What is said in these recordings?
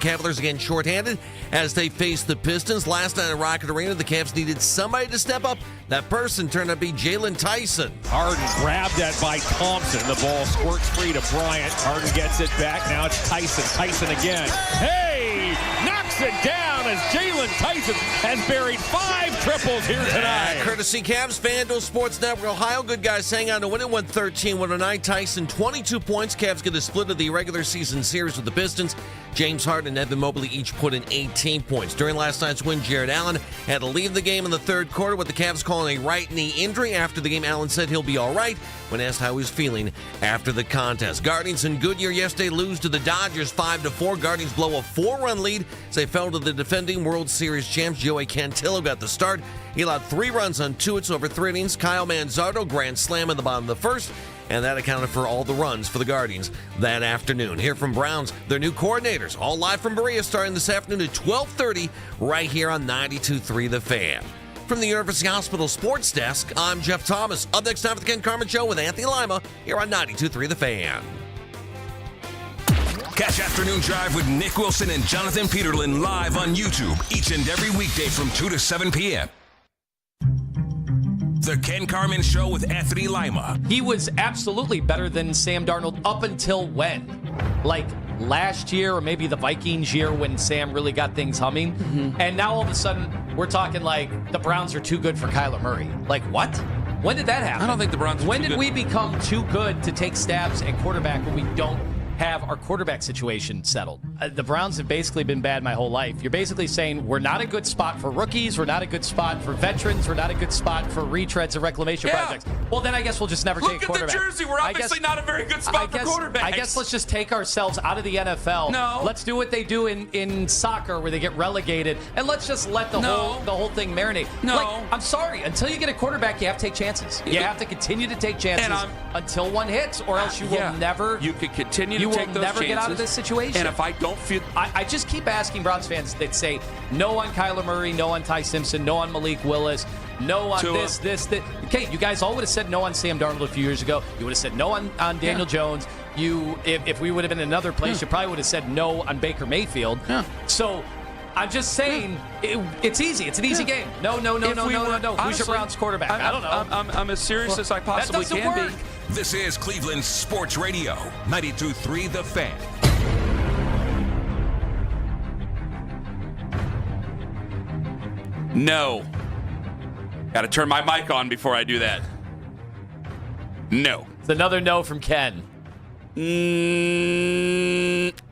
Cavaliers again shorthanded as they face the Pistons. Last night at Rocket Arena, the Cavs needed somebody to step up. That person turned out to be Jalen Tyson. Harden grabbed that by Thompson. The ball squirts free to Bryant. Harden gets it back. Now it's Tyson. Tyson again. Hey! Knocks it down as Jalen Tyson has buried 5 triples here tonight. Courtesy Cavs, FanDuel Sports Network, Ohio. Good guys hang on to win it 113-109. Tyson, 22 points. Cavs get a split of the regular season series with the Pistons. James Harden and Evan Mobley each put in 18 points. During last night's win, Jared Allen had to leave the game in the third quarter with the Cavs calling a right knee injury. After the game, Allen said he'll be all right when asked how he was feeling after the contest. Guardians in Goodyear yesterday lose to the Dodgers 5-4. Guardians blow a 4-run lead as they fell to the defending World Series champs. Joey Cantillo got the start. He allowed 3 runs on 2 hits over 3 innings. Kyle Manzardo grand slam in the bottom of the first, and that accounted for all the runs for the Guardians that afternoon. Hear from Browns, their new coordinators, all live from Berea starting this afternoon at 12:30 right here on 92.3 The Fan. From the University Hospital Sports Desk, I'm Jeff Thomas. Up next time for the Ken Carman Show with Anthony Lima here on 92.3 The Fan. Catch Afternoon Drive with Nick Wilson and Jonathan Peterlin live on YouTube each and every weekday from 2 to 7 p.m. The Ken Carman Show with Anthony Lima. He was absolutely better than Sam Darnold up until when? Like last year or maybe the Vikings year when Sam really got things humming. Mm-hmm. And now all of a sudden we're talking like the Browns are too good for Kyler Murray. Like what? When did that happen? I don't think the Browns are When too did good. we become too good to take stabs at quarterback when we don't have our quarterback situation settled? The Browns have basically been bad my whole life. You're basically saying we're not a good spot for rookies, we're not a good spot for veterans, we're not a good spot for retreads of reclamation projects. Well, then I guess we'll just never take a quarterback. Look at the jersey. We're obviously not a very good spot for quarterbacks. I guess let's just take ourselves out of the NFL. No. Let's do what they do in soccer where they get relegated, and let's just let the whole thing marinate. No. Like, I'm sorry. Until you get a quarterback, you have to take chances. You have to continue to take chances until one hits, or else you will never. You could continue to take those chances. You will never get out of this situation. And if I don't feel... I just keep asking Browns fans that say no on Kyler Murray, no on Ty Simpson, no on Malik Willis, no on this. Okay, you guys all would have said no on Sam Darnold a few years ago. You would have said no on Daniel Jones. If we would have been in another place, you probably would have said no on Baker Mayfield. Yeah. So I'm just saying it's easy. It's an easy game. No. Honestly, who's your Browns quarterback? I don't know. I'm as serious as I possibly can be. This is Cleveland Sports Radio, 92.3 The Fan. No. Got to turn my mic on before I do that. No. It's another no from Ken.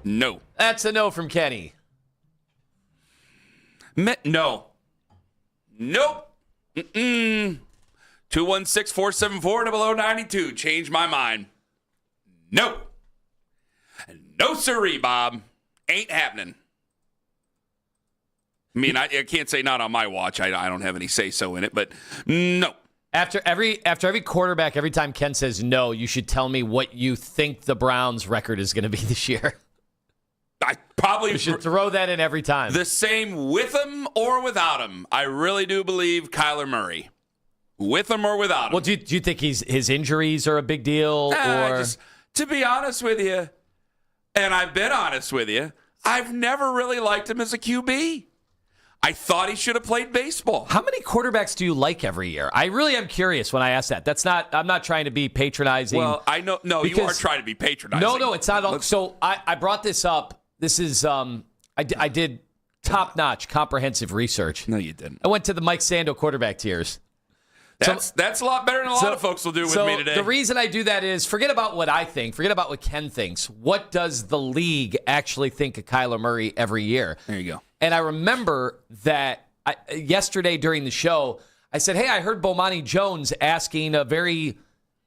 No. That's a no from Kenny. No. Nope. 216-474-0092. Change my mind. No. No, sirree, Bob. Ain't happening. I mean, I can't say not on my watch. I don't have any say-so in it, but no. After every quarterback, every time Ken says no, you should tell me what you think the Browns' record is going to be this year. I probably should throw that in every time. The same with him or without him. I really do believe Kyler Murray. With him or without him. Well, do you think his injuries are a big deal? To be honest with you, and I've been honest with you, I've never really liked him as a QB. I thought he should have played baseball. How many quarterbacks do you like every year? I really am curious when I ask that. I'm not trying to be patronizing. Well, I know. No, you are trying to be patronizing. No, it's not. So I brought this up. This is I did top-notch comprehensive research. No, you didn't. I went to the Mike Sando quarterback tiers. That's a lot better than a lot of folks will do with me today. The reason I do that is forget about what I think. Forget about what Ken thinks. What does the league actually think of Kyler Murray every year? There you go. And I remember that yesterday during the show, I said, hey, I heard Bomani Jones asking a very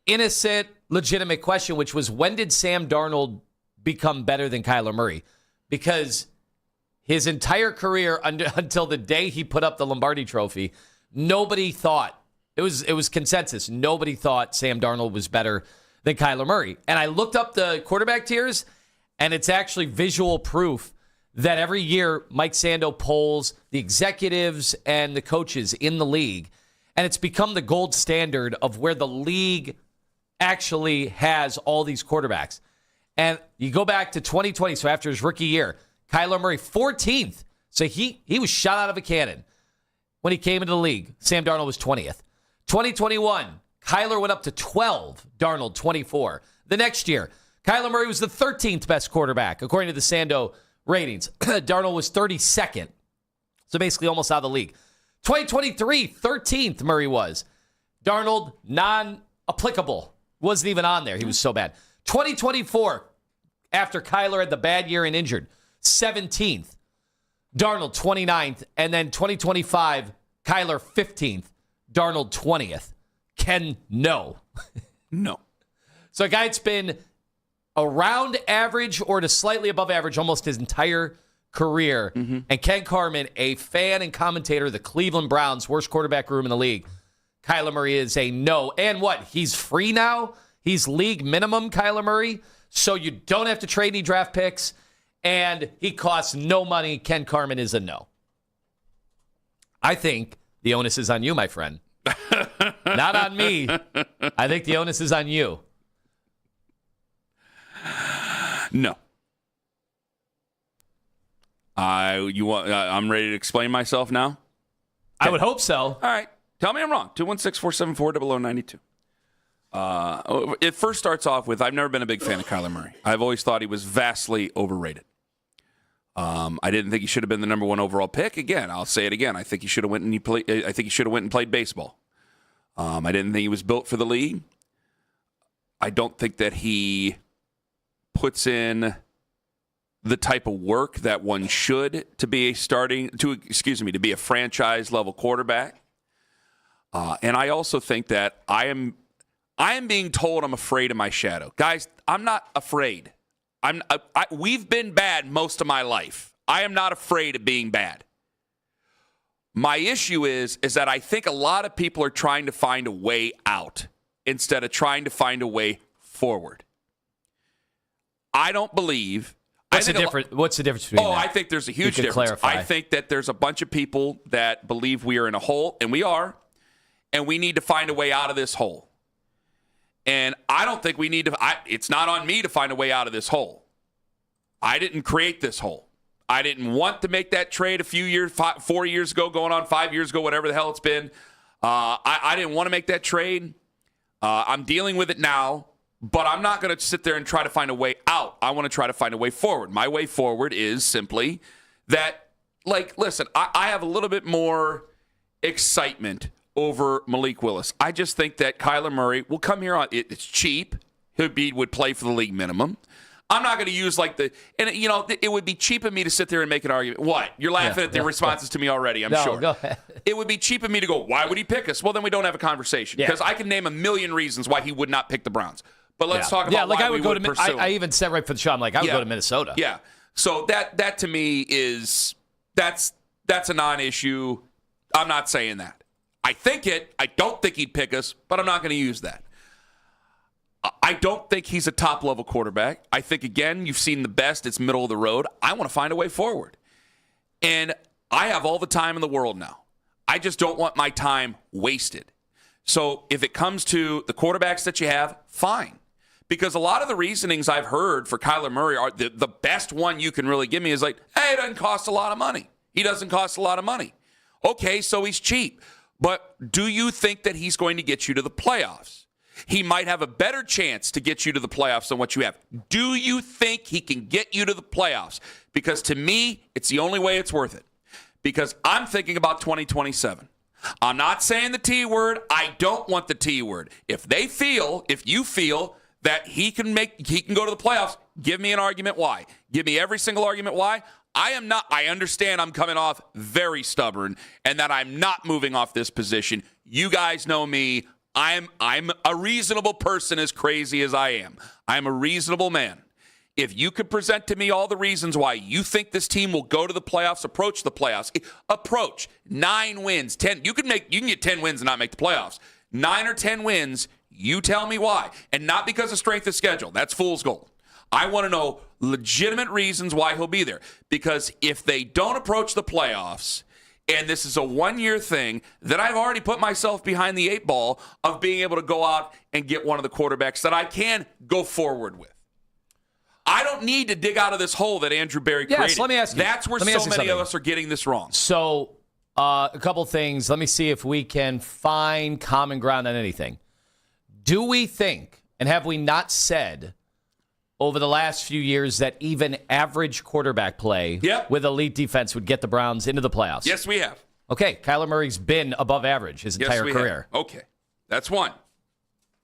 innocent, legitimate question, which was, when did Sam Darnold become better than Kyler Murray? Because his entire career until the day he put up the Lombardi Trophy, nobody thought, it was consensus, nobody thought Sam Darnold was better than Kyler Murray. And I looked up the quarterback tiers, and it's actually visual proof that every year Mike Sando polls the executives and the coaches in the league, and it's become the gold standard of where the league actually has all these quarterbacks. And you go back to 2020, so after his rookie year, Kyler Murray, 14th. So he was shot out of a cannon when he came into the league. Sam Darnold was 20th. 2021, Kyler went up to 12. Darnold, 24. The next year, Kyler Murray was the 13th best quarterback, according to the Sando ratings. Darnold was 32nd. So basically almost out of the league. 2023, 13th Murray was. Darnold, non-applicable. Wasn't even on there. He was so bad. 2024, after Kyler had the bad year and injured, 17th. Darnold, 29th. And then 2025, Kyler, 15th. Darnold, 20th. Ken, no. No. So a guy that's been around average or to slightly above average almost his entire career. Mm-hmm. And Ken Carman, a fan and commentator of the Cleveland Browns, worst quarterback room in the league. Kyler Murray is a no. And what? He's free now? He's league minimum, Kyler Murray. So you don't have to trade any draft picks. And he costs no money. Ken Carman is a no. I think the onus is on you, my friend. Not on me. I think the onus is on you. No. I'm ready to explain myself now? I would hope so. All right. Tell me I'm wrong. 216-474-0092. It first starts off with, I've never been a big fan of Kyler Murray. I've always thought he was vastly overrated. I didn't think he should have been the number one overall pick. Again, I'll say it again. I think he should have went and played baseball. I didn't think he was built for the league. I don't think that he puts in the type of work that one should to be to be a franchise level quarterback. And I also think that I am being told I'm afraid of my shadow. Guys, I'm not afraid. We've been bad most of my life. I am not afraid of being bad. My issue is that I think a lot of people are trying to find a way out instead of trying to find a way forward. I don't believe. What's the difference between that? I think there's a huge difference. Clarify. I think that there's a bunch of people that believe we are in a hole, and we are, and we need to find a way out of this hole. And I don't think we need to. It's not on me to find a way out of this hole. I didn't create this hole. I didn't want to make that trade 4 years ago, going on 5 years ago, whatever the hell it's been. I didn't want to make that trade. I'm dealing with it now, but I'm not going to sit there and try to find a way out. I want to try to find a way forward. My way forward is simply that, listen, I have a little bit more excitement over Malik Willis. I just think that Kyler Murray will come here on. It's cheap. He would play for the league minimum. I'm not going to use it would be cheap of me to sit there and make an argument. What? You're laughing at the responses to me already, I'm sure. Go ahead. It would be cheap of me to go, why would he pick us? Well, then we don't have a conversation. Because I can name a million reasons why he would not pick the Browns. But let's talk about why we would pursue him. I even said right for the show, I'm like, I would go to Minnesota. Yeah. So that to me is, that's a non-issue. I'm not saying that. I don't think he'd pick us, but I'm not going to use that. I don't think he's a top-level quarterback. I think, again, you've seen the best. It's middle of the road. I want to find a way forward. And I have all the time in the world now. I just don't want my time wasted. So if it comes to the quarterbacks that you have, fine. Because a lot of the reasonings I've heard for Kyler Murray are the best one you can really give me is hey, it doesn't cost a lot of money. He doesn't cost a lot of money. Okay, so he's cheap. But do you think that he's going to get you to the playoffs? He might have a better chance to get you to the playoffs than what you have. Do you think he can get you to the playoffs? Because to me, it's the only way it's worth it. Because I'm thinking about 2027. I'm not saying the T word. I don't want the T word. If you feel that he can go to the playoffs, give me an argument why. Give me every single argument why. I understand I'm coming off very stubborn and that I'm not moving off this position. You guys know me. I'm a reasonable person, as crazy as I am. I'm a reasonable man. If you could present to me all the reasons why you think this team will go to the playoffs, approach the playoffs, 9 wins, 10. You can get 10 wins and not make the playoffs. 9 or 10 wins, you tell me why. And not because of strength of schedule. That's fool's gold. I want to know legitimate reasons why he'll be there. Because if they don't approach the playoffs, and this is a one-year thing, then I've already put myself behind the 8 ball of being able to go out and get one of the quarterbacks that I can go forward with. I don't need to dig out of this hole that Andrew Berry created. Let me ask you. That's where so many of us are getting this wrong. So, a couple things. Let me see if we can find common ground on anything. Do we think, and have we not said over the last few years, that even average quarterback play with elite defense would get the Browns into the playoffs? Yes, we have. Okay, Kyler Murray's been above average his entire career. Have. Okay, that's one.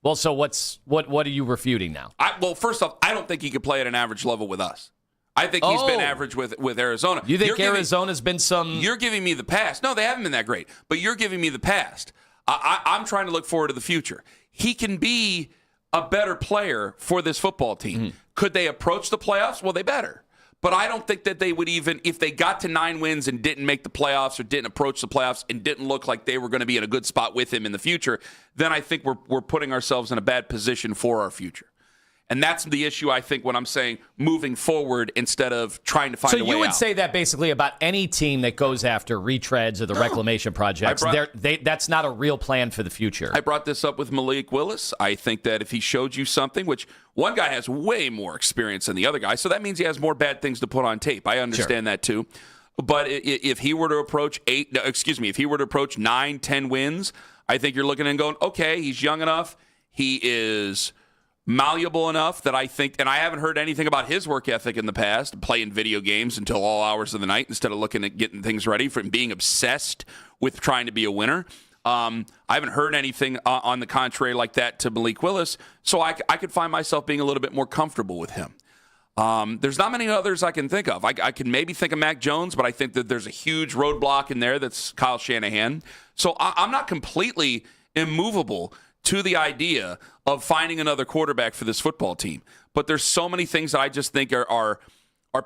Well, so what are you refuting now? Well, first off, I don't think he could play at an average level with us. I think he's been average with Arizona. You think Arizona's been some... You're giving me the past. No, they haven't been that great, but you're giving me the past. I'm trying to look forward to the future. He can be a better player for this football team. Mm-hmm. Could they approach the playoffs? Well, they better. But I don't think that they would even, if they got to 9 wins and didn't make the playoffs or didn't approach the playoffs and didn't look like they were going to be in a good spot with him in the future, then I think we're putting ourselves in a bad position for our future. And that's the issue, I think, when I'm saying moving forward instead of trying to find a way out. So you would say that basically about any team that goes after retreads or the reclamation projects, that's not a real plan for the future. I brought this up with Malik Willis. I think that if he showed you something, which one guy has way more experience than the other guy, so that means he has more bad things to put on tape. I understand that too. But if he were to approach 9, 10 wins, I think you're looking and going, okay, he's young enough. He is malleable enough that I think, and I haven't heard anything about his work ethic in the past, playing video games until all hours of the night instead of looking at getting things ready, from being obsessed with trying to be a winner. I haven't heard anything on the contrary like that to Malik Willis, so I could find myself being a little bit more comfortable with him. There's not many others I can think of. I can maybe think of Mac Jones, but I think that there's a huge roadblock in there that's Kyle Shanahan. So I'm not completely immovable to the idea of finding another quarterback for this football team. But there's so many things that I just think are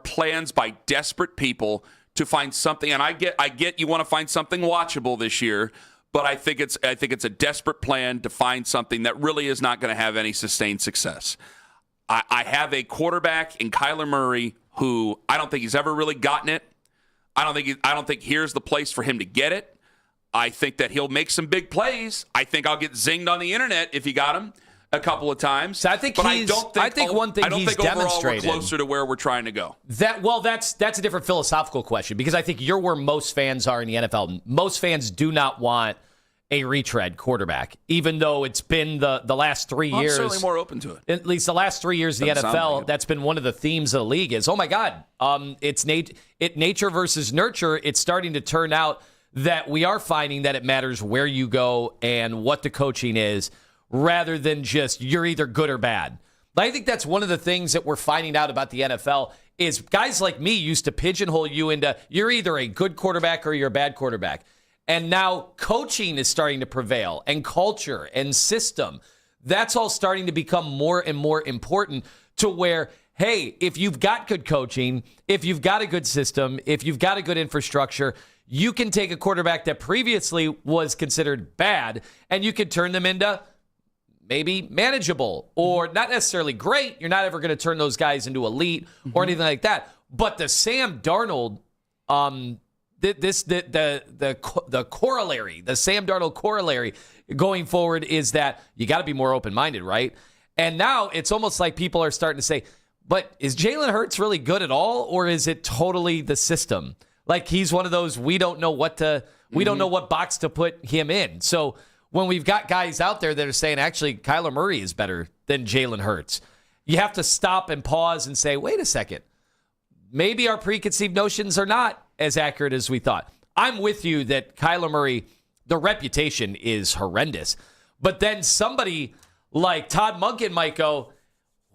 plans by desperate people to find something. And I get you want to find something watchable this year, but I think it's a desperate plan to find something that really is not going to have any sustained success. I have a quarterback in Kyler Murray who I don't think he's ever really gotten it. I don't think here's the place for him to get it. I think that he'll make some big plays. I think I'll get zinged on the internet if he got him a couple of times. So I think one thing he's overall demonstrated, we're closer to where we're trying to go. That's a different philosophical question, because I think you're where most fans are in the NFL. Most fans do not want a retread quarterback, even though it's been the last 3 years. I'm certainly more open to it. At least the last 3 years in the NFL, like that's been one of the themes of the league is, oh my God, it's nature versus nurture. It's starting to turn out that we are finding that it matters where you go and what the coaching is, rather than just you're either good or bad. But I think that's one of the things that we're finding out about the NFL is guys like me used to pigeonhole you into you're either a good quarterback or you're a bad quarterback. And now coaching is starting to prevail, and culture and system. That's all starting to become more and more important, to where, hey, if you've got good coaching, if you've got a good system, if you've got a good infrastructure, you can take a quarterback that previously was considered bad and you can turn them into maybe manageable or not necessarily great. You're not ever going to turn those guys into elite or anything like that. But the Sam Darnold, the corollary, the Sam Darnold corollary going forward is that you got to be more open-minded, right? And now it's almost like people are starting to say, but is Jalen Hurts really good at all, or is it totally the system? Like he's one of those, we don't know what box to put him in. So when we've got guys out there that are saying, actually, Kyler Murray is better than Jalen Hurts, you have to stop and pause and say, wait a second. Maybe our preconceived notions are not as accurate as we thought. I'm with you that Kyler Murray, the reputation is horrendous. But then somebody like Todd Monken might go,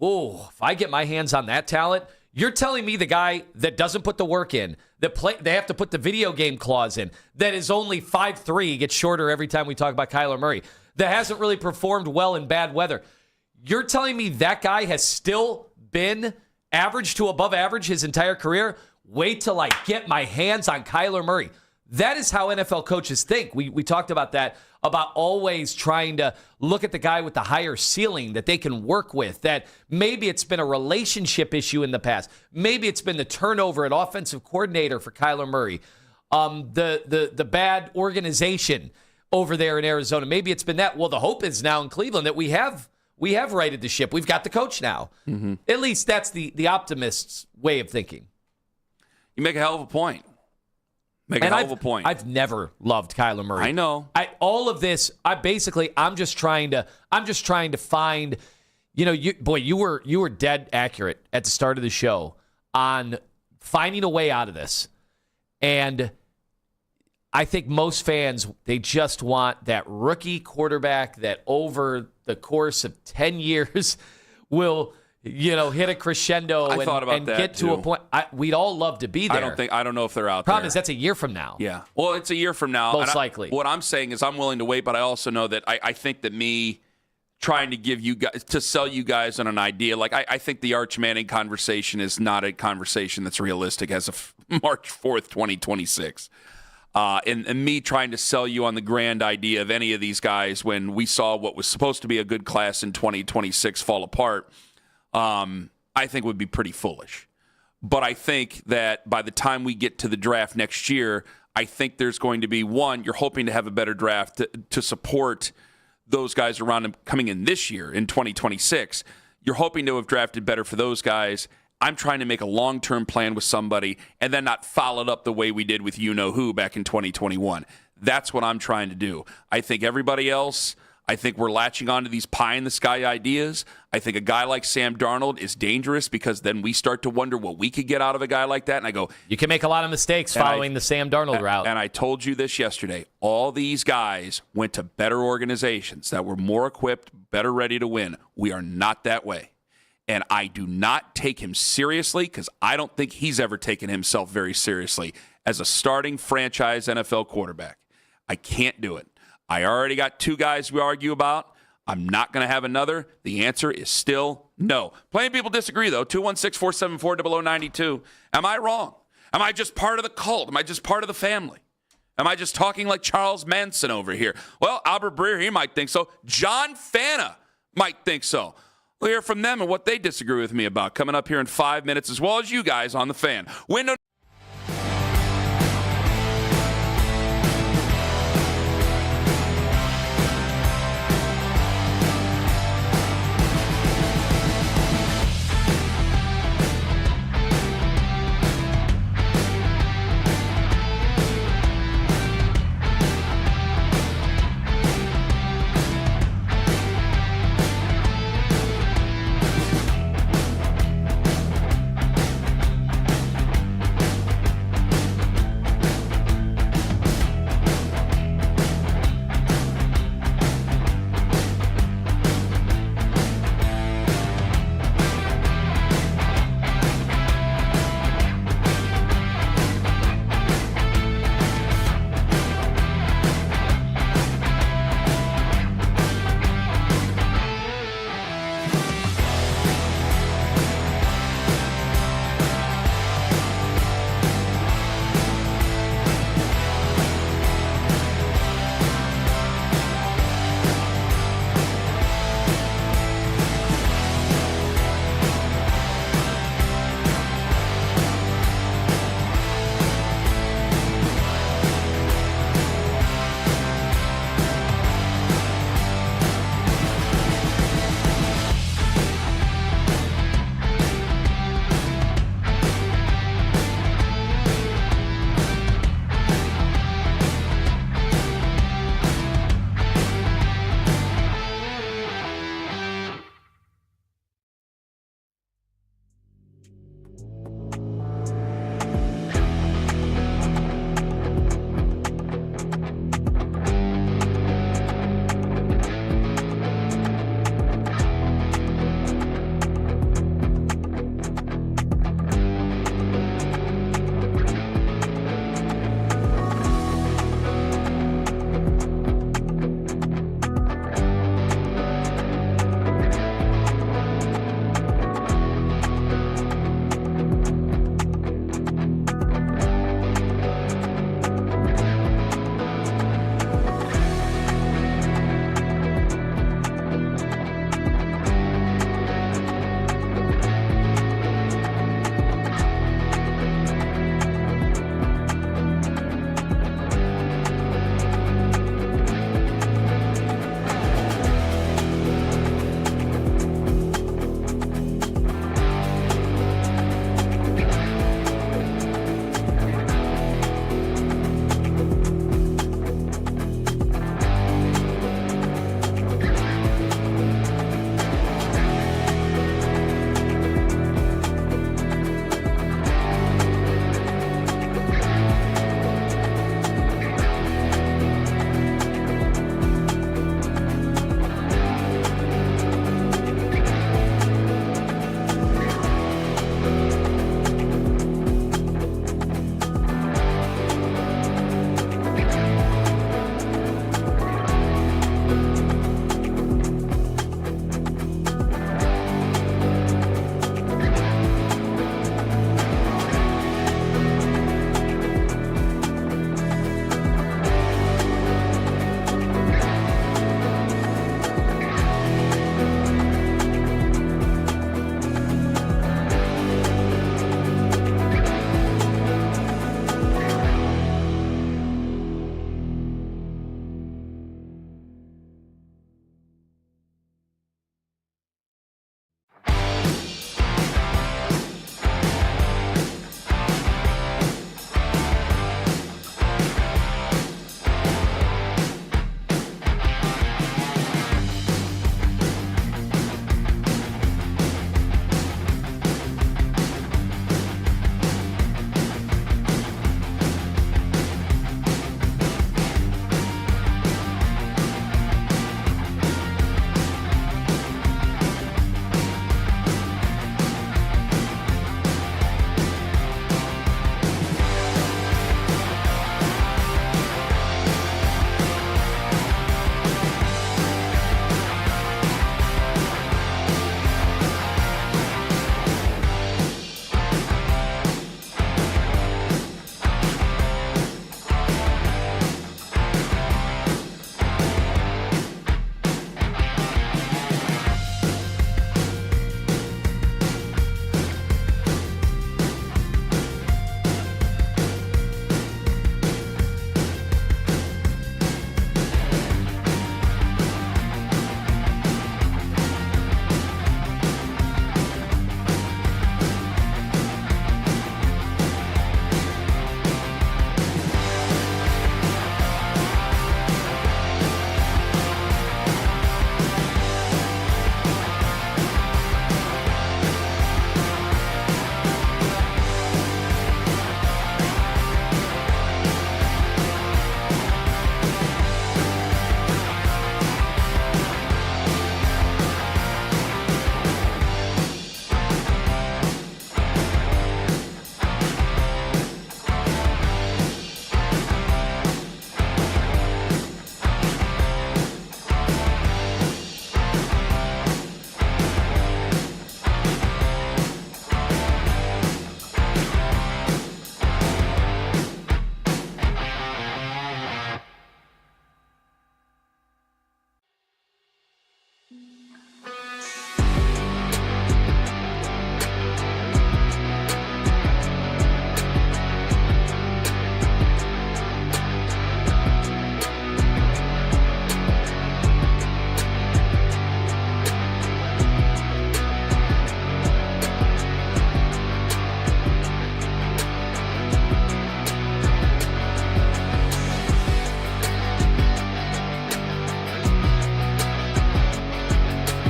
oh, if I get my hands on that talent, you're telling me the guy that doesn't put the work in, they have to put the video game clause in, that is only 5'3", gets shorter every time we talk about Kyler Murray, that hasn't really performed well in bad weather. You're telling me that guy has still been average to above average his entire career? Wait till I get my hands on Kyler Murray. That is how NFL coaches think. We talked about that, about always trying to look at the guy with the higher ceiling that they can work with, that maybe it's been a relationship issue in the past. Maybe it's been the turnover at offensive coordinator for Kyler Murray, the bad organization over there in Arizona. Maybe it's been that. Well, the hope is now in Cleveland that we have we have righted the ship. We've got the coach now. Mm-hmm. At least that's the optimist's way of thinking. You make a hell of a point. I've never loved Kyler Murray. I know. All of this, I'm just trying to find, you were dead accurate at the start of the show on finding a way out of this. And I think most fans, they just want that rookie quarterback that over the course of 10 years will, hit a crescendo and get to a point. We'd all love to be there. I don't know if they're out there. Problem is, that's a year from now. Yeah. Well, it's a year from now. Most likely. What I'm saying is I'm willing to wait, but I also know that I think that me trying to give you guys, to sell you guys on an idea, like I think the Arch Manning conversation is not a conversation that's realistic as of March 4th, 2026. And me trying to sell you on the grand idea of any of these guys when we saw what was supposed to be a good class in 2026 fall apart, I think would be pretty foolish. But I think that by the time we get to the draft next year, I think there's going to be, one, you're hoping to have a better draft to support those guys around him coming in this year in 2026. You're hoping to have drafted better for those guys. I'm trying to make a long-term plan with somebody and then not follow it up the way we did with you-know-who back in 2021. That's what I'm trying to do. I think everybody else, I think we're latching on to these pie-in-the-sky ideas. I think a guy like Sam Darnold is dangerous because then we start to wonder what we could get out of a guy like that. And I go, you can make a lot of mistakes following the Sam Darnold route. And I told you this yesterday. All these guys went to better organizations that were more equipped, better ready to win. We are not that way. And I do not take him seriously because I don't think he's ever taken himself very seriously as a starting franchise NFL quarterback. I can't do it. I already got two guys we argue about. I'm not going to have another. The answer is still no. Plenty of people disagree, though. 216-474-0092. Am I wrong? Am I just part of the cult? Am I just part of the family? Am I just talking like Charles Manson over here? Well, Albert Breer, he might think so. John Fana might think so. We'll hear from them and what they disagree with me about coming up here in 5 minutes, as well as you guys on The Fan. Window.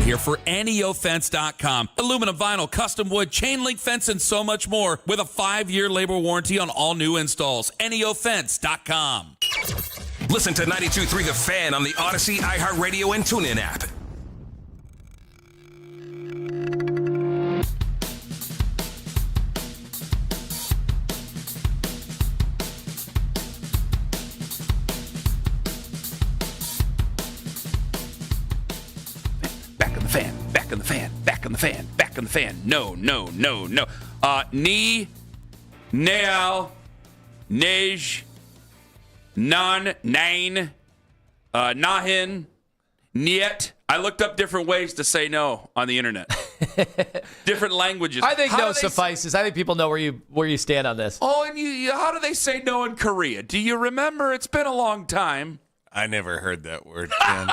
Here for NEOFence.com. Aluminum, vinyl, custom wood, chain link fence, and so much more with a 5-year labor warranty on all new installs. NEOFence.com. Listen to 92.3 The Fan on the Odyssey, iHeartRadio, and TuneIn app. Back in the fan, back in the fan, back in the fan, back in the fan. No. Ni, Neal, Nej, Nan, Nain, Nahin, Niet. I looked up different ways to say no on the internet. Different languages. I think no suffices. I think people know where you stand on this. Oh, and how do they say no in Korea? Do you remember? It's been a long time. I never heard that word, Ken.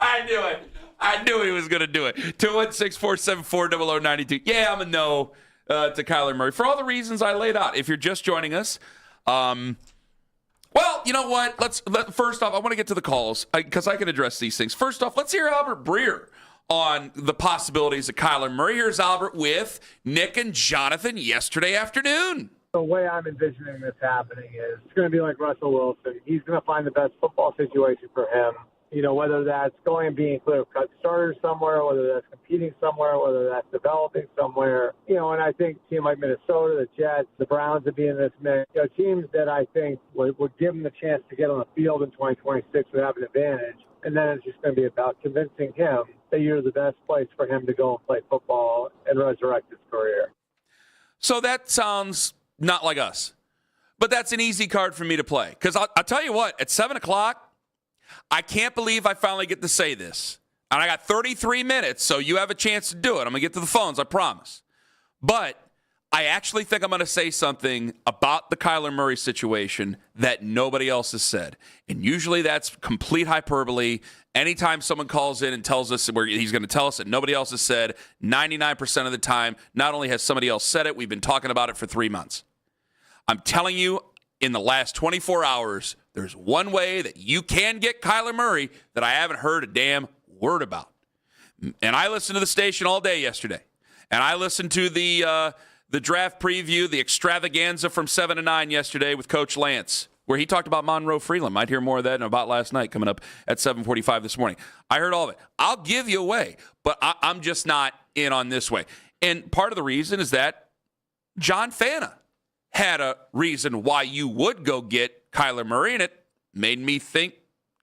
I knew it. I knew he was going to do it. 216-474-0092. Yeah, I'm a no to Kyler Murray for all the reasons I laid out. If you're just joining us, well, you know what? First off, I want to get to the calls because I can address these things. First off, let's hear Albert Breer on the possibilities of Kyler Murray. Here's Albert with Nick and Jonathan yesterday afternoon. The way I'm envisioning this happening is it's going to be like Russell Wilson. He's going to find the best football situation for him. You know, whether that's going and being clear-cut starters somewhere, whether that's competing somewhere, whether that's developing somewhere. You know, and I think a team like Minnesota, the Jets, the Browns would be in this mix. You know, teams that I think would give him the chance to get on the field in 2026 would have an advantage. And then it's just going to be about convincing him that you're the best place for him to go and play football and resurrect his career. So that sounds not like us. But that's an easy card for me to play. Because I'll tell you what, at 7 o'clock, I can't believe I finally get to say this. And I got 33 minutes, so you have a chance to do it. I'm going to get to the phones, I promise. But I actually think I'm going to say something about the Kyler Murray situation that nobody else has said. And usually that's complete hyperbole. Anytime someone calls in and tells us where he's going to tell us that nobody else has said, 99% of the time, not only has somebody else said it, we've been talking about it for 3 months. I'm telling you, in the last 24 hours, there's one way that you can get Kyler Murray that I haven't heard a damn word about. And I listened to the station all day yesterday. And I listened to the draft preview, the extravaganza from 7 to 9 yesterday with Coach Lance, where he talked about Monroe Freeland. Might hear more of that and about last night coming up at 7:45 this morning. I heard all of it. I'll give you a way, but I'm just not in on this way. And part of the reason is that John Fana had a reason why you would go get Kyler Murray, and it made me think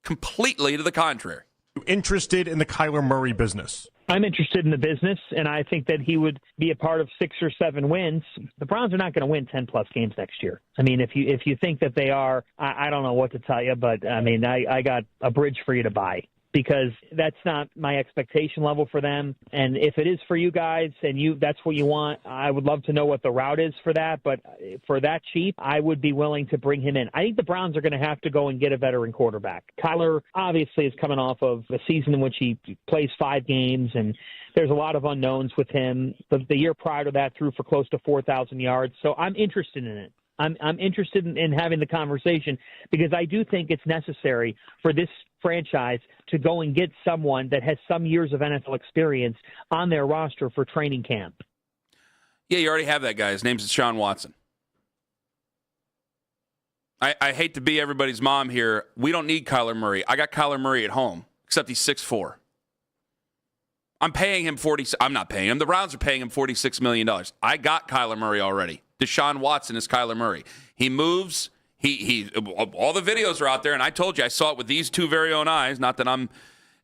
completely to the contrary. Interested in the Kyler Murray business? I'm interested in the business, and I think that he would be a part of 6 or 7 wins. The Browns are not going to win 10-plus games next year. I mean, if you think that they are, I don't know what to tell you, but, I mean, I got a bridge for you to buy, because that's not my expectation level for them. And if it is for you guys and that's what you want, I would love to know what the route is for that. But for that cheap, I would be willing to bring him in. I think the Browns are going to have to go and get a veteran quarterback. Kyler obviously is coming off of a season in which he plays 5 games, and there's a lot of unknowns with him. The year prior to that threw for close to 4,000 yards. So I'm interested in it. I'm interested in having the conversation, because I do think it's necessary for this franchise to go and get someone that has some years of NFL experience on their roster for training camp. Yeah, you already have that guy. His name's Deshaun Watson. I hate to be everybody's mom here. We don't need Kyler Murray. I got Kyler Murray at home, except he's 6'4". I'm paying him I'm not paying him. The Browns are paying him $46 million. I got Kyler Murray already. Deshaun Watson is Kyler Murray. He moves. He all the videos are out there, and I told you I saw it with these 2 very own eyes. Not that I'm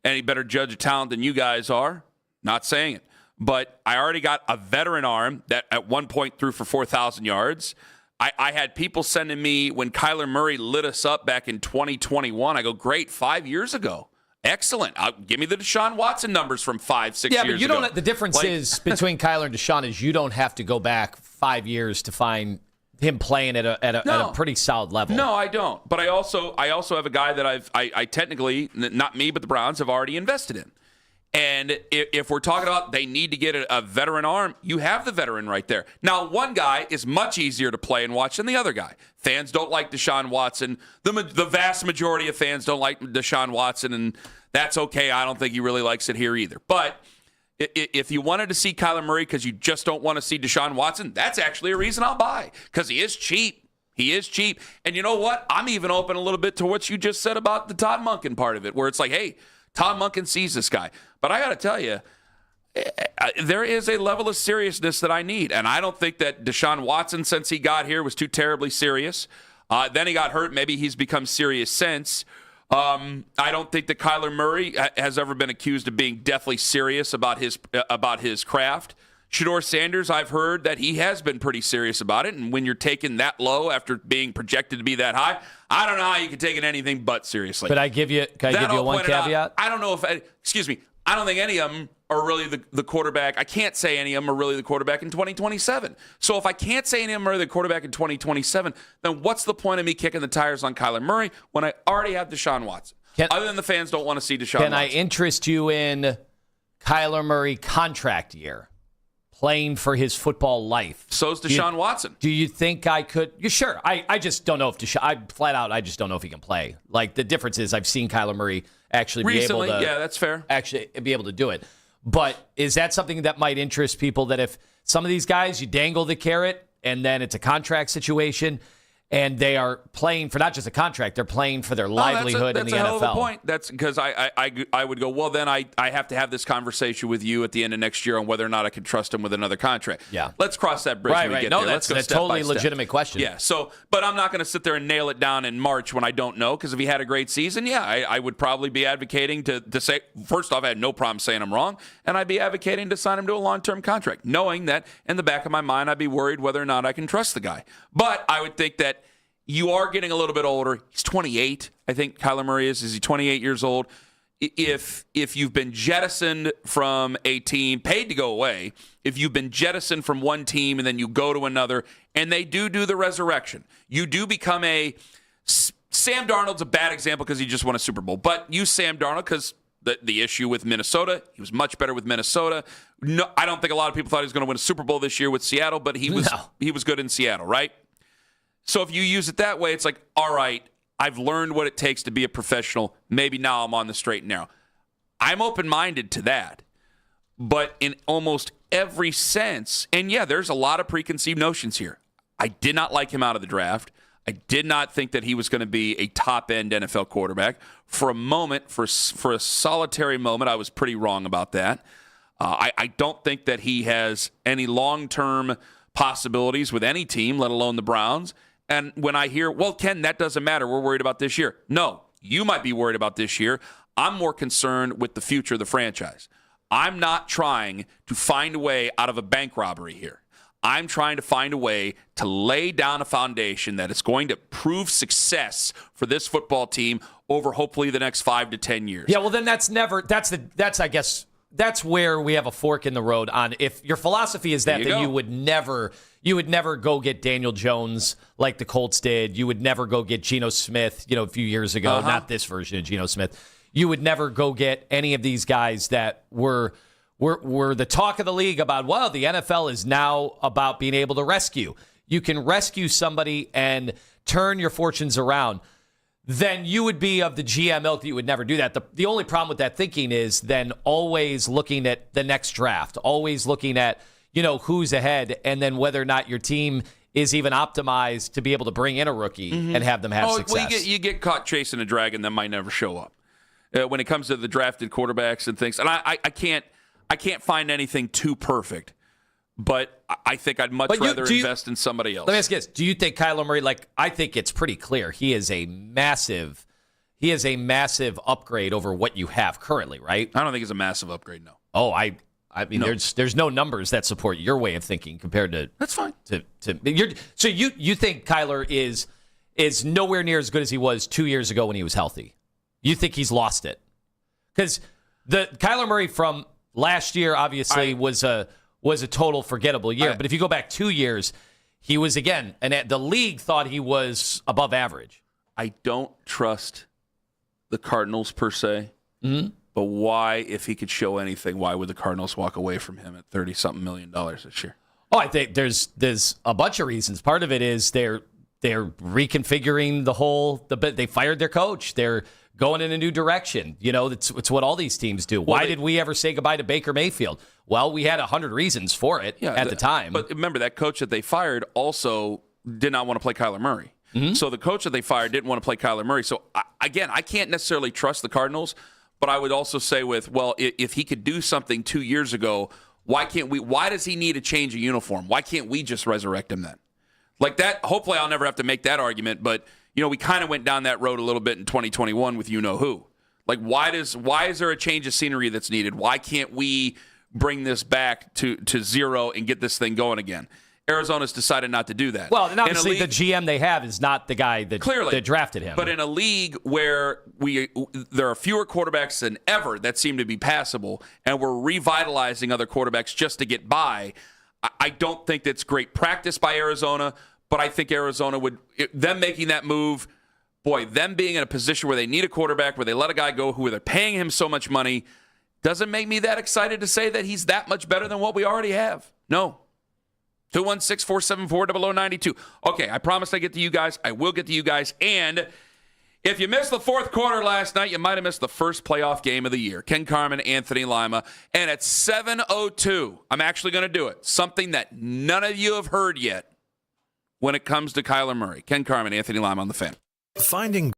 any better judge of talent than you guys are. Not saying it. But I already got a veteran arm that at one point threw for 4,000 yards. I had people sending me when Kyler Murray lit us up back in 2021. I go, great, 5 years ago. Excellent. Give me the Deshaun Watson numbers from 5-6 years ago. Yeah, but you don't. The difference is between Kyler and Deshaun is you don't have to go back 5 years to find him playing at a pretty solid level. No, I don't. But I also have a guy that I technically, not me, but the Browns have already invested in. And if we're talking about they need to get a veteran arm, you have the veteran right there. Now, one guy is much easier to play and watch than the other guy. Fans don't like Deshaun Watson. The vast majority of fans don't like Deshaun Watson, and that's okay. I don't think he really likes it here either. But if you wanted to see Kyler Murray because you just don't want to see Deshaun Watson, that's actually a reason I'll buy, because he is cheap. He is cheap. And you know what? I'm even open a little bit to what you just said about the Todd Monken part of it, where it's like, hey, Todd Monken sees this guy. But I got to tell you, there is a level of seriousness that I need. And I don't think that Deshaun Watson, since he got here, was too terribly serious. Then he got hurt. Maybe he's become serious since. I don't think that Kyler Murray has ever been accused of being deathly serious about his craft. Shedeur Sanders, I've heard that he has been pretty serious about it. And when you're taken that low after being projected to be that high, I don't know how you can take it anything but seriously. Can I give you one caveat? I don't know if, I don't think any of them are really the quarterback. I can't say any of them are really the quarterback in 2027. So if I can't say any of them are the quarterback in 2027, then what's the point of me kicking the tires on Kyler Murray when I already have Deshaun Watson? Other than the fans don't want to see Deshaun Watson. Can I interest you in Kyler Murray contract year? Playing for his football life. So's Deshaun Watson. Do you think I could? Sure. I just don't know if Deshaun. I just don't know if he can play. Like, the difference is I've seen Kyler Murray actually recently, be able to. Yeah, that's fair. Actually, be able to do it. But is that something that might interest people? That if some of these guys you dangle the carrot and then it's a contract situation, and they are playing for not just a contract, they're playing for their livelihood in the NFL. That's a hell of a point. That's because I would go, well, then I have to have this conversation with you at the end of next year on whether or not I can trust him with another contract. Yeah. Let's cross that bridge when we get there. That's a totally legitimate question. Yeah. So, but I'm not going to sit there and nail it down in March when I don't know, because if he had a great season, I would probably be advocating to say, first off, I had no problem saying I'm wrong, and I'd be advocating to sign him to a long-term contract, knowing that in the back of my mind I'd be worried whether or not I can trust the guy. But I would think that you are getting a little bit older. He's 28. I think Kyler Murray is. Is he 28 years old? If you've been jettisoned from a team, paid to go away, if you've been jettisoned from one team and then you go to another, and they do the resurrection, you do become Sam Darnold's a bad example because he just won a Super Bowl. But use Sam Darnold because the issue with Minnesota, he was much better with Minnesota. No, I don't think a lot of people thought he was going to win a Super Bowl this year with Seattle, but he was good in Seattle, right? So if you use it that way, it's like, all right, I've learned what it takes to be a professional. Maybe now I'm on the straight and narrow. I'm open-minded to that. But in almost every sense, and yeah, there's a lot of preconceived notions here. I did not like him out of the draft. I did not think that he was going to be a top-end NFL quarterback. For a moment, for a solitary moment, I was pretty wrong about that. I don't think that he has any long-term possibilities with any team, let alone the Browns. And when I hear, well, Ken, that doesn't matter. We're worried about this year. No, you might be worried about this year. I'm more concerned with the future of the franchise. I'm not trying to find a way out of a bank robbery here. I'm trying to find a way to lay down a foundation that is going to prove success for this football team over hopefully the next 5 to 10 years. Yeah, well, then I guess that's where we have a fork in the road on if your philosophy is that then you would never go get Daniel Jones like the Colts did. You would never go get Geno Smith, a few years ago, not this version of Geno Smith. You would never go get any of these guys that were the talk of the league about, well, the NFL is now about being able to rescue. You can rescue somebody and turn your fortunes around. Then you would be of the GM ilk that you would never do that. The only problem with that thinking is then always looking at the next draft, always looking at, who's ahead, and then whether or not your team is even optimized to be able to bring in a rookie and have them have success. Well, you get caught chasing a dragon that might never show up when it comes to the drafted quarterbacks and things. And I can't find anything too perfect, but I think I'd much rather invest in somebody else. Let me ask you this. Do you think Kyler Murray, I think it's pretty clear, he is a massive upgrade over what you have currently, right? I don't think it's a massive upgrade, no. Oh, I mean, no. There's no numbers that support your way of thinking compared to that's fine. So you think Kyler is nowhere near as good as he was 2 years ago when he was healthy? You think he's lost it? Because the Kyler Murray from last year obviously was a total forgettable year. But if you go back 2 years, he was, again, and the league thought he was above average. I don't trust the Cardinals per se. Mm-hmm. But why, if he could show anything, why would the Cardinals walk away from him at $30-something million this year? Oh, I think there's a bunch of reasons. Part of it is they're reconfiguring they fired their coach. They're going in a new direction. You know, it's what all these teams do. Why did we ever say goodbye to Baker Mayfield? Well, we had 100 reasons for it at the time. But remember, that coach that they fired also did not want to play Kyler Murray. Mm-hmm. So the coach that they fired didn't want to play Kyler Murray. So, again, I can't necessarily trust the Cardinals, but I would also say if he could do something 2 years ago, why does he need a change of uniform? Why can't we just resurrect him then? Like that, hopefully I'll never have to make that argument, but we kind of went down that road a little bit in 2021 with you-know-who. Like, why is there a change of scenery that's needed? Why can't we bring this back to zero and get this thing going again? Arizona's decided not to do that. Well, and obviously the GM they have is not the guy that drafted him. But in a league where there are fewer quarterbacks than ever that seem to be passable, and we're revitalizing other quarterbacks just to get by, I don't think that's great practice by Arizona, but I think Arizona them making that move, them being in a position where they need a quarterback, where they let a guy go who they're paying him so much money, doesn't make me that excited to say that he's that much better than what we already have. No. 216-474-0092. Okay, I promised I'd get to you guys. I will get to you guys. And if you missed the fourth quarter last night, you might have missed the first playoff game of the year. Ken Carman, Anthony Lima. And at 7:02, I'm actually going to do it. Something that none of you have heard yet when it comes to Kyler Murray. Ken Carman, Anthony Lima on The Fan. Finding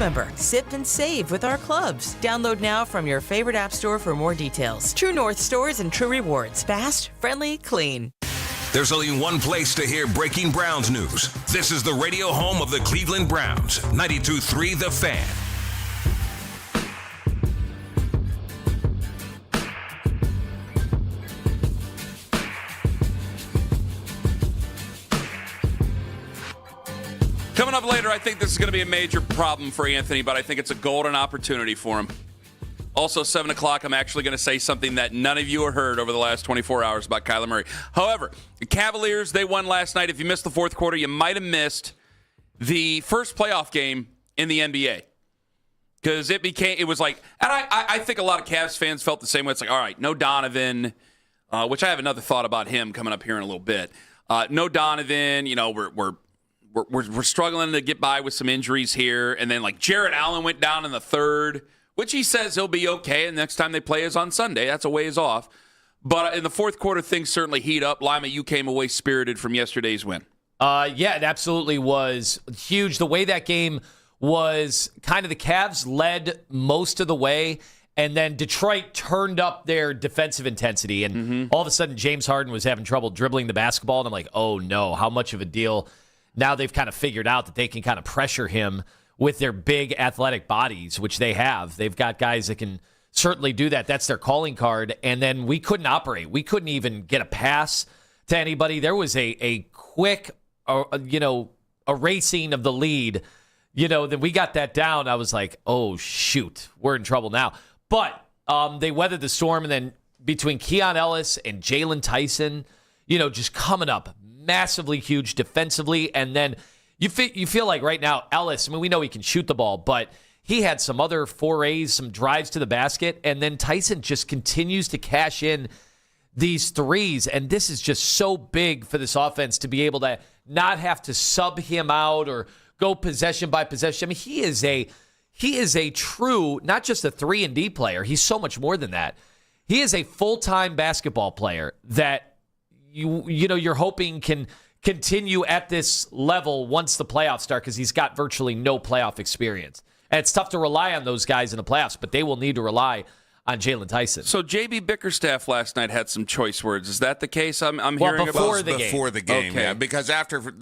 member. Sip and save with our clubs. Download now from your favorite app store for more details. True North Stores and True Rewards. Fast, friendly, clean. There's only one place to hear breaking Browns news. This is the radio home of the Cleveland Browns. 92.3 The Fan. Coming up later, I think this is going to be a major problem for Anthony, but I think it's a golden opportunity for him. Also, 7 o'clock, I'm actually going to say something that none of you have heard over the last 24 hours about Kyler Murray. However, the Cavaliers, they won last night. If you missed the fourth quarter, you might have missed the first playoff game in the NBA. Because it was like, and I think a lot of Cavs fans felt the same way. It's like, all right, no Donovan, which I have another thought about him coming up here in a little bit. No Donovan, we're struggling to get by with some injuries here. And then, like, Jared Allen went down in the third, which he says he'll be okay, and next time they play is on Sunday. That's a ways off. But in the fourth quarter, things certainly heat up. Lima, you came away spirited from yesterday's win. Yeah, it absolutely was huge. The way that game was, kind of the Cavs led most of the way, and then Detroit turned up their defensive intensity. And all of a sudden, James Harden was having trouble dribbling the basketball, and I'm like, oh, no, how much of a deal. Now they've kind of figured out that they can kind of pressure him with their big athletic bodies, which they have. They've got guys that can certainly do that. That's their calling card. And then we couldn't operate. We couldn't even get a pass to anybody. There was a quick, erasing of the lead. Then we got that down. I was like, oh, shoot, we're in trouble now. But they weathered the storm. And then between Keon Ellis and Jalen Tyson, just coming up massively huge defensively. And then you feel like right now, Ellis, we know he can shoot the ball, but he had some other forays, some drives to the basket, and then Tyson just continues to cash in these threes. And this is just so big for this offense to be able to not have to sub him out or go possession by possession. He is a true, not just a 3-and-D player. He's so much more than that. He is a full-time basketball player that you're hoping can continue at this level once the playoffs start, because he's got virtually no playoff experience. And it's tough to rely on those guys in the playoffs, but they will need to rely on Jalen Tyson. So J.B. Bickerstaff last night had some choice words. Is that the case? I'm hearing before about the game. Okay. Yeah, because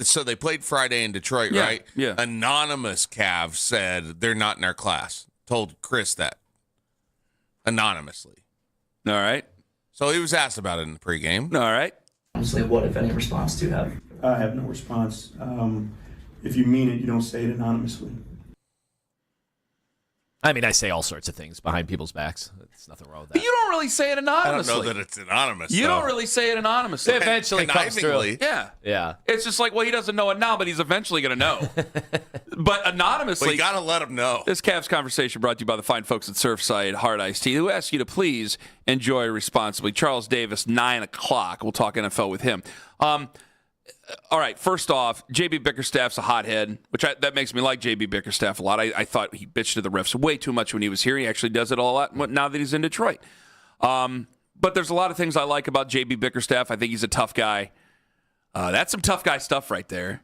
so they played Friday in Detroit, right? Yeah. Anonymous Cavs said they're not in our class. Told Chris that anonymously. All right. So he was asked about it in the pregame. All right. Honestly, what, if any, response do you have? I have no response. If you mean it, you don't say it anonymously. I say all sorts of things behind people's backs. There's nothing wrong with that. But you don't really say it anonymously. I don't know that it's anonymous. You don't really say it anonymously. It eventually comes through. Yeah. It's just like, well, he doesn't know it now, but he's eventually going to know. But anonymously. Well, you got to let him know. This Cavs conversation brought to you by the fine folks at Surfside Hard Iced Tea, who ask you to please enjoy responsibly. Charles Davis, 9 o'clock. We'll talk NFL with him. All right, first off, J.B. Bickerstaff's a hothead, that makes me like J.B. Bickerstaff a lot. I thought he bitched to the refs way too much when he was here. He actually does it a lot now that he's in Detroit. But there's a lot of things I like about J.B. Bickerstaff. I think he's a tough guy. That's some tough guy stuff right there.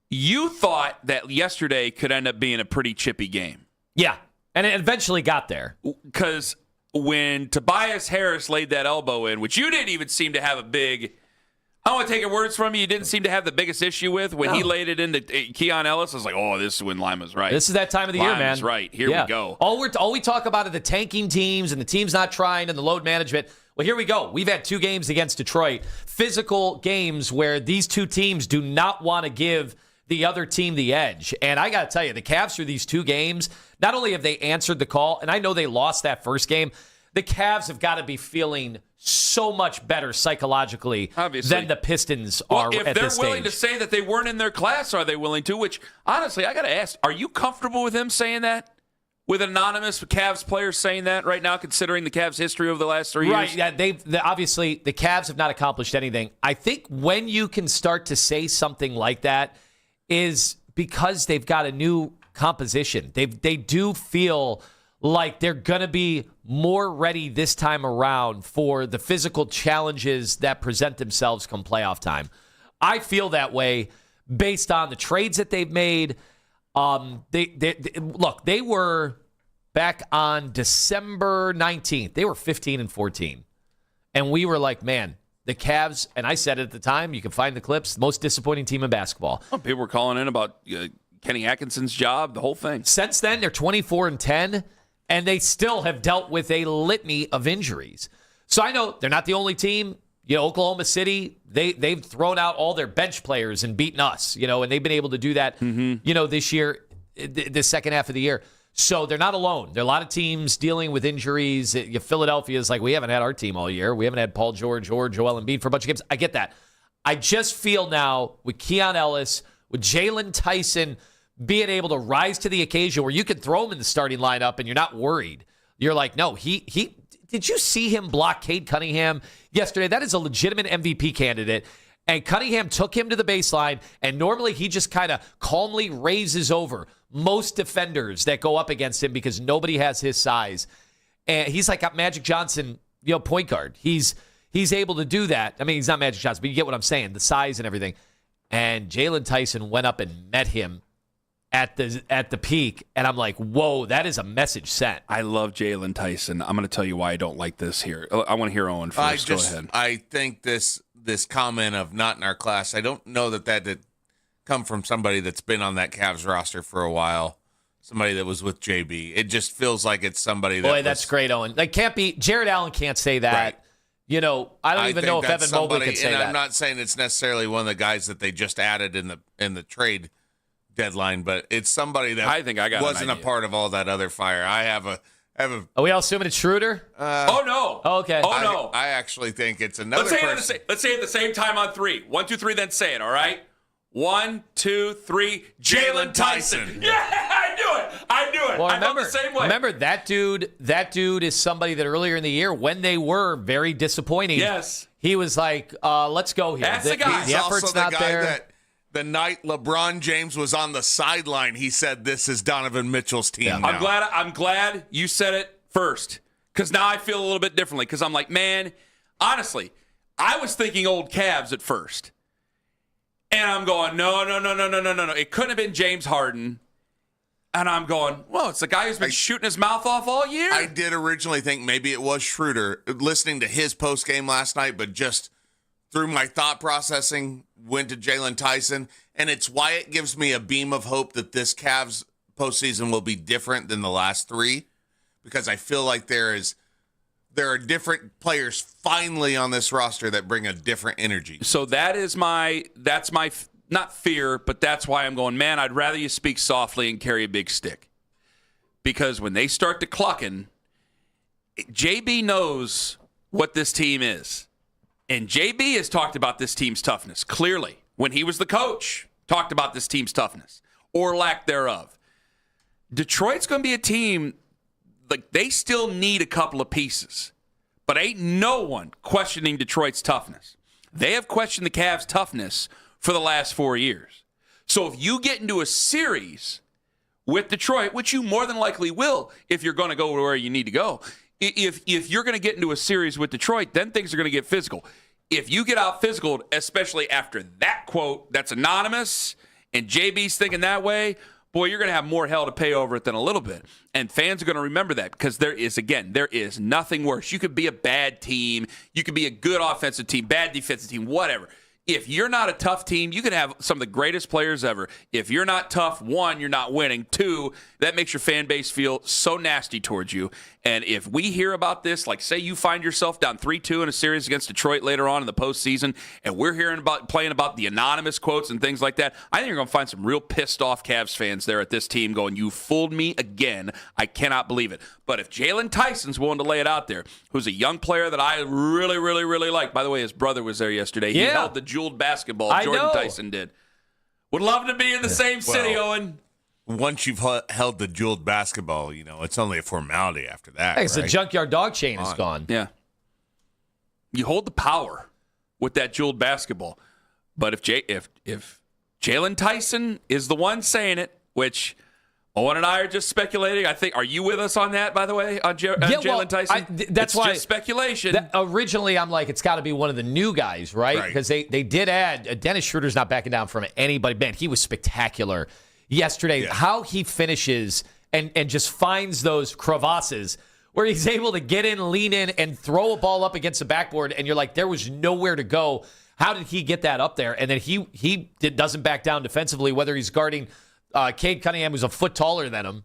You thought that yesterday could end up being a pretty chippy game. Yeah, and it eventually got there. Because when Tobias Harris laid that elbow in, which you didn't even seem to have a big... I don't want to take your words from you. You didn't seem to have the biggest issue with when he laid it into Keon Ellis. I was like, oh, this is when Lima's right. This is that time of the year, man. Lima's right. Here we go. All we talk about are the tanking teams and the teams not trying and the load management. Well, here we go. We've had 2 games against Detroit, physical games where these 2 teams do not want to give the other team the edge. And I got to tell you, the Cavs through these 2 games, not only have they answered the call, and I know they lost that first game, the Cavs have got to be feeling so much better psychologically than the Pistons are at this stage. If they're willing to say that they weren't in their class, are they willing to? Which, honestly, I got to ask, are you comfortable with him saying that? With anonymous Cavs players saying that right now, considering the Cavs' history over the last 3 years? Right, yeah, obviously, the Cavs have not accomplished anything. I think when you can start to say something like that is because they've got a new composition. They do feel like they're going to be more ready this time around for the physical challenges that present themselves come playoff time. I feel that way based on the trades that they've made, They were back on December 19th. They were 15-14. And we were like, man, the Cavs, and I said it at the time, you can find the clips, the most disappointing team in basketball. Well, people were calling in about Kenny Atkinson's job, the whole thing. Since then, they're 24-10, and they still have dealt with a litany of injuries. So I know they're not the only team. Oklahoma City, they've thrown out all their bench players and beaten us, and they've been able to do that, this year, the second half of the year. So they're not alone. There are a lot of teams dealing with injuries. Philadelphia is like, we haven't had our team all year. We haven't had Paul George or Joel Embiid for a bunch of games. I get that. I just feel now with Keon Ellis, with Jalen Tyson being able to rise to the occasion where you can throw him in the starting lineup and you're not worried. You're like, no, he did you see him block Cade Cunningham yesterday? That is a legitimate MVP candidate. And Cunningham took him to the baseline, and normally he just kind of calmly raises over most defenders that go up against him because nobody has his size. And he's like a Magic Johnson, point guard. He's able to do that. I mean, he's not Magic Johnson, but you get what I'm saying, the size and everything. And Jalen Tyson went up and met him at the peak, and I'm like, whoa, that is a message sent. I love Jalen Tyson. I'm going to tell you why I don't like this here. I want to hear Owen first. Go ahead. I think this comment of not in our class, I don't know that did come from somebody that's been on that Cavs roster for a while, somebody that was with JB. It just feels like it's somebody that Boy, that's great, Owen. Like, can't be, Jared Allen can't say that. Right. I don't even know if Evan Mobley could say that. I'm not saying it's necessarily one of the guys that they just added in the trade deadline, but it's somebody that I think I got wasn't a part of all that other fire. I have a Are we all assuming it's Schroeder? Oh, no. Oh, okay. Oh, no. I actually think it's another Let's say it at the same time on three. 1, 2, 3, then say it, all right? 1, 2, 3, Jalen Tyson. Yeah, I knew it. Well, I felt the same way. Remember, that dude is somebody that earlier in the year, when they were very disappointing, yes, he was like, let's go here. That's the guy. He's the also effort's the not guy there. that the night LeBron James was on the sideline, he said, this is Donovan Mitchell's team now. I'm glad you said it first, because now I feel a little bit differently, because I'm like, man, honestly, I was thinking old Cavs at first. And I'm going, no. It couldn't have been James Harden. And I'm going, well, it's the guy who's been shooting his mouth off all year. I did originally think maybe it was Schroeder, listening to his post game last night, but just through my thought processing, went to Jalen Tyson. And it's why it gives me a beam of hope that this Cavs postseason will be different than the last three, because I feel like there are different players finally on this roster that bring a different energy. So that's my not fear, but that's why I'm going, man, I'd rather you speak softly and carry a big stick. Because when they start to clucking, JB knows what this team is. And JB has talked about this team's toughness, clearly. When he was the coach, talked about this team's toughness, or lack thereof. Detroit's going to be a team, like, they still need a couple of pieces. But ain't no one questioning Detroit's toughness. They have questioned the Cavs' toughness for the last 4 years. So if you get into a series with Detroit, which you more than likely will if you're going to go where you need to go, if you're going to get into a series with Detroit, then things are going to get physical. If you get out physical, especially after that quote that's anonymous and JB's thinking that way, boy, you're going to have more hell to pay over it than a little bit. And fans are going to remember that, because there is nothing worse. You could be a bad team. You could be a good offensive team, bad defensive team, whatever. If you're not a tough team, you can have some of the greatest players ever. If you're not tough, 1, you're not winning. 2, that makes your fan base feel so nasty towards you. And if we hear about this, like say you find yourself down 3-2 in a series against Detroit later on in the postseason, and we're playing about the anonymous quotes and things like that, I think you're going to find some real pissed off Cavs fans there at this team going, you fooled me again. I cannot believe it. But if Jalen Tyson's willing to lay it out there, who's a young player that I really, really, really like. By the way, his brother was there yesterday. He held the jeweled basketball. Jordan Tyson did. Would love to be in the same city, Owen. Once you've held the jeweled basketball, it's only a formality after that. Hey, it's the junkyard dog chain is gone. Yeah. You hold the power with that jeweled basketball. But if Jalen Tyson is the one saying it, which Owen and I are just speculating. I think, are you with us on that, by the way, on Jalen Tyson? That's why just speculation. Originally, I'm like, it's got to be one of the new guys, right? Because they did add Dennis Schroeder's not backing down from anybody. Man, he was spectacular yesterday, how he finishes and just finds those crevasses where he's able to get in, lean in, and throw a ball up against the backboard, and you're like, there was nowhere to go. How did he get that up there? And then he doesn't back down defensively, whether he's guarding Cade Cunningham, who's a foot taller than him.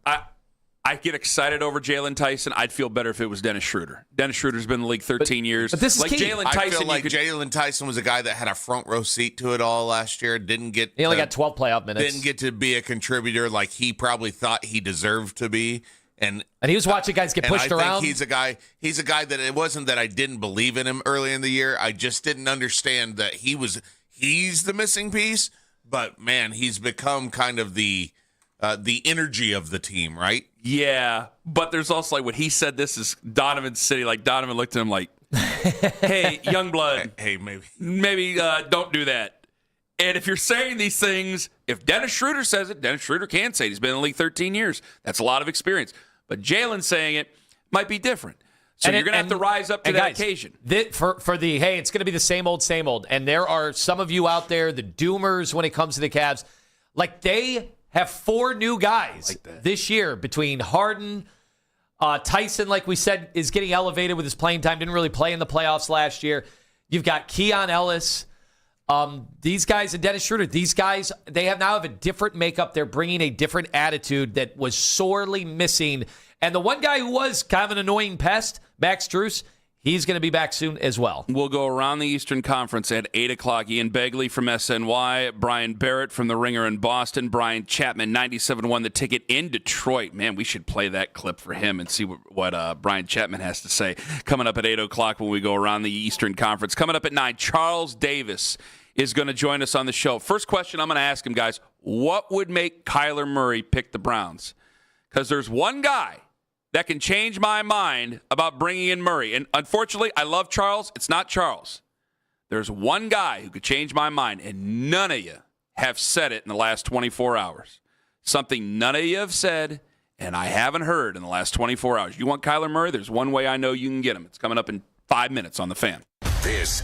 I get excited over Jalen Tyson. I'd feel better if it was Dennis Schroeder. Dennis Schroeder's been in the league 13 years. But this is like key. Jalen Tyson. I feel like Jalen Tyson was a guy that had a front row seat to it all last year. He only got 12 playoff minutes. Didn't get to be a contributor like he probably thought he deserved to be. And he was watching guys get pushed around. I think he's a guy that it wasn't that I didn't believe in him early in the year. I just didn't understand that he's the missing piece. But man, he's become kind of the energy of the team, right? Yeah, but there's also like when he said this is Donovan City, like Donovan looked at him like, hey, young blood. Hey, maybe don't do that. And if you're saying these things, if Dennis Schroeder says it, Dennis Schroeder can say it. He's been in the league 13 years. That's a lot of experience. But Jalen saying it might be different. So you're going to have to rise up to that occasion. For the, hey, it's going to be the same old, same old. And there are some of you out there, the doomers when it comes to the Cavs. Like, they have 4 new guys this year between Harden, Tyson, like we said, is getting elevated with his playing time. Didn't really play in the playoffs last year. You've got Keon Ellis. These guys and Dennis Schroeder, these guys, they now have a different makeup. They're bringing a different attitude that was sorely missing. And the one guy who was kind of an annoying pest, Max Strus, he's going to be back soon as well. We'll go around the Eastern Conference at 8 o'clock. Ian Begley from SNY, Brian Barrett from The Ringer in Boston, Brian Chapman, 97.1 The Ticket in Detroit. Man, we should play that clip for him and see what Brian Chapman has to say. Coming up at 8 o'clock when we go around the Eastern Conference. Coming up at 9, Charles Davis is going to join us on the show. First question I'm going to ask him, guys, what would make Kyler Murray pick the Browns? Because there's one guy that can change my mind about bringing in Murray. And unfortunately, I love Charles. It's not Charles. There's one guy who could change my mind, and none of you have said it in the last 24 hours. Something none of you have said, and I haven't heard in the last 24 hours. You want Kyler Murray? There's one way I know you can get him. It's coming up in 5 minutes on The Fan. This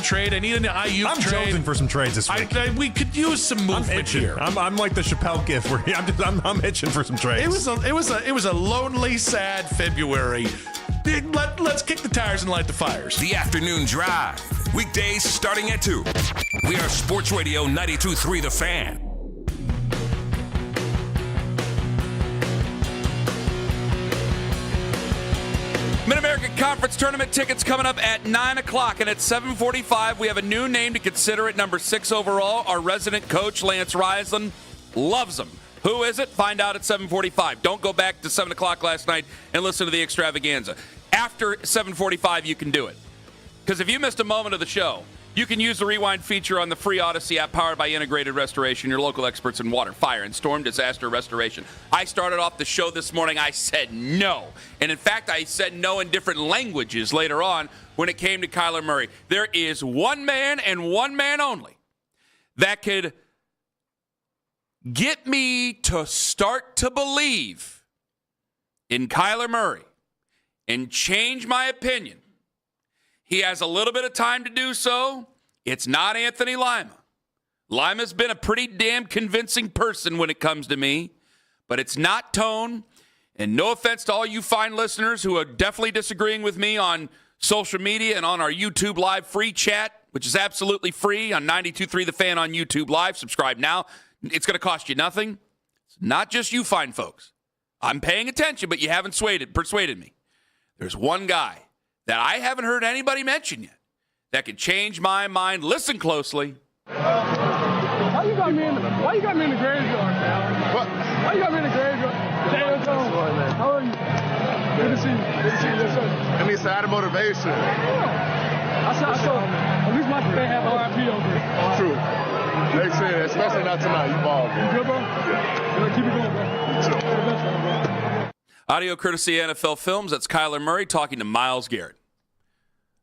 trade. I need an Ayuk I'm trade. chosen for some trades this week. We could use some movement here. I'm like the Chappelle gift where I'm itching for some trades. It was a lonely, sad February. Let's kick the tires and light the fires. The Afternoon Drive. Weekdays starting at 2. We are Sports Radio 92.3 The Fan. Mid-American Conference Tournament tickets coming up at 9 o'clock, and at 7:45, we have a new name to consider at number 6 overall. Our resident coach, Lance Riesland, loves them. Who is it? Find out at 7:45. Don't go back to 7 o'clock last night and listen to the extravaganza. After 7:45, you can do it. Because if you missed a moment of the show, you can use the rewind feature on the free Odyssey app powered by Integrated Restoration, your local experts in water, fire, and storm disaster restoration. I started off the show this morning. I said no. And in fact, I said no in different languages later on when it came to Kyler Murray. There is one man and one man only that could get me to start to believe in Kyler Murray and change my opinion. He has a little bit of time to do so. It's not Anthony Lima. Lima's been a pretty damn convincing person when it comes to me, but it's not Tone. And no offense to all you fine listeners who are definitely disagreeing with me on social media and on our YouTube Live free chat, which is absolutely free on 92.3 The Fan on YouTube Live. Subscribe now. It's going to cost you nothing. It's not just you fine folks. I'm paying attention, but you haven't persuaded me. There's one guy that I haven't heard anybody mention yet that could change my mind. Listen closely. Why you got me in the graveyard, Cal? What? Why you got me in the graveyard? How are you? Good to see you. Yes, sir. It needs to add motivation. Yeah. I saw at least my fan have RIP over it. True. They said, especially not tonight. You ball, bro. You good, bro? Yeah. Keep it going, bro. Audio courtesy NFL Films. That's Kyler Murray talking to Myles Garrett.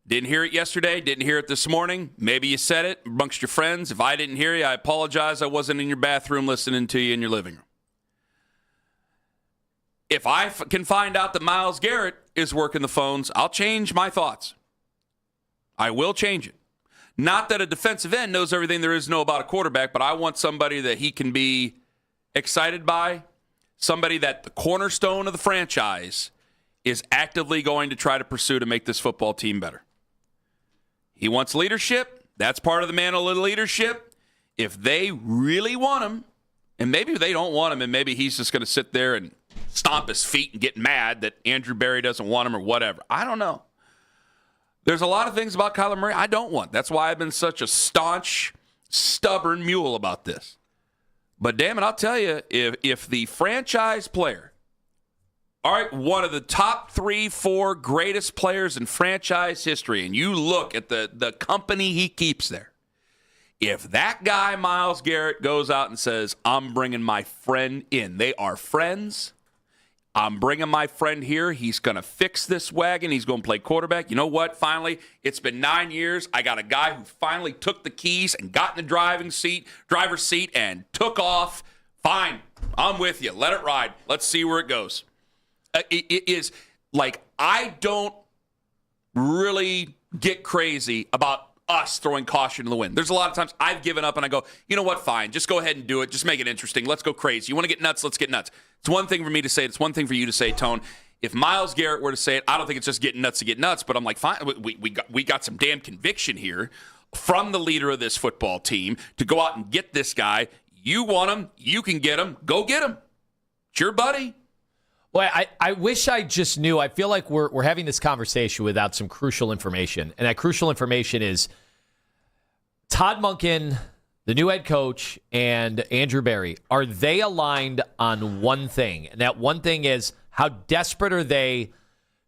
Didn't hear it yesterday. Didn't hear it this morning. Maybe you said it amongst your friends. If I didn't hear you, I apologize. I wasn't in your bathroom listening to you in your living room. If I can find out that Myles Garrett is working the phones, I'll change my thoughts. I will change it. Not that a defensive end knows everything there is to know about a quarterback, but I want somebody that he can be excited by, somebody that the cornerstone of the franchise is actively going to try to pursue to make this football team better. He wants leadership. That's part of the mantle of leadership. If they really want him, and maybe they don't want him, and maybe he's just going to sit there and stomp his feet and get mad that Andrew Berry doesn't want him or whatever. I don't know. There's a lot of things about Kyler Murray I don't want. That's why I've been such a staunch, stubborn mule about this. But damn it, I'll tell you, if the franchise player, all right, one of the top 3, 4 greatest players in franchise history, and you look at the company he keeps there, if that guy, Myles Garrett, goes out and says, I'm bringing my friend in, they are friends, I'm bringing my friend here, he's going to fix this wagon, he's going to play quarterback. You know what? Finally, it's been 9 years. I got a guy who finally took the keys and got in the driver's seat and took off. Fine, I'm with you. Let it ride. Let's see where it goes. It is like I don't really get crazy about us throwing caution to the wind. There's a lot of times I've given up and I go, you know what, fine, just go ahead and do it. Just make it interesting. Let's go crazy. You want to get nuts? Let's get nuts. It's one thing for me to say it. It's one thing for you to say, Tone. If Myles Garrett were to say it, I don't think it's just getting nuts to get nuts, but I'm like, fine, we got some damn conviction here from the leader of this football team to go out and get this guy. You want him. You can get him. Go get him. It's your buddy. Well, I wish I just knew. I feel like we're having this conversation without some crucial information. And that crucial information is Todd Monken, the new head coach, and Andrew Berry. Are they aligned on one thing? And that one thing is, how desperate are they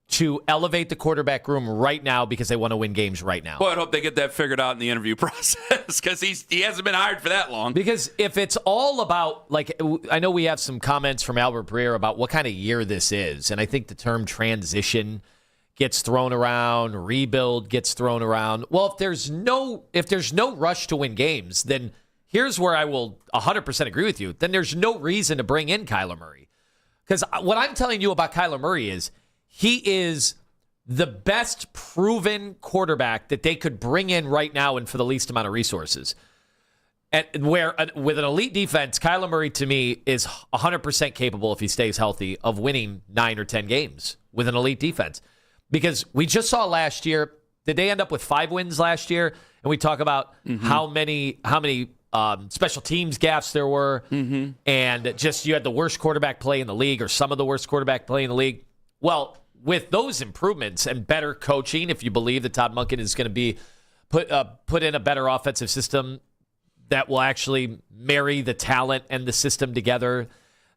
to elevate the quarterback room right now because they want to win games right now? Well, I hope they get that figured out in the interview process because he hasn't been hired for that long. Because if it's all about, like, I know we have some comments from Albert Breer about what kind of year this is, and I think the term transition gets thrown around, rebuild gets thrown around. Well, if there's no rush to win games, then here's where I will 100% agree with you. Then there's no reason to bring in Kyler Murray. Because what I'm telling you about Kyler Murray is he is the best proven quarterback that they could bring in right now and for the least amount of resources. And where with an elite defense, Kyler Murray to me is 100% capable, if he stays healthy, of winning 9 or 10 games with an elite defense. Because we just saw last year, did they end up with 5 wins last year? And we talk about how many special teams gaffes there were, and just you had the worst quarterback play in the league, or some of the worst quarterback play in the league. Well, with those improvements and better coaching, if you believe that Todd Monken is going to be put in a better offensive system that will actually marry the talent and the system together,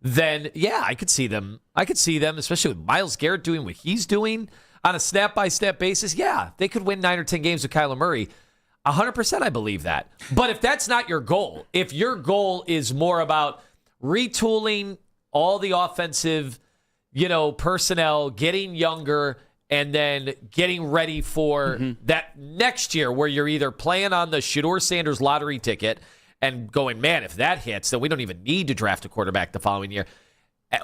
then yeah, I could see them. Especially with Myles Garrett doing what he's doing on a snap-by-snap basis. Yeah, they could win 9 or 10 games with Kyler Murray. 100% I believe that. But if that's not your goal, if your goal is more about retooling all the offensive, personnel, getting younger, and then getting ready for that next year where you're either playing on the Shedeur Sanders lottery ticket and going, man, if that hits, then we don't even need to draft a quarterback the following year.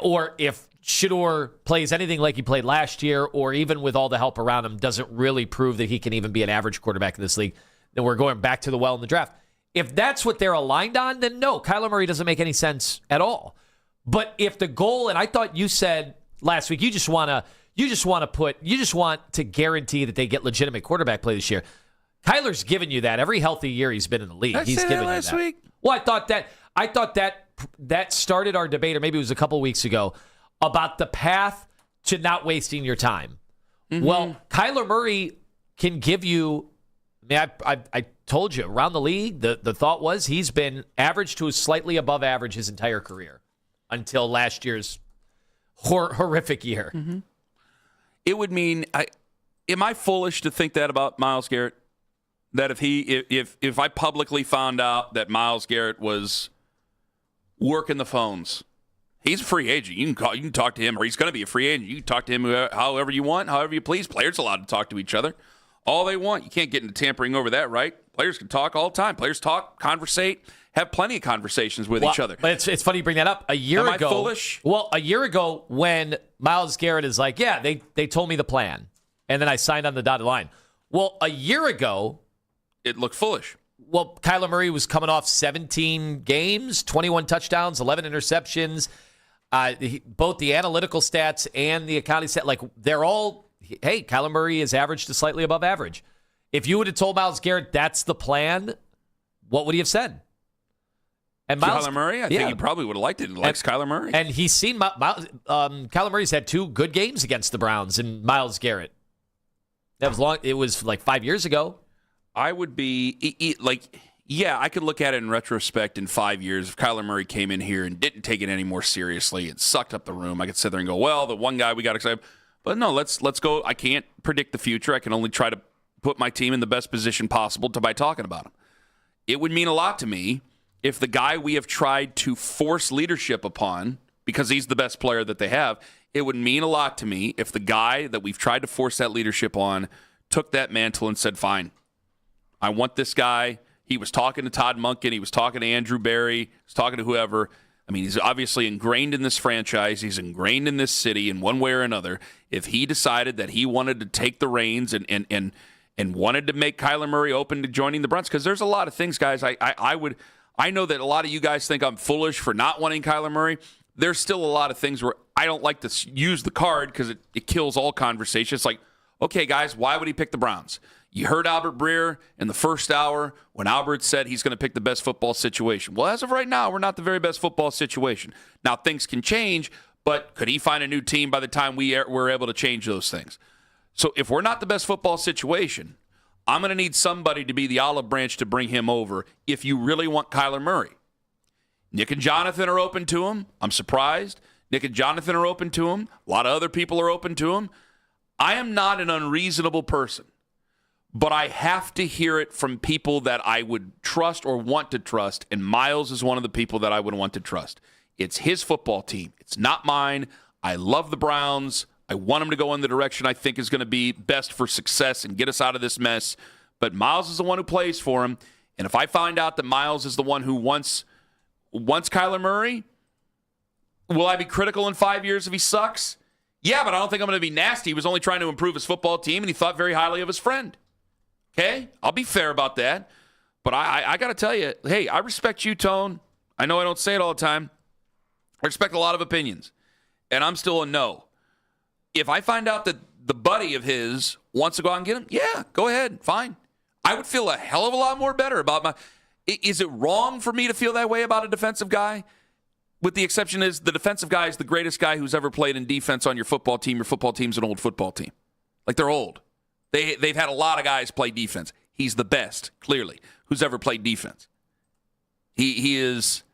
Or if Shedeur plays anything like he played last year, or even with all the help around him, doesn't really prove that he can even be an average quarterback in this league, then we're going back to the well in the draft. If that's what they're aligned on, then no, Kyler Murray doesn't make any sense at all. But if the goal, and I thought you said last week, you just want to guarantee that they get legitimate quarterback play this year. Kyler's given you that every healthy year he's been in the league. He's given you that last week. Well, I thought that started our debate, or maybe it was a couple weeks ago, about the path to not wasting your time. Well, Kyler Murray can give you. I told you around the league, the thought was he's been average to slightly above average his entire career until last year's horrific year. It would mean, am I foolish to think that about Myles Garrett? That if I publicly found out that Myles Garrett was working the phones, he's a free agent. You can talk to him, or he's going to be a free agent. You can talk to him however you want, however you please. Players are allowed to talk to each other all they want. You can't get into tampering over that, right? Players can talk all the time. Players talk, conversate, have plenty of conversations with each other. But it's funny you bring that up. A year ago, am I foolish? Well, a year ago when Myles Garrett is like, yeah, they told me the plan, and then I signed on the dotted line. Well, a year ago, it looked foolish. Well, Kyler Murray was coming off 17 games, 21 touchdowns, 11 interceptions. Both the analytical stats and the accounting stat, they're all, hey, Kyler Murray is average to slightly above average. If you would have told Myles Garrett that's the plan, what would he have said? And Kyler Murray? I think he probably would have liked it. He likes Kyler Murray. And he's seen Kyler Murray's had 2 good games against the Browns and Myles Garrett. That was long. It was like 5 years ago. I would be I could look at it in retrospect in 5 years. If Kyler Murray came in here and didn't take it any more seriously and sucked up the room, I could sit there and go, well, the one guy we got excited. But no, let's go. I can't predict the future. I can only try to put my team in the best position possible by talking about him. It would mean a lot to me if the guy we have tried to force leadership upon, because he's the best player that they have, it would mean a lot to me if the guy that we've tried to force that leadership on took that mantle and said, fine, I want this guy. He was talking to Todd Monken. He was talking to Andrew Berry. He was talking to whoever. I mean, he's obviously ingrained in this franchise. He's ingrained in this city in one way or another. If he decided that he wanted to take the reins and wanted to make Kyler Murray open to joining the Browns, because there's a lot of things, guys, I know that a lot of you guys think I'm foolish for not wanting Kyler Murray. There's still a lot of things where I don't like to use the card because it kills all conversation. It's like, okay, guys, why would he pick the Browns? You heard Albert Breer in the first hour when Albert said he's going to pick the best football situation. Well, as of right now, we're not the very best football situation. Now, things can change, but could he find a new team by the time we're able to change those things? So if we're not the best football situation, I'm going to need somebody to be the olive branch to bring him over if you really want Kyler Murray. Nick and Jonathan are open to him. I'm surprised. Nick and Jonathan are open to him. A lot of other people are open to him. I am not an unreasonable person, but I have to hear it from people that I would trust or want to trust, and Myles is one of the people that I would want to trust. It's his football team. It's not mine. I love the Browns. I want him to go in the direction I think is going to be best for success and get us out of this mess. But Myles is the one who plays for him, and if I find out that Myles is the one who wants Kyler Murray, will I be critical in 5 years if he sucks? Yeah, but I don't think I'm going to be nasty. He was only trying to improve his football team, and he thought very highly of his friend. Okay? I'll be fair about that. But I got to tell you, hey, I respect you, Tone. I know I don't say it all the time. I respect a lot of opinions. And I'm still a no. If I find out that the buddy of his wants to go out and get him, yeah, go ahead. Fine. I would feel a hell of a lot more better about my... Is it wrong for me to feel that way about a defensive guy? With the exception is the defensive guy is the greatest guy who's ever played in defense on your football team. Your football team's an old football team. Like, they're old. They've had a lot of guys play defense. He's the best, clearly, who's ever played defense. He is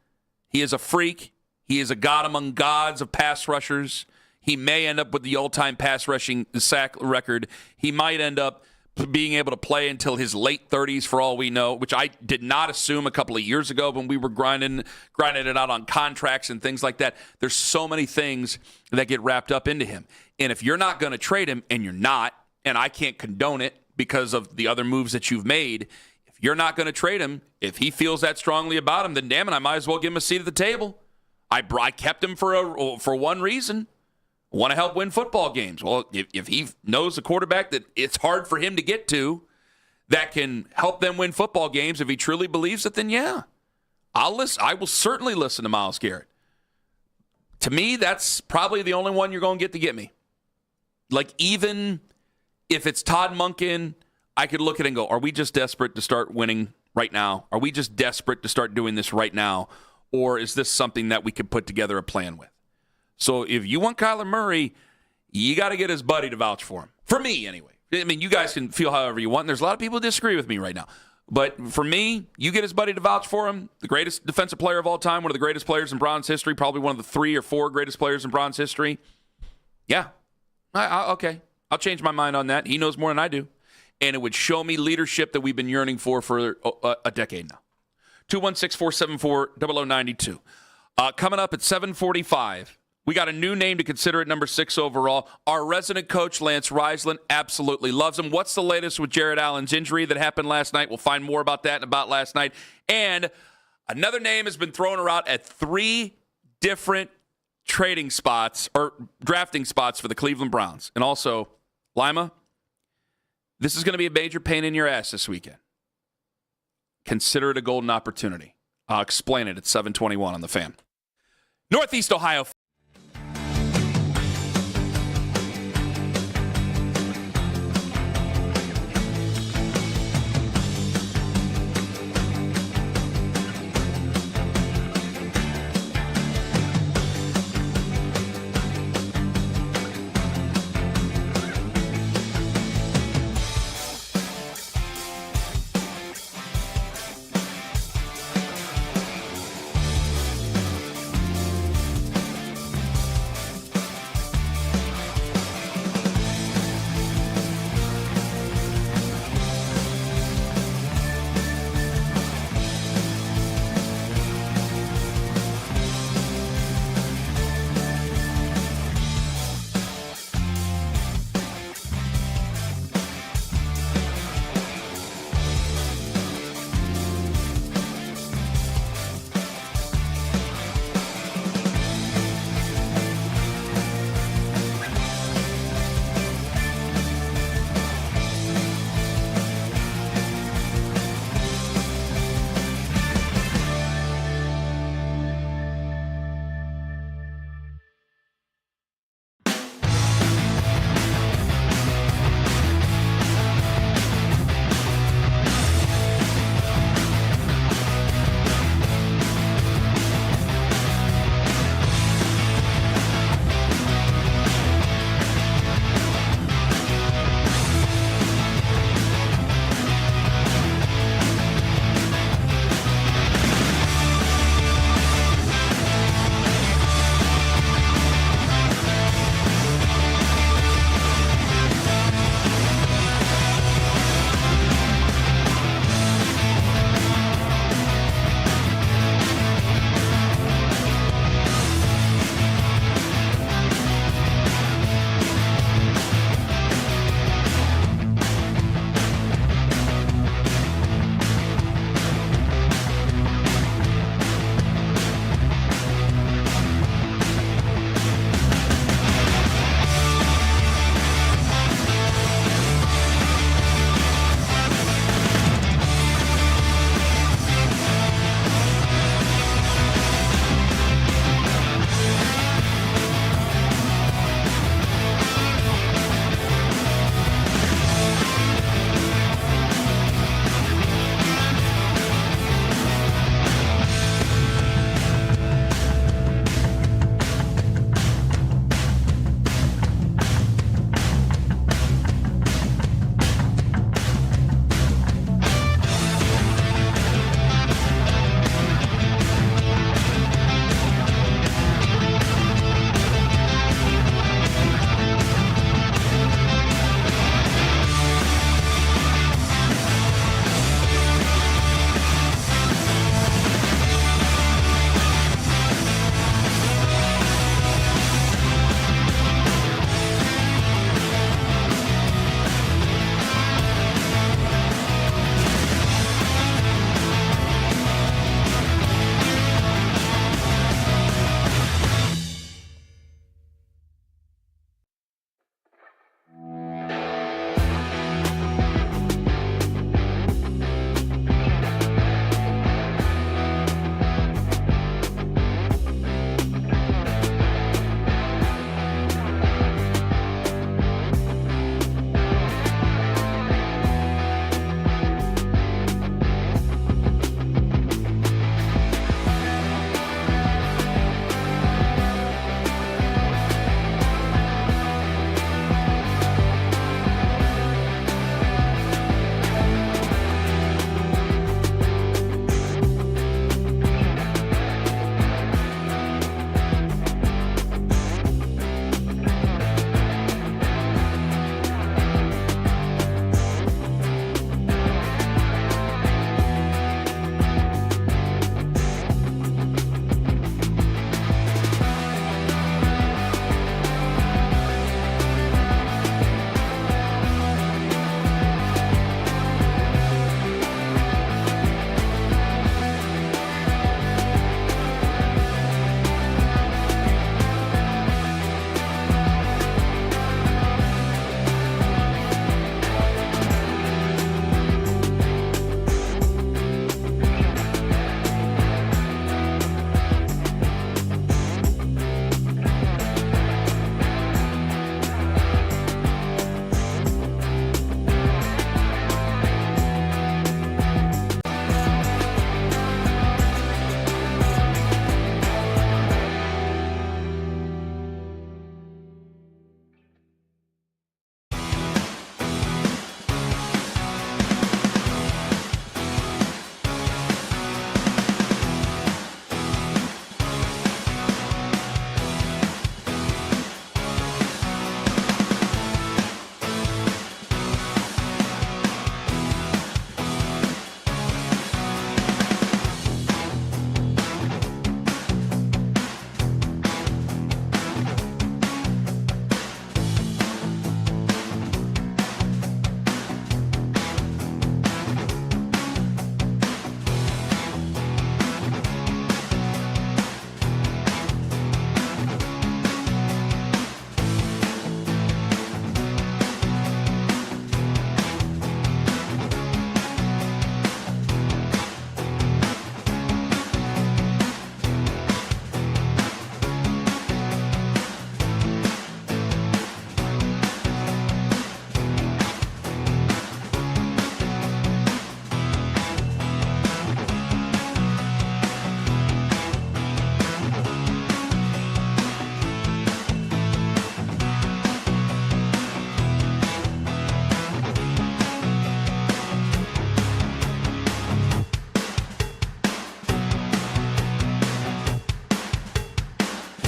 a freak. He is a god among gods of pass rushers. He may end up with the all-time pass rushing sack record. He might end up being able to play until his late 30s for all we know, which I did not assume a couple of years ago when we were grinding it out on contracts and things like that. There's so many things that get wrapped up into him. And if you're not going to trade him, and you're not, and I can't condone it because of the other moves that you've made, if you're not going to trade him, if he feels that strongly about him, then damn it, I might as well give him a seat at the table. I kept him for one reason. Want to help win football games. Well, if he knows a quarterback that it's hard for him to get to that can help them win football games, if he truly believes it, then yeah, I'll listen. I will certainly listen to Myles Garrett. To me, that's probably the only one you're going to get me. Like, even if it's Todd Monken, I could look at it and go, are we just desperate to start winning right now? Are we just desperate to start doing this right now? Or is this something that we could put together a plan with? So if you want Kyler Murray, you got to get his buddy to vouch for him. For me, anyway. I mean, you guys can feel however you want. And there's a lot of people who disagree with me right now. But for me, you get his buddy to vouch for him. The greatest defensive player of all time, one of the greatest players in Browns history, probably one of the 3 or 4 greatest players in Browns history. Yeah. Okay. I'll change my mind on that. He knows more than I do. And it would show me leadership that we've been yearning for a decade now. 216-474-0092. Coming up at 7:45. We got a new name to consider at number 6 overall. Our resident coach, Lance Reisland, absolutely loves him. What's the latest with Jared Allen's injury that happened last night? We'll find more about that and about last night. And another name has been thrown around at 3 different trading spots or drafting spots for the Cleveland Browns. And also, Lima, this is going to be a major pain in your ass this weekend. Consider it a golden opportunity. I'll explain it at 7:21 on the Fan. Northeast Ohio.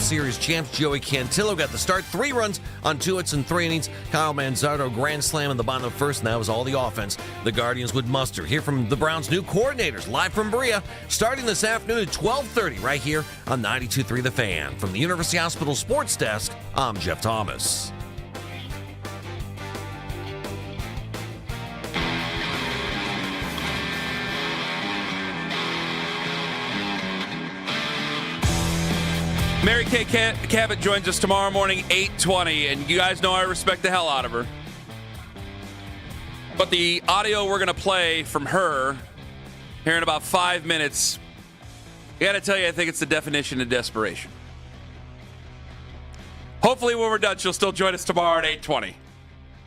Series champs Joey Cantillo got the start. 3 runs on 2 hits and 3 innings. Kyle Manzardo grand slam in the bottom of first, and that was all the offense the Guardians would muster. Hear from the Browns' new coordinators live from Berea, starting this afternoon at 12:30 right here on 92.3 The Fan. From the University Hospital Sports Desk, I'm Jeff Thomas. Mary Kay Cabot joins us tomorrow morning, 8:20, and you guys know I respect the hell out of her. But the audio we're going to play from her here in about 5 minutes, I got to tell you, I think it's the definition of desperation. Hopefully when we're done, she'll still join us tomorrow at 8:20.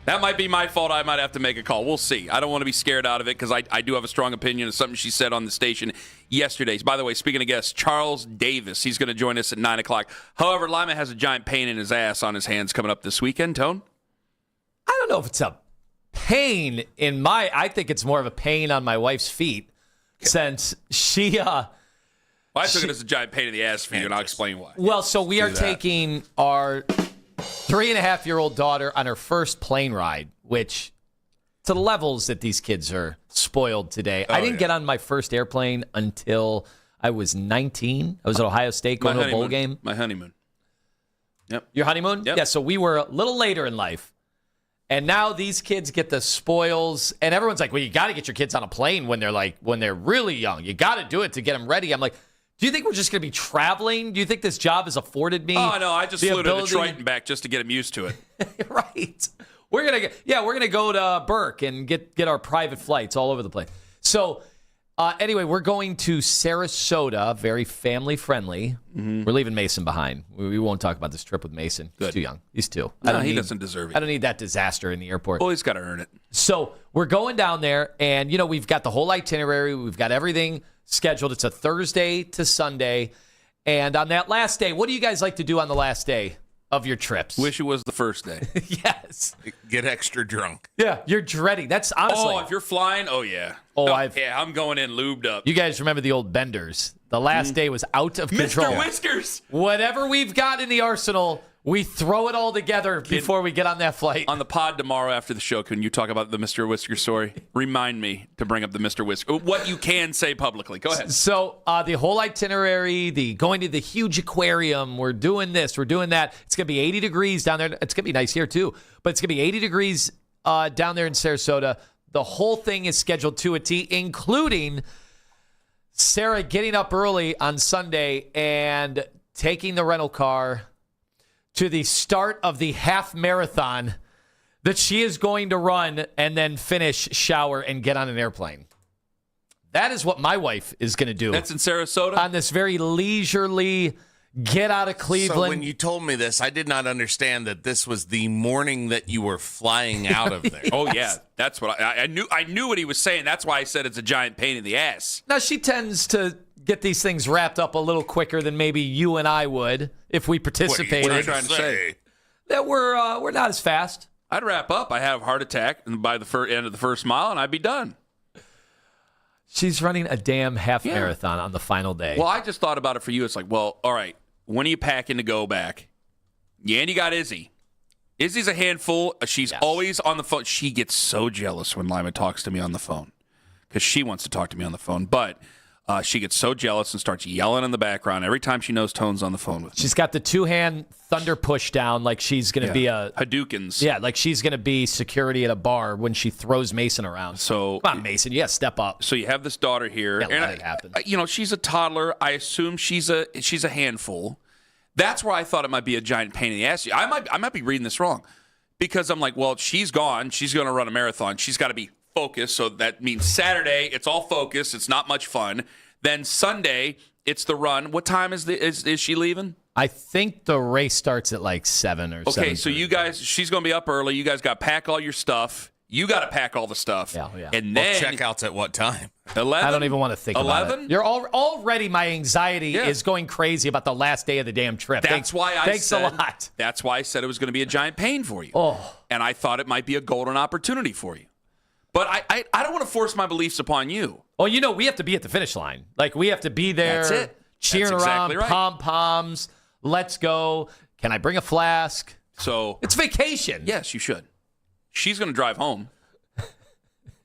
That might be my fault. I might have to make a call. We'll see. I don't want to be scared out of it because I do have a strong opinion of something she said on the station yesterday. By the way, speaking of guests, Charles Davis, he's going to join us at 9 o'clock. However, Lima has a giant pain in his ass on his hands coming up this weekend. Tone? I don't know if it's a pain in I think it's more of a pain on my wife's feet since she... Well, I took it as a giant pain in the ass for you, and I'll explain why. Well, so we are taking our 3.5-year-old daughter on her first plane ride, which to the levels that these kids are spoiled today. I didn't get on my first airplane until I was 19. I was at Ohio State going to a bowl game. My honeymoon. Yep. Your honeymoon? Yep. Yeah, so we were a little later in life. And now these kids get the spoils, and everyone's like, well, you got to get your kids on a plane when they're really young. You got to do it to get them ready. I'm like, do you think we're just going to be traveling? Do you think this job has afforded me? Oh, no, I just flew to Detroit and back just to get them used to it. Right. We're gonna go to Burke and get our private flights all over the place. So anyway, we're going to Sarasota, very family friendly. Mm-hmm. We're leaving Mason behind. We won't talk about this trip with Mason. Good. He's too young. He's 2. No, he doesn't deserve it. I don't need that disaster in the airport. Well, he's got to earn it. So we're going down there, and we've got the whole itinerary. We've got everything scheduled. It's a Thursday to Sunday. And on that last day, what do you guys like to do on the last day of your trips? Wish it was the first day. Yes. Get extra drunk. Yeah, you're dreading. That's honestly. Oh, if you're flying, oh, yeah. I'm going in lubed up. You guys remember the old benders. The last day was out of control. Mr. Whiskers. Whatever we've got in the arsenal, we throw it all together before we get on that flight. On the pod tomorrow after the show, can you talk about the Mr. Whisker story? Remind me to bring up the Mr. Whisker. What you can say publicly. Go ahead. So the whole itinerary, going to the huge aquarium, we're doing this, we're doing that. It's going to be 80 degrees down there. It's going to be nice here too, but it's going to be 80 degrees down there in Sarasota. The whole thing is scheduled to a T, including Sarah getting up early on Sunday and taking the rental car to the start of the half marathon that she is going to run and then finish, shower, and get on an airplane. That is what my wife is going to do. That's in Sarasota? On this very leisurely get out of Cleveland. So when you told me this, I did not understand that this was the morning that you were flying out of there. Yes. Oh, yeah. That's what I knew. I knew what he was saying. That's why I said it's a giant pain in the ass. Now, she tends to get these things wrapped up a little quicker than maybe you and I would if we participated. What are you trying to say? That we're not as fast. I'd wrap up. I have a heart attack by the end of the first mile, and I'd be done. She's running a damn half marathon on the final day. Well, I just thought about it for you. It's like, well, all right, when are you packing to go back? Yeah, and you got Izzy. Izzy's a handful. She's always on the phone. She gets so jealous when Lima talks to me on the phone because she wants to talk to me on the phone, but she gets so jealous and starts yelling in the background every time she knows Tone's on the phone with me. She's got the 2-hand thunder push down like she's going to be a... Hadoukens. Yeah, like she's going to be security at a bar when she throws Mason around. So come on, Mason, you got to step up. So you have this daughter here. Can't let it happen. She's a toddler. I assume she's a handful. That's where I thought it might be a giant pain in the ass. I might be reading this wrong because I'm like, well, she's gone. She's going to run a marathon. She's got to be focused. So that means Saturday, it's all focus. It's not much fun. Then Sunday, it's the run. What time is she leaving? I think the race starts at like 7 or 7. Okay, so you guys, she's going to be up early. You guys got to pack all your stuff. You got to pack all the stuff. Yeah. And then checkouts at what time? 11? I don't even want to think 11? about it. You're already my anxiety is going crazy about the last day of the damn trip. Thanks a lot. That's why I said it was going to be a giant pain for you. Oh. And I thought it might be a golden opportunity for you. But I don't want to force my beliefs upon you. Well, we have to be at the finish line. Like, we have to be there. That's it. Cheering That's exactly around, right. pom-poms, Let's go. Can I bring a flask? So it's vacation. Yes, you should. She's going to drive home.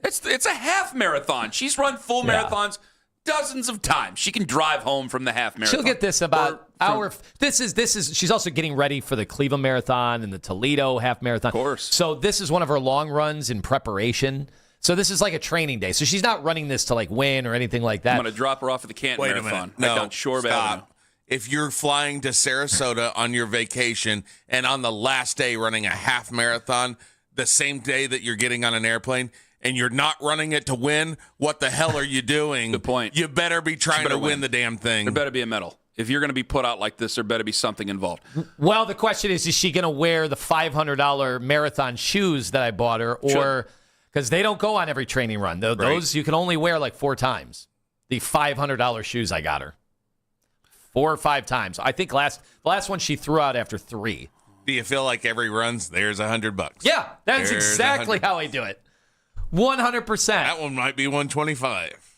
It's a half marathon. She's run full marathons dozens of times. She can drive home from the half marathon. She'll get this about hour. This is. She's also getting ready for the Cleveland Marathon and the Toledo half marathon. Of course. So this is one of her long runs in preparation. So this is like a training day. So she's not running this to like win or anything like that. I'm going to drop her off at the Canton Wait Marathon. a minute. No, on Shore stop. Avenue. If you're flying to Sarasota on your vacation and on the last day running a half marathon, the same day that you're getting on an airplane, and you're not running it to win, what the hell are you doing? Good point. You better be trying to win the damn thing. There better be a medal. If you're going to be put out like this, there better be something involved. Well, the question is she going to wear the $500 marathon shoes that I bought her, or because they don't go on every training run? Those you can only wear like 4 times. The $500 shoes I got her 4 or 5 times. I think the last one she threw out after 3. Do you feel like every run's there's $100? Yeah, that's exactly how I do it. 100%. That one might be 125.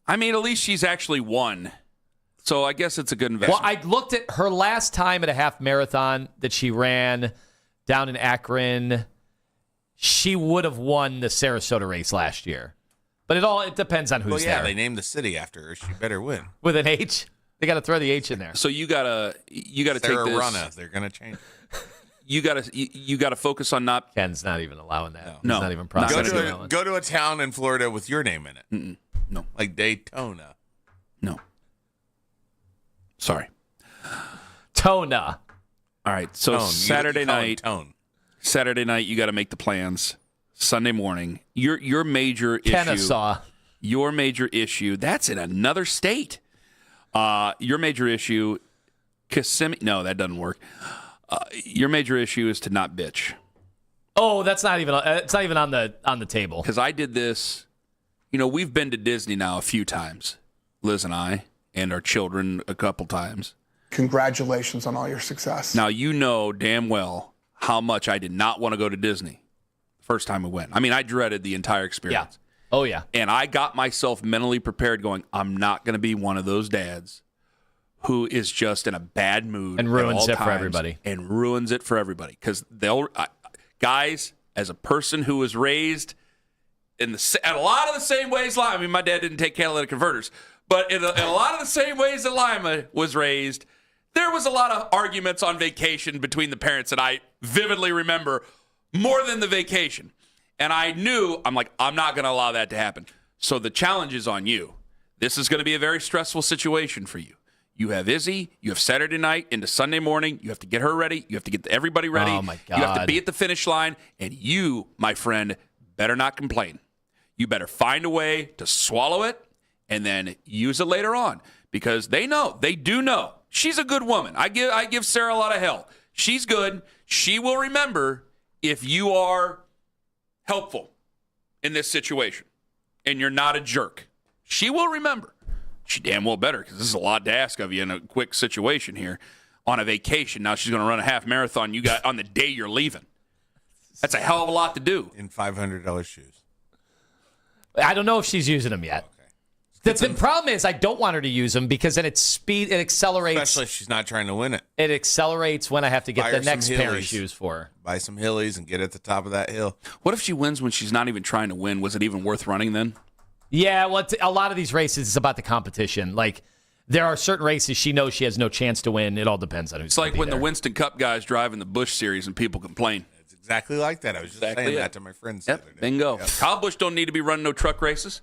I mean, at least she's actually won. So I guess it's a good investment. Well, I looked at her last time at a half marathon that she ran down in Akron. She would have won the Sarasota race last year. But it depends on who's there. They named the city after her. She better win. With an H? They got to throw the H in there. So you gotta take this. Rana, they're gonna change. You gotta focus on not. Ken's not even allowing that. No, he's not even processing. Go to a town in Florida with your name in it. Mm-mm. No, like Daytona. No. Tona. All right. So Saturday night. Saturday night, you got to make the plans. Sunday morning, your major Kennesaw. Your major issue. That's in another state. Your major issue, Kissimmee. No, that doesn't work. Your major issue is to not bitch. Oh, that's not even. It's not even on the table. Because I did this. You know, we've been to Disney now a few times, Liz and I, and our children a couple times. Congratulations on all your success. Now you know damn well how much I did not want to go to Disney the first time we went. I mean, I dreaded the entire experience. Yeah. Oh yeah. And I got myself mentally prepared, going, I'm not going to be one of those dads who is just in a bad mood and ruins it for everybody. And ruins it for everybody. Because guys, as a person who was raised in a lot of the same ways, I mean, my dad didn't take catalytic converters, but in a lot of the same ways that Lima was raised, there was a lot of arguments on vacation between the parents that I vividly remember more than the vacation. And I knew, I'm not going to allow that to happen. So the challenge is on you. This is going to be a very stressful situation for you. You have Izzy. You have Saturday night into Sunday morning. You have to get her ready. You have to get everybody ready. Oh, my God. You have to be at the finish line. And you, my friend, better not complain. You better find a way to swallow it and then use it later on. Because they know. They do know. She's a good woman. I give Sarah a lot of hell. She's good. She will remember if you are helpful in this situation and you're not a jerk. She will remember. She damn well better, because this is a lot to ask of you in a quick situation here on a vacation. Now she's going to run a half marathon you got on the day you're leaving. That's a hell of a lot to do. In $500 shoes. I don't know if she's using them yet. The problem is I don't want her to use them because then it accelerates. Especially if she's not trying to win it. It accelerates when I have to get the next pair of shoes for her. Buy some Hillies and get at the top of that hill. What if she wins when she's not even trying to win? Was it even worth running then? Yeah, well, a lot of these races is about the competition. Like, there are certain races she knows she has no chance to win. It all depends on who's It's like when the Winston Cup guys drive in the Busch Series and people complain. It's exactly like that. I was just saying that to my friends. Yep, bingo. Yep. Kyle Busch don't need to be running no truck races.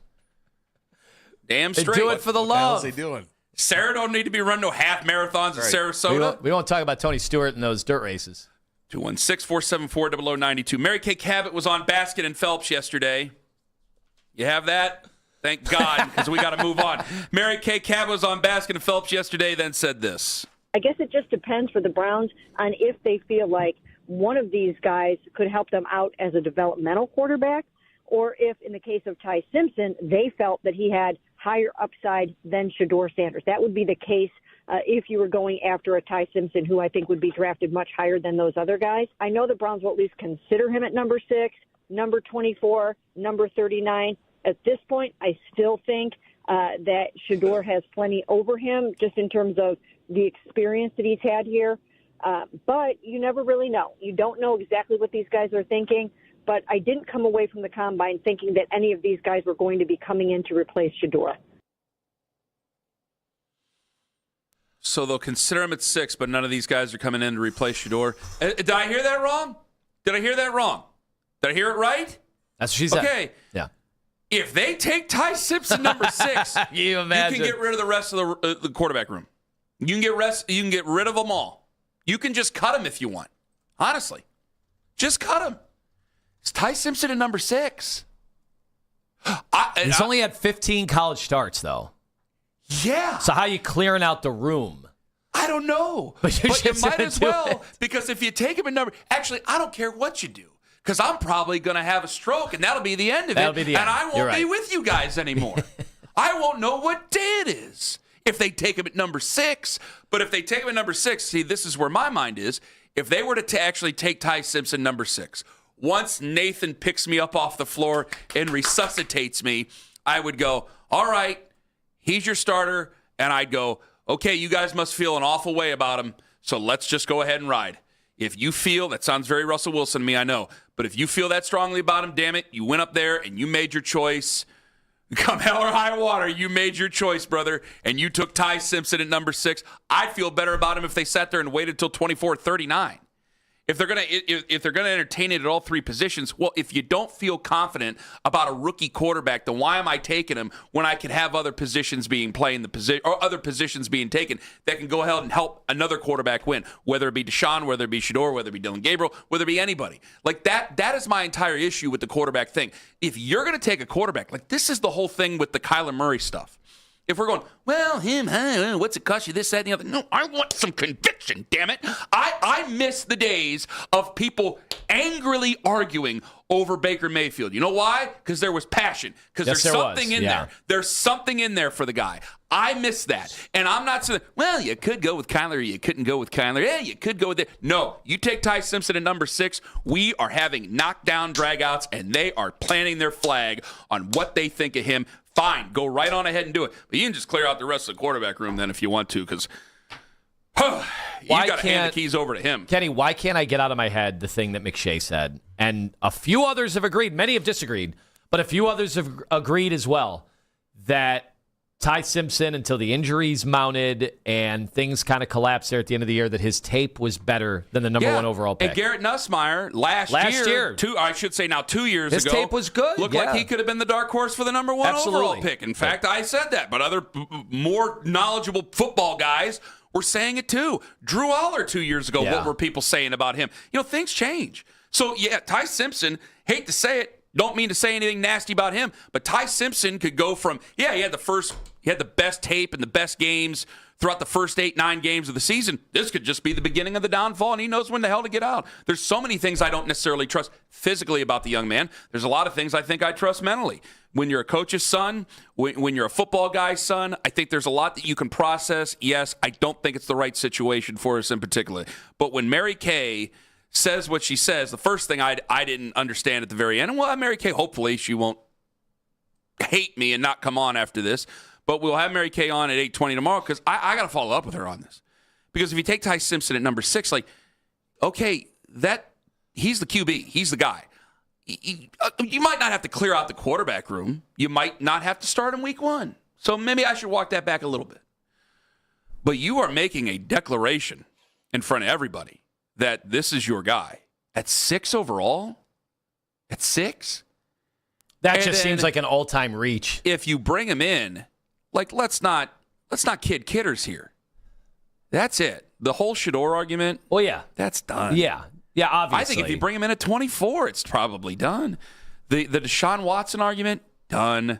Damn straight. They do it for the love. What the hell's he doing? Sarah don't need to be running no half marathons in Sarasota. We won't talk about Tony Stewart and those dirt races. 216-474-0092. Mary Kay Cabot was on Basket and Phelps yesterday. You have that? Thank God, because we got to move on. Mary Kay Cabot was on Basket and Phelps yesterday, then said this. I guess it just depends for the Browns on if they feel like one of these guys could help them out as a developmental quarterback, or if, in the case of Ty Simpson, they felt that he had higher upside than Shedeur Sanders. That would be the case if you were going after a Ty Simpson, who I think would be drafted much higher than those other guys. I know the Browns will at least consider him at number 6, number 24, number 39. At this point, I still think that Shedeur has plenty over him just in terms of the experience that he's had here. But you never really know. You don't know exactly what these guys are thinking. But I didn't come away from the combine thinking that any of these guys were going to be coming in to replace Shedeur. So they'll consider him at 6, but none of these guys are coming in to replace Shedeur. Did I hear that wrong? Did I hear that wrong? Did I hear it right? That's what she said. Okay. Yeah. If they take Ty Simpson number 6, you can get rid of the rest of the quarterback room. You can get rid of them all. You can just cut him if you want. Honestly, just cut him. It's Ty Simpson at number 6. He's only had 15 college starts, though. Yeah. So how are you clearing out the room? I don't know. But you might as well, because if you take him at number... Actually, I don't care what you do, because I'm probably going to have a stroke, and that'll be the end of That'll it. Be the end. And I won't be with you guys anymore. I won't know what day it is if they take him at number 6. But if they take him at number 6, see, this is where my mind is. If they were to actually take Ty Simpson number 6, once Nathan picks me up off the floor and resuscitates me, I would go, all right, he's your starter. And I'd go, okay, you guys must feel an awful way about him, so let's just go ahead and ride. If you feel, that sounds very Russell Wilson to me, I know, but if you feel that strongly about him, damn it, you went up there and you made your choice. Come hell or high water, you made your choice, brother, and you took Ty Simpson at number 6. I'd feel better about him if they sat there and waited till 24-39. If they're gonna entertain it at all 3 positions, well, if you don't feel confident about a rookie quarterback, then why am I taking him when I can have other positions being played in the position or other positions being taken that can go ahead and help another quarterback win, whether it be Deshaun, whether it be Shedeur, whether it be Dylan Gabriel, whether it be anybody. Like that is my entire issue with the quarterback thing. If you're gonna take a quarterback, like this is the whole thing with the Kyler Murray stuff. If we're going, well, what's it cost you, this, that, and the other? No, I want some conviction, damn it. I miss the days of people angrily arguing over Baker Mayfield. You know why? Because there was passion. Because there's something in there. There's something in there for the guy. I miss that. And I'm not saying, well, you could go with Kyler or you couldn't go with Kyler. Yeah, you could go with it. No, you take Ty Simpson at number 6. We are having knockdown dragouts, and they are planting their flag on what they think of him. Fine, go right on ahead and do it. But you can just clear out the rest of the quarterback room then if you want to, because you got to hand the keys over to him. Kenny, why can't I get out of my head the thing that McShay said? And a few others have agreed. Many have disagreed, but a few others have agreed as well that Ty Simpson, until the injuries mounted and things kind of collapsed there at the end of the year, that his tape was better than the number 1 overall pick. And Garrett Nussmeier last year, 2 years his ago, tape was good. Looked like he could have been the dark horse for the number 1 overall pick. In fact, I said that, but other more knowledgeable football guys were saying it too. Drew Aller 2 years ago, what were people saying about him? You know, things change. So, yeah, Ty Simpson, hate to say it, don't mean to say anything nasty about him, but Ty Simpson could go from, he had the best tape and the best games throughout the first 8-9 games of the season. This could just be the beginning of the downfall, and he knows when the hell to get out. There's so many things I don't necessarily trust physically about the young man. There's a lot of things I think I trust mentally. When you're a coach's son, when you're a football guy's son, I think there's a lot that you can process. Yes, I don't think it's the right situation for us in particular. But when Mary Kay says what she says, the first thing I didn't understand at the very end, and well, Mary Kay, hopefully she won't hate me and not come on after this, but we'll have Mary Kay on at 8:20 tomorrow, because I got to follow up with her on this. Because if you take Ty Simpson at number 6, like, okay, he's the QB. He's the guy. You might not have to clear out the quarterback room. You might not have to start in week 1. So maybe I should walk that back a little bit. But you are making a declaration in front of everybody that this is your guy. At 6 overall? At 6? That just seems like an all-time reach. If you bring him in, like, let's not kid kidders here. That's it. The whole Shedeur argument, well, yeah, that's done. Yeah, obviously. I think if you bring him in at 24, it's probably done. The Deshaun Watson argument, done.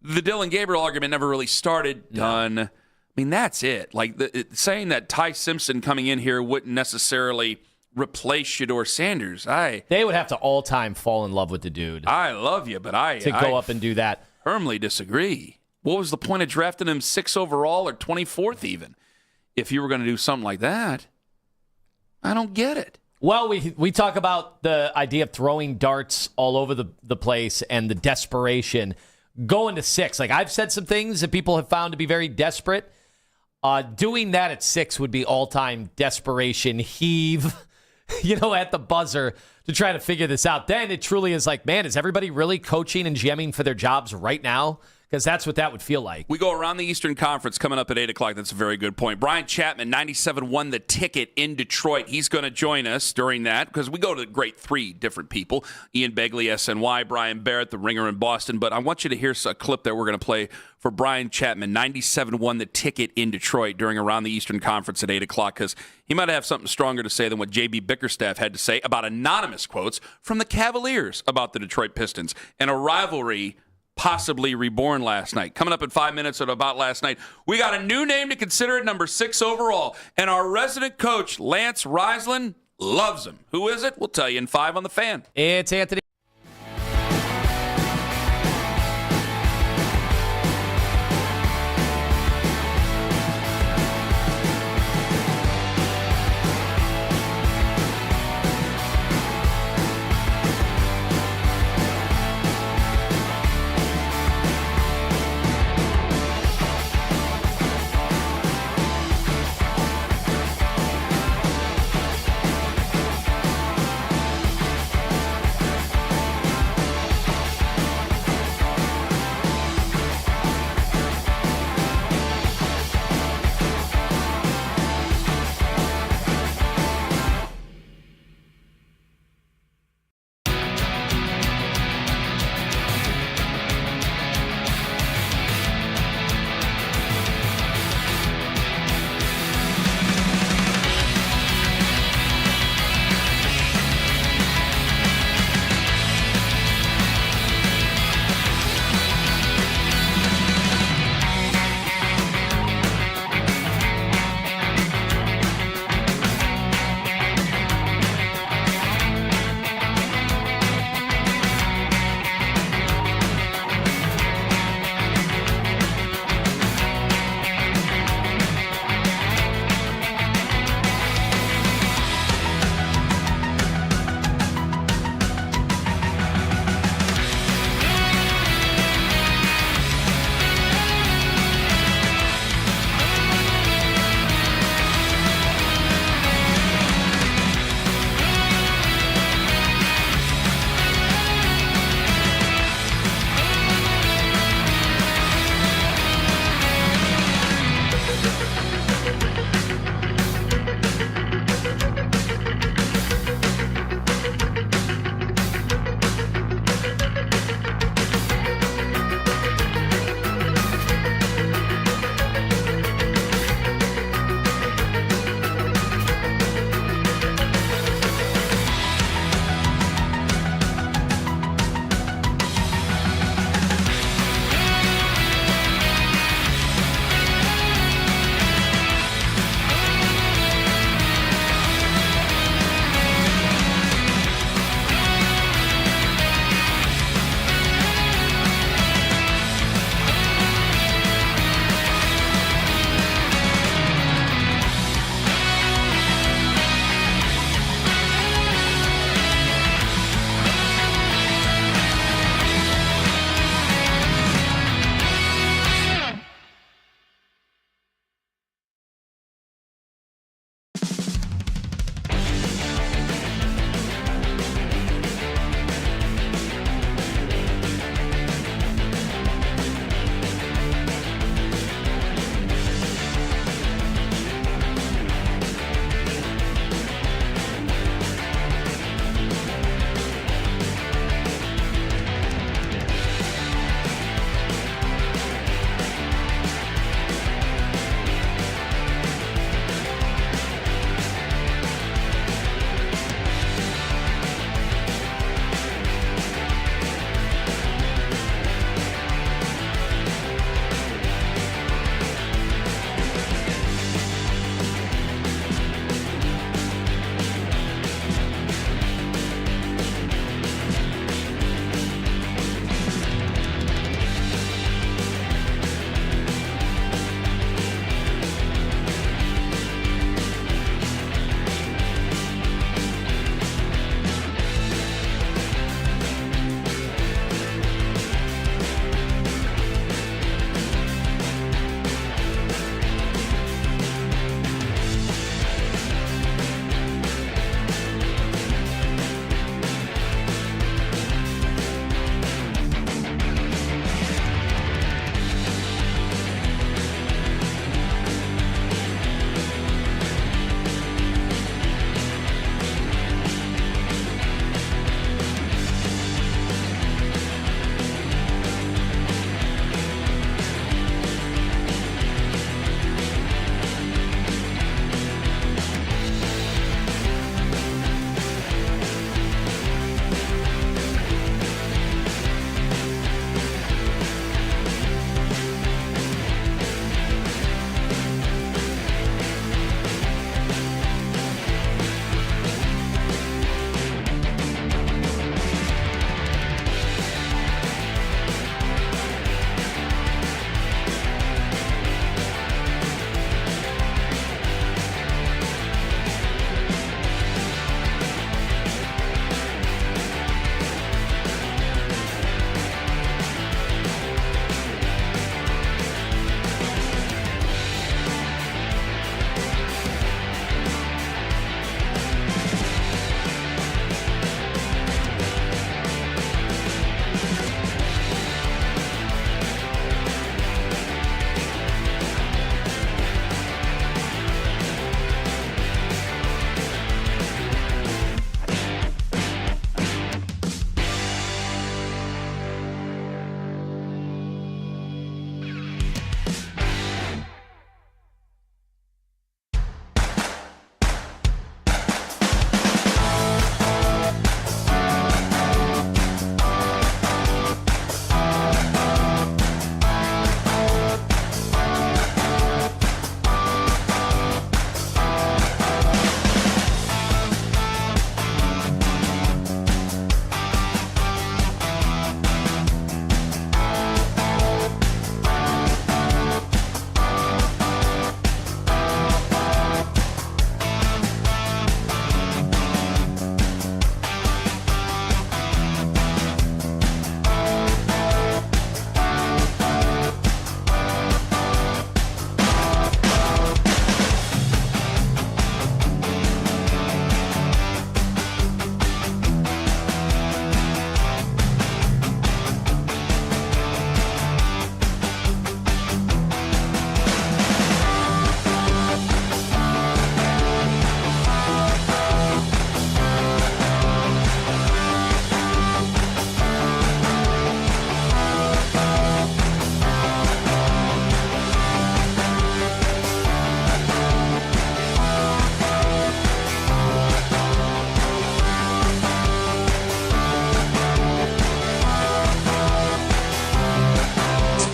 The Dylan Gabriel argument never really started, done. No. I mean, that's it. Like, saying that Ty Simpson coming in here wouldn't necessarily replace Shedeur Sanders. They would have to all-time fall in love with the dude. I love you, but to go up and do that. Firmly disagree. What was the point of drafting him 6 overall or 24th even? If you were going to do something like that, I don't get it. Well, we talk about the idea of throwing darts all over the place and the desperation going to 6. Like, I've said some things that people have found to be very desperate. Doing that at 6 would be all-time desperation heave, at the buzzer to try to figure this out. Then it truly is like, man, is everybody really coaching and GMing for their jobs right now? Because that's what that would feel like. We go around the Eastern Conference coming up at 8 o'clock. That's a very good point. Brian Chapman, 97, won the ticket in Detroit. He's going to join us during that because we go to great 3 different people. Ian Begley, SNY, Brian Barrett, The Ringer in Boston. But I want you to hear a clip that we're going to play for Brian Chapman. 97 won the ticket in Detroit during Around the Eastern Conference at 8 o'clock because he might have something stronger to say than what J.B. Bickerstaff had to say about anonymous quotes from the Cavaliers about the Detroit Pistons and a rivalry possibly reborn last night. Coming up in 5 minutes at About Last Night, we got a new name to consider at number 6 overall, and our resident coach, Lance Reisland, loves him. Who is it? We'll tell you in 5 on The Fan. It's Anthony.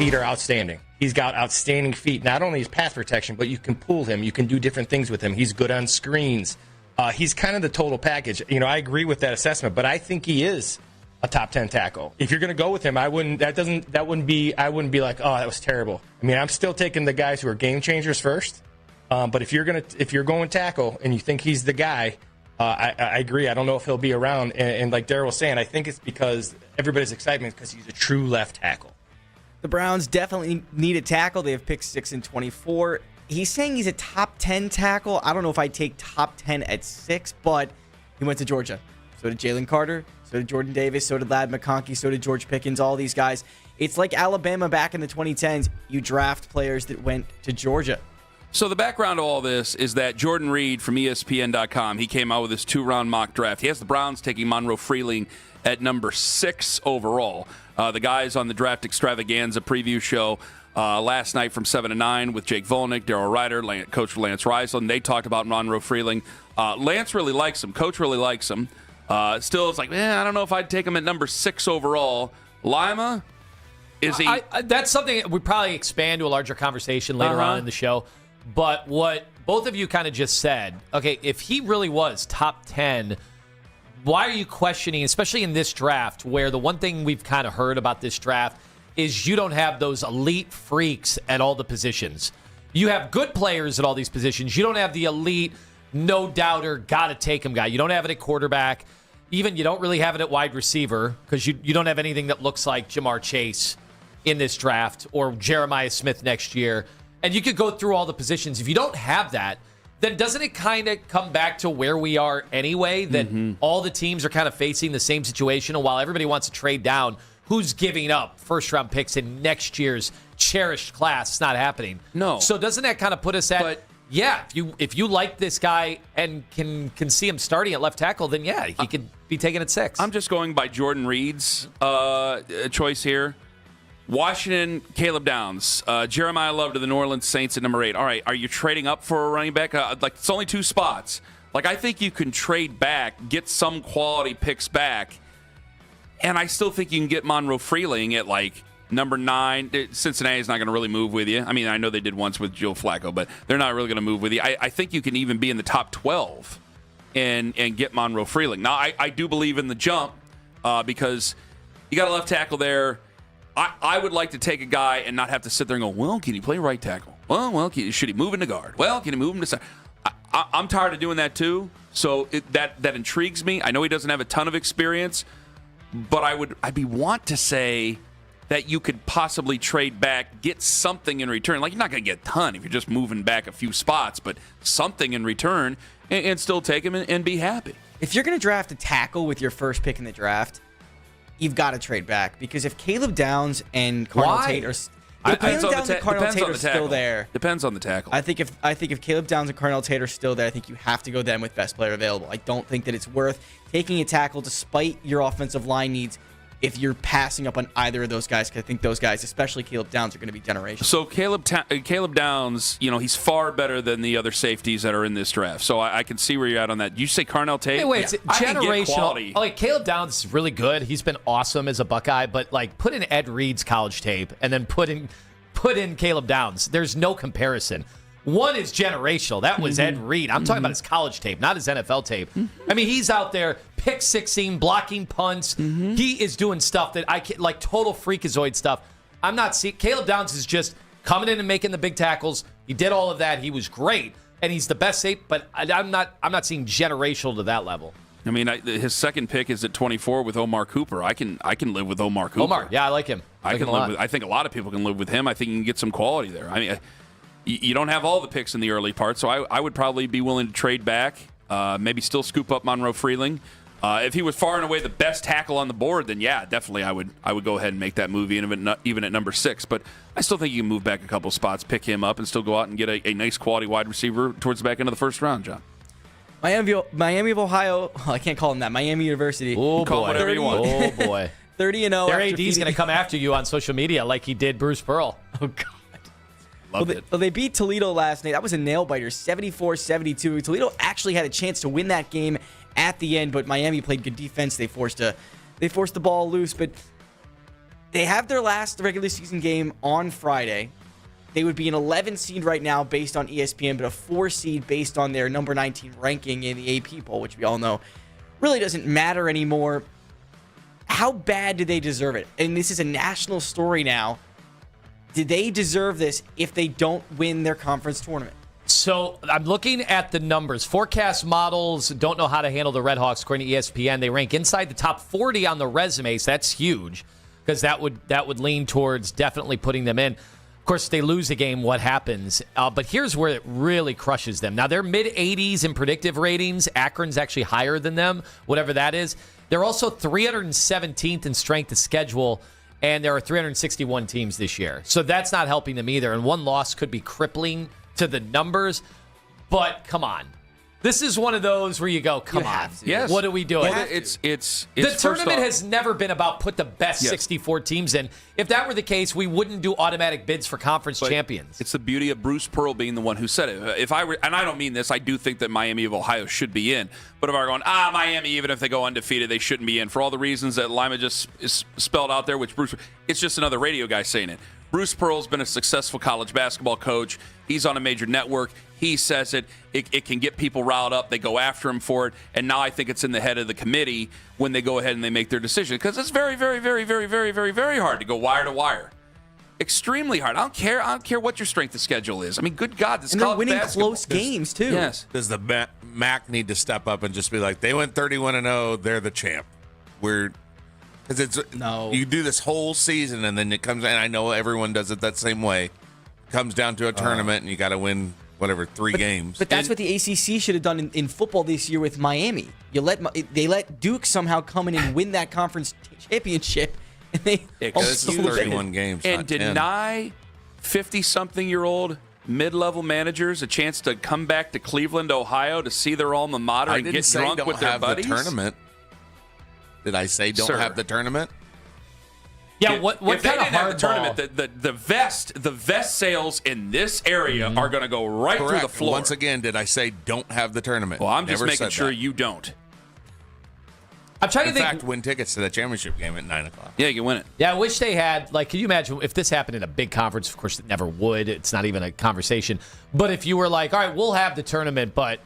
feet are outstanding. He's got outstanding feet. Not only his pass protection, but you can pull him. You can do different things with him. He's good on screens. He's kind of the total package. I agree with that assessment, but I think he is a top 10 tackle. If you're going to go with him, I wouldn't be like, oh, that was terrible. I mean, I'm still taking the guys who are game changers first. But if you're going tackle and you think he's the guy, I agree. I don't know if he'll be around. And like Darryl was saying, I think it's because everybody's excitement because he's a true left tackle. The Browns definitely need a tackle. They have pick 6 and 24. He's saying he's a top 10 tackle. I don't know if I'd take top 10 at 6, but he went to Georgia. So did Jalen Carter. So did Jordan Davis. So did Ladd McConkey. So did George Pickens. All these guys. It's like Alabama back in the 2010s. You draft players that went to Georgia. So the background of all this is that Jordan Reed from ESPN.com, he came out with his 2-round mock draft. He has the Browns taking Monroe Freeling at number 6 overall. The guys on the Draft Extravaganza preview show last night from 7 to 9 with Jake Volnick, Darryl Ryder, Coach Lance Reisland. They talked about Monroe Freeling. Lance really likes him. Coach really likes him. Still, it's like, I don't know if I'd take him at number 6 overall. Lima, is he? That's something we probably expand to a larger conversation later on in the show. But what both of you kind of just said, okay, if he really was top 10, why are you questioning, especially in this draft, where the one thing we've kind of heard about this draft is you don't have those elite freaks at all the positions. You have good players at all these positions. You don't have the elite, no doubter, got to take him guy. You don't have it at quarterback. Even you don't really have it at wide receiver because you don't have anything that looks like Jamar Chase in this draft or Jeremiah Smith next year. And you could go through all the positions. If you don't have that, then doesn't it kind of come back to where we are anyway, that all the teams are kind of facing the same situation? And while everybody wants to trade down, who's giving up first-round picks in next year's cherished class? It's not happening. No. So doesn't that kind of put us at, if you like this guy and can see him starting at left tackle, then he could be taken at 6. I'm just going by Jordan Reed's choice here. Washington, Caleb Downs. Jeremiah Love to the New Orleans Saints at number 8. All right, are you trading up for a running back? It's only 2 spots. I think you can trade back, get some quality picks back, and I still think you can get Monroe Freeling at, number 9. Cincinnati's not going to really move with you. I mean, I know they did once with Joe Flacco, but they're not really going to move with you. I think you can even be in the top 12 and get Monroe Freeling. Now, I do believe in the jump because you got a left tackle there. I would like to take a guy and not have to sit there and go, well, can he play right tackle? Well, should he move into guard? Well, can he move him to center? I'm tired of doing that too, so that intrigues me. I know he doesn't have a ton of experience, but I'd want to say that you could possibly trade back, get something in return. You're not going to get a ton if you're just moving back a few spots, but something in return and still take him and be happy. If you're going to draft a tackle with your first pick in the draft, you've got to trade back because if Caleb Downs and Cardinal Tate are still there, depends on the tackle. I think if Caleb Downs and Cardinal Tate are still there, I think you have to go them with best player available. I don't think that it's worth taking a tackle despite your offensive line needs if you're passing up on either of those guys, because I think those guys, especially Caleb Downs, are going to be generational. So Caleb Downs, he's far better than the other safeties that are in this draft. So I can see where you're at on that. You say Carnell Tate? Hey, wait, it's generational. Caleb Downs is really good. He's been awesome as a Buckeye, but put in Ed Reed's college tape and then put in Caleb Downs. There's no comparison. One is generational. That was Ed Reed. I'm talking about his college tape, not his NFL tape. I mean, he's out there pick sixing, blocking punts. He is doing stuff that I can, total freakazoid stuff. I'm not seeing. Caleb Downs is just coming in and making the big tackles. He did all of that. He was great, and he's the best safe. But I'm not seeing generational to that level. I mean, his second pick is at 24 with Omar Cooper. I can live with Omar Cooper. I like him. I think a lot of people can live with him. I think you can get some quality there. I mean, you don't have all the picks in the early part, so I would probably be willing to trade back, maybe still scoop up Monroe Freeling. If he was far and away the best tackle on the board, then definitely I would go ahead and make that move even at number 6. But I still think you can move back a couple spots, pick him up, and still go out and get a nice quality wide receiver towards the back end of the first round, John. Miami of Ohio. I can't call him that. Miami University. Oh, call boy. Whatever you want. Oh, boy. 30-0. Their AD's going to come after you on social media like he did Bruce Pearl. Oh, God. Well, they beat Toledo last night. That was a nail-biter, 74-72. Toledo actually had a chance to win that game at the end, but Miami played good defense. They forced the ball loose. But They have their last regular season game on Friday. They would be an 11 seed right now based on ESPN, but a 4 seed based on their number 19 ranking in the AP poll, which we all know really doesn't matter anymore. How bad do they deserve it? And this is a national story now. Did they deserve this if they don't win their conference tournament? So I'm looking at the numbers. Forecast models don't know how to handle the Redhawks according to ESPN. They rank inside the top 40 on the resume, so that's huge because that would lean towards definitely putting them in. Of course, if they lose a game, what happens? But here's where it really crushes them. Now, they're mid-80s in predictive ratings. Akron's actually higher than them, whatever that is. They're also 317th in strength of schedule, and there are 361 teams this year. So that's not helping them either. And one loss could be crippling to the numbers. But come on. This is one of those where you go, come on. Yes. What are we doing? It's the tournament has never been about put the best 64 teams in. If that were the case, we wouldn't do automatic bids for conference champions. It's the beauty of Bruce Pearl being the one who said it. If I were, and I don't mean this, I do think that Miami of Ohio should be in. But if I were going, Miami, even if they go undefeated, they shouldn't be in for all the reasons that Lima just is spelled out there, which Bruce, it's just another radio guy saying it. Bruce Pearl's been a successful college basketball coach. He's on a major network. He says it can get people riled up. They go after him for it. And now I think it's in the head of the committee when they go ahead and they make their decision. Because it's very, very, very, very, very, very, very hard to go wire to wire. Extremely hard. I don't care what your strength of schedule is. I mean, good God, this and college they're winning basketball. close games, too. Yes. Does the MAC need to step up and just be like, they went 31-0, they're the champ? Because you do this whole season and then it comes, and I know everyone does it that same way. It comes down to a tournament and you got to win whatever 3 games. But that's what the ACC should have done in football this year with Miami. They let Duke somehow come in and win that conference championship, and they it's 31 games and deny 50-something-year-old mid-level managers a chance to come back to Cleveland, Ohio, to see their alma mater and get drunk with their buddies. The tournament. Did I say don't have the tournament? Yeah, what if they kind of didn't have the hardball? tournament, the vest sales in this area are going to go right through the floor. Once again, did I say don't have the tournament? Well, I'm just Never making said sure that. you don't. I'm trying to think. In fact, win tickets to the championship game at 9:00. Yeah, you can win it. Yeah, I wish they had, can you imagine if this happened in a big conference? Of course, it never would. It's not even a conversation. But if you were like, all right, we'll have the tournament, but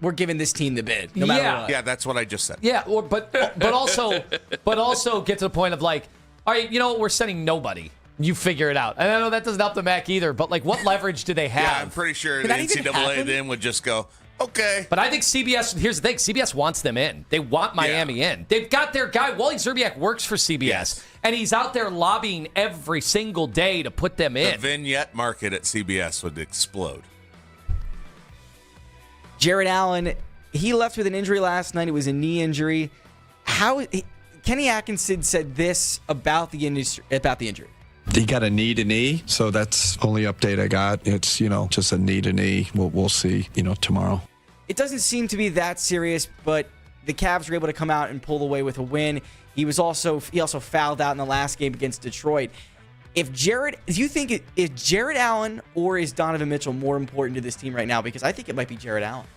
we're giving this team the bid, no matter what. Yeah, that's what I just said. Yeah, but also get to the point of all right, we're sending nobody. You figure it out. And I know that doesn't help the MAC either, but what leverage do they have? Yeah, I'm pretty sure the NCAA then would just go, okay. But I think CBS, here's the thing, CBS wants them in. They want Miami in. They've got their guy, Wally Zerbiak works for CBS, and he's out there lobbying every single day to put them in. The vignette market at CBS would explode. Jared Allen, he left with an injury last night. It was a knee injury. Kenny Atkinson said this about the injury. He got a knee to knee, so that's the only update I got. It's, just a knee to knee. We'll see, tomorrow. It doesn't seem to be that serious, but the Cavs were able to come out and pull away with a win. He also fouled out in the last game against Detroit. Do you think is Jared Allen or is Donovan Mitchell more important to this team right now? Because I think it might be Jared Allen.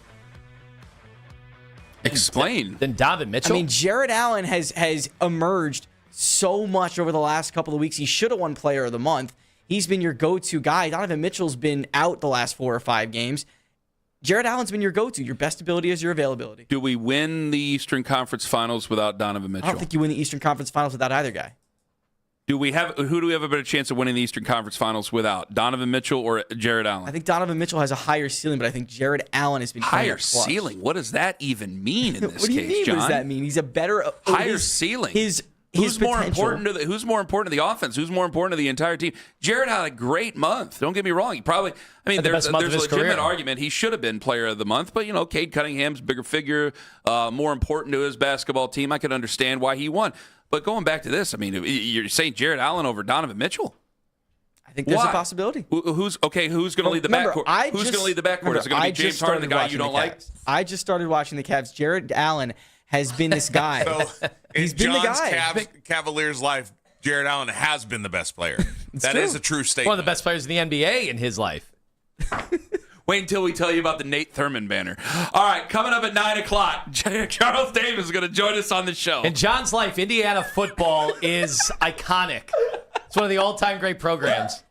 Explain. Then Donovan Mitchell? I mean, Jared Allen has emerged so much over the last couple of weeks. He should have won Player of the Month. He's been your go-to guy. Donovan Mitchell's been out the last 4 or 5 games. Jared Allen's been your go-to. Your best ability is your availability. Do we win the Eastern Conference Finals without Donovan Mitchell? I don't think you win the Eastern Conference Finals without either guy. Who do we have a better chance of winning the Eastern Conference Finals without? Donovan Mitchell or Jared Allen? I think Donovan Mitchell has a higher ceiling, but I think Jared Allen has been higher ceiling. What does that even mean in this case, What do you mean? John? What does that mean? He's a better higher ceiling. Who's more important to the offense? Who's more important to the entire team? Jared had a great month. Don't get me wrong. There's a legitimate argument he should have been Player of the Month, but Cade Cunningham's a bigger figure, more important to his basketball team. I could understand why he won. But going back to this, you're saying Jared Allen over Donovan Mitchell? I think there's a possibility. Who's going to lead the backcourt? Who's going to lead the backcourt? Is it going to be James Harden, the guy you don't like? I just started watching the Cavs. Jared Allen has been this guy. So He's been John's the guy. Cavaliers' life, Jared Allen has been the best player. That true. is a true statement. One of the best players in the NBA in his life. Wait until we tell you about the Nate Thurman banner. All right, coming up at 9 o'clock, Charles Davis is going to join us on the show. In John's life, Indiana football is iconic. It's one of the all-time great programs.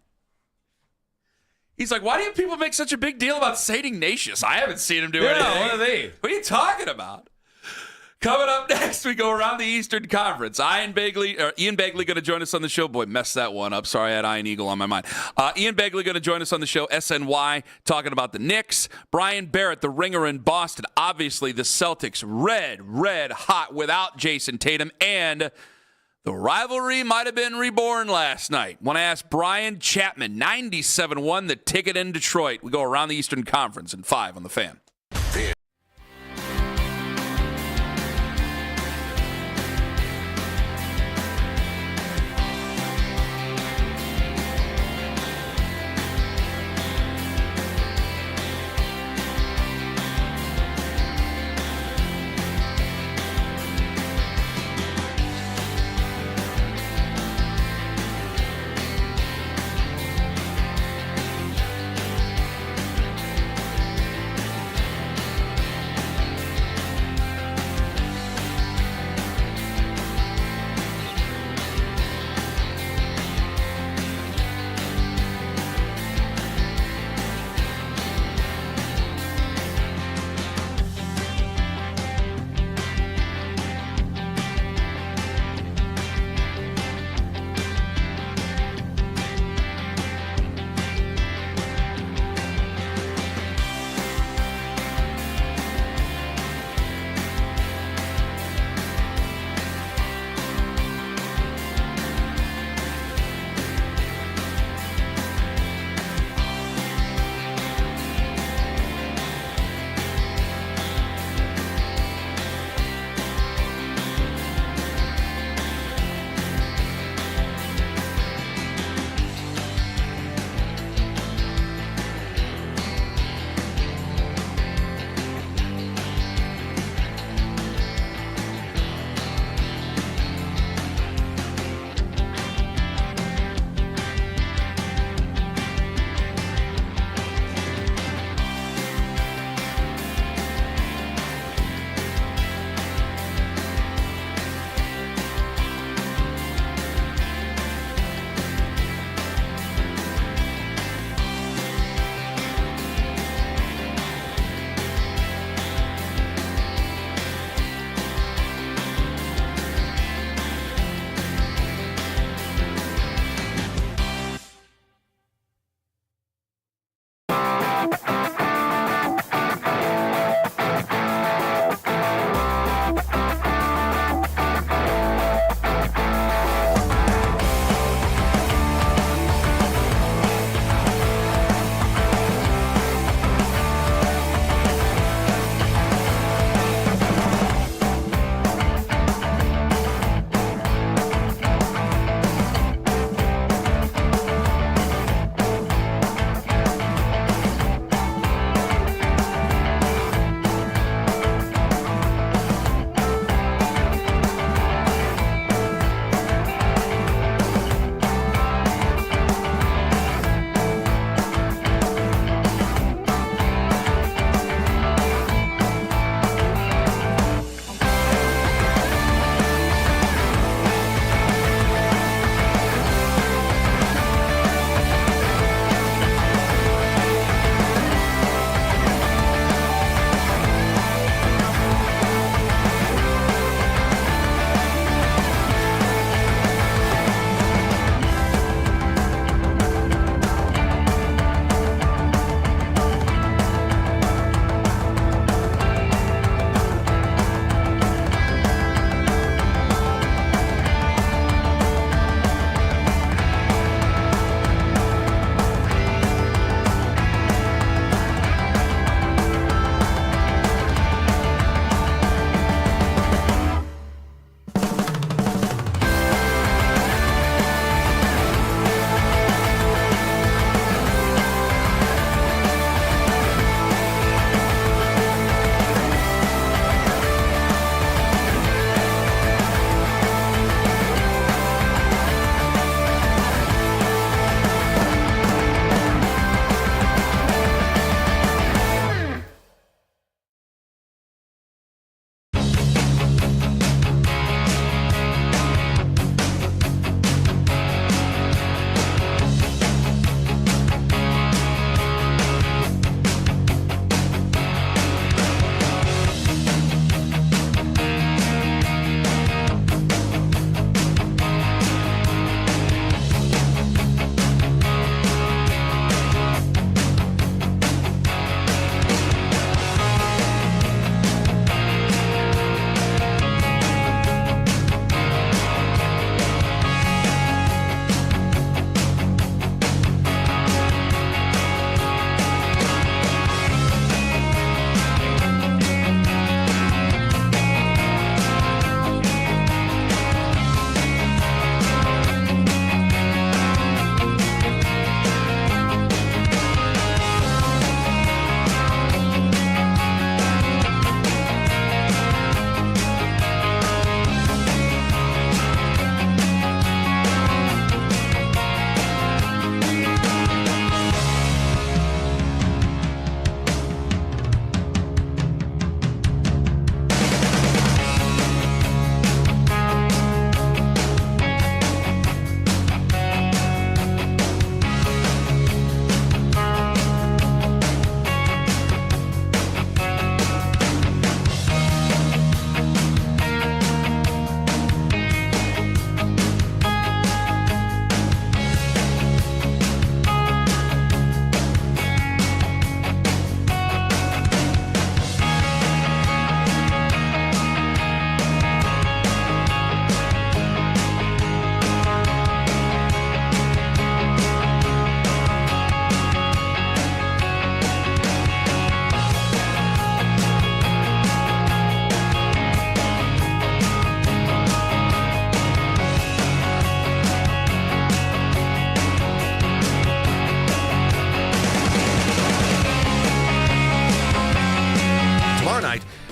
He's like, why do you people make such a big deal about St. Ignatius? I haven't seen him do anything. What are they? What are you talking about? Coming up next, we go around the Eastern Conference. Ian Begley going to join us on the show. Boy, messed that one up. Sorry, I had Ian Eagle on my mind. Ian Begley going to join us on the show. SNY talking about the Knicks. Brian Barrett, the Ringer in Boston. Obviously, the Celtics red hot without Jason Tatum. And the rivalry might have been reborn last night. Want to ask Brian Chapman, 97-1, the ticket in Detroit. We go around the Eastern Conference in 5 on the Fan.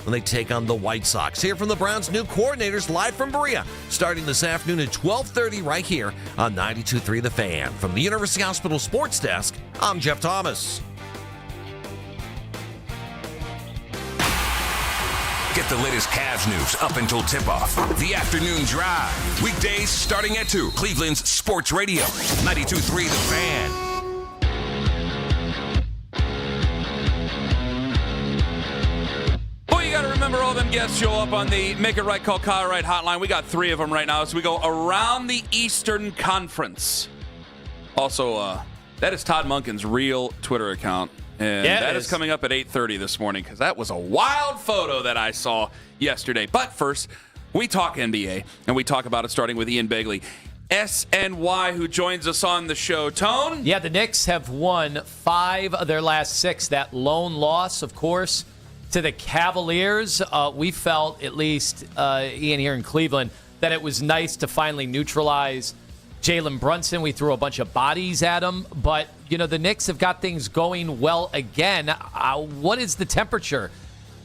when they take on the White Sox. Hear from the Browns' new coordinators live from Berea, starting this afternoon at 12:30 right here on 92.3 The Fan. From the University Hospital Sports Desk, I'm Jeff Thomas. Get the latest Cavs news up until tip-off. The Afternoon Drive. Weekdays starting at 2. Cleveland's Sports Radio. 92.3 The Fan. Well, you got to remember all them guests show up on the Make It Right Call Kyle Right hotline. We got 3 of them right now as we go around the Eastern Conference. Also, that is Todd Monken's real Twitter account. And that is coming up at 8:30 this morning because that was a wild photo that I saw yesterday. But first, we talk NBA, and we talk about it starting with Ian Begley, SNY, who joins us on the show. Tone? Yeah, the Knicks have won 5 of their last 6. That lone loss, of course, to the Cavaliers. We felt, at least Ian here in Cleveland, that it was nice to finally neutralize Jalen Brunson. We threw a bunch of bodies at him, but the Knicks have got things going well again. What is the temperature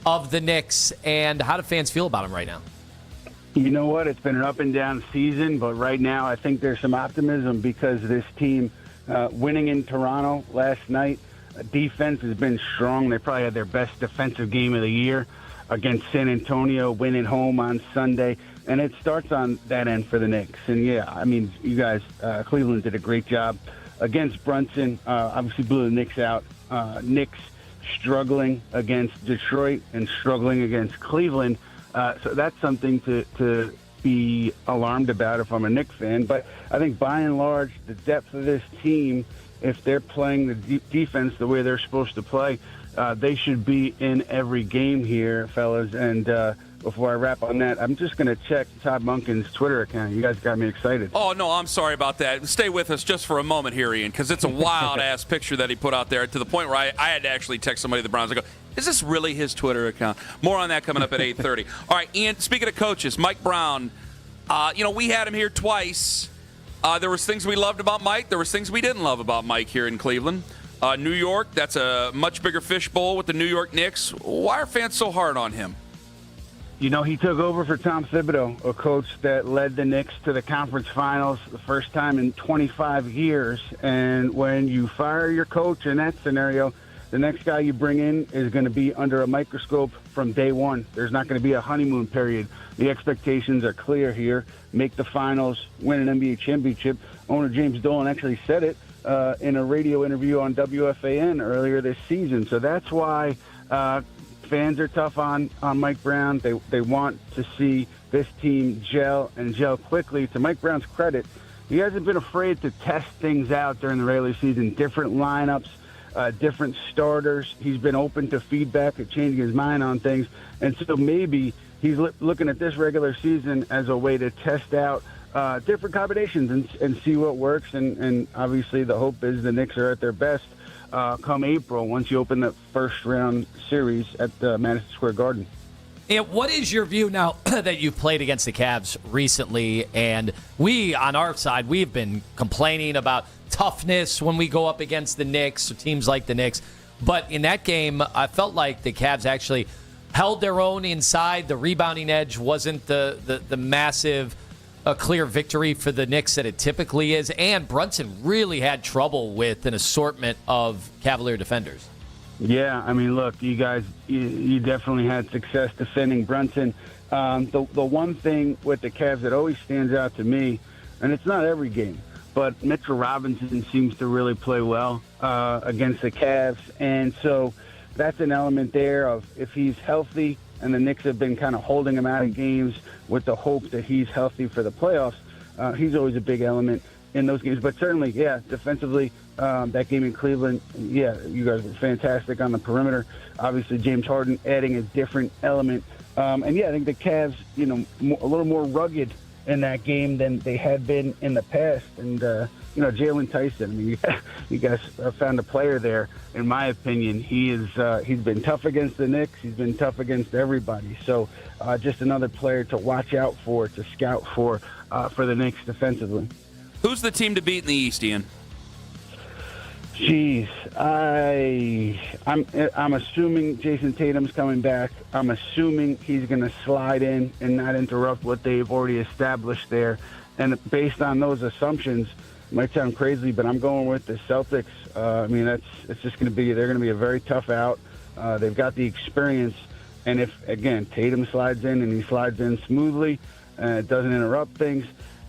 of the Knicks, and how do fans feel about them right now? You know what? It's been an up and down season, but right now I think there's some optimism because this team winning in Toronto last night, defense has been strong. They probably had their best defensive game of the year against San Antonio, winning home on Sunday. And it starts on that end for the Knicks. And, yeah, I mean, you guys, Cleveland did a great job against Brunson. Obviously blew the Knicks out. Knicks struggling against Detroit and struggling against Cleveland. So that's something to be alarmed about if I'm a Knicks fan. But I think by and large, the depth of this team, if they're playing the defense the way they're supposed to play, they should be in every game here, fellas. And before I wrap on that, I'm just going to check Todd Monken's Twitter account. You guys got me excited. Oh, no, I'm sorry about that. Stay with us just for a moment here, Ian, because it's a wild-ass picture that he put out there to the point where I had to actually text somebody at the Browns. I go, is this really his Twitter account? More on that coming up at 8:30. All right, Ian, speaking of coaches, Mike Brown, we had him here twice. There was things we loved about Mike. There was things we didn't love about Mike here in Cleveland. New York, that's a much bigger fishbowl with the New York Knicks. Why are fans so hard on him? He took over for Tom Thibodeau, a coach that led the Knicks to the conference finals the first time in 25 years. And when you fire your coach in that scenario, the next guy you bring in is going to be under a microscope from day one. There's not going to be a honeymoon period. The expectations are clear here. Make the finals, win an NBA championship. Owner James Dolan actually said it in a radio interview on WFAN earlier this season. So that's why fans are tough on Mike Brown. They want to see this team gel and gel quickly. To Mike Brown's credit, he hasn't been afraid to test things out during the regular season, different lineups, different starters. He's been open to feedback and changing his mind on things. And so maybe he's looking at this regular season as a way to test out different combinations and see what works. And obviously the hope is the Knicks are at their best come April once you open the first round series at Madison Square Garden. And what is your view now that you've played against the Cavs recently? And we, on our side, we've been complaining about toughness when we go up against the Knicks or teams like the Knicks. But in that game, I felt like the Cavs actually held their own inside. The rebounding edge wasn't the massive clear victory for the Knicks that it typically is. And Brunson really had trouble with an assortment of Cavalier defenders. Yeah, I mean, look, you guys, you definitely had success defending Brunson. The one thing with the Cavs that always stands out to me, and it's not every game, but Mitchell Robinson seems to really play well against the Cavs. And so that's an element there of if he's healthy, and the Knicks have been kind of holding him out of games with the hope that he's healthy for the playoffs. He's always a big element in those games. But certainly, yeah, defensively, that game in Cleveland, yeah, you guys were fantastic on the perimeter. Obviously, James Harden adding a different element. And, yeah, I think the Cavs, a little more rugged in that game than they had been in the past. And, Jalen Tyson, I mean, you guys found a player there, in my opinion. He's been tough against the Knicks. He's been tough against everybody. So just another player to watch out for, to scout for the Knicks defensively. Who's the team to beat in the East, Ian? Jeez, I'm assuming Jason Tatum's coming back. I'm assuming he's going to slide in and not interrupt what they've already established there. And based on those assumptions, it might sound crazy, but I'm going with the Celtics. It's just going to be, they're going to be a very tough out. They've got the experience, and if again Tatum slides in and he slides in smoothly, it doesn't interrupt things,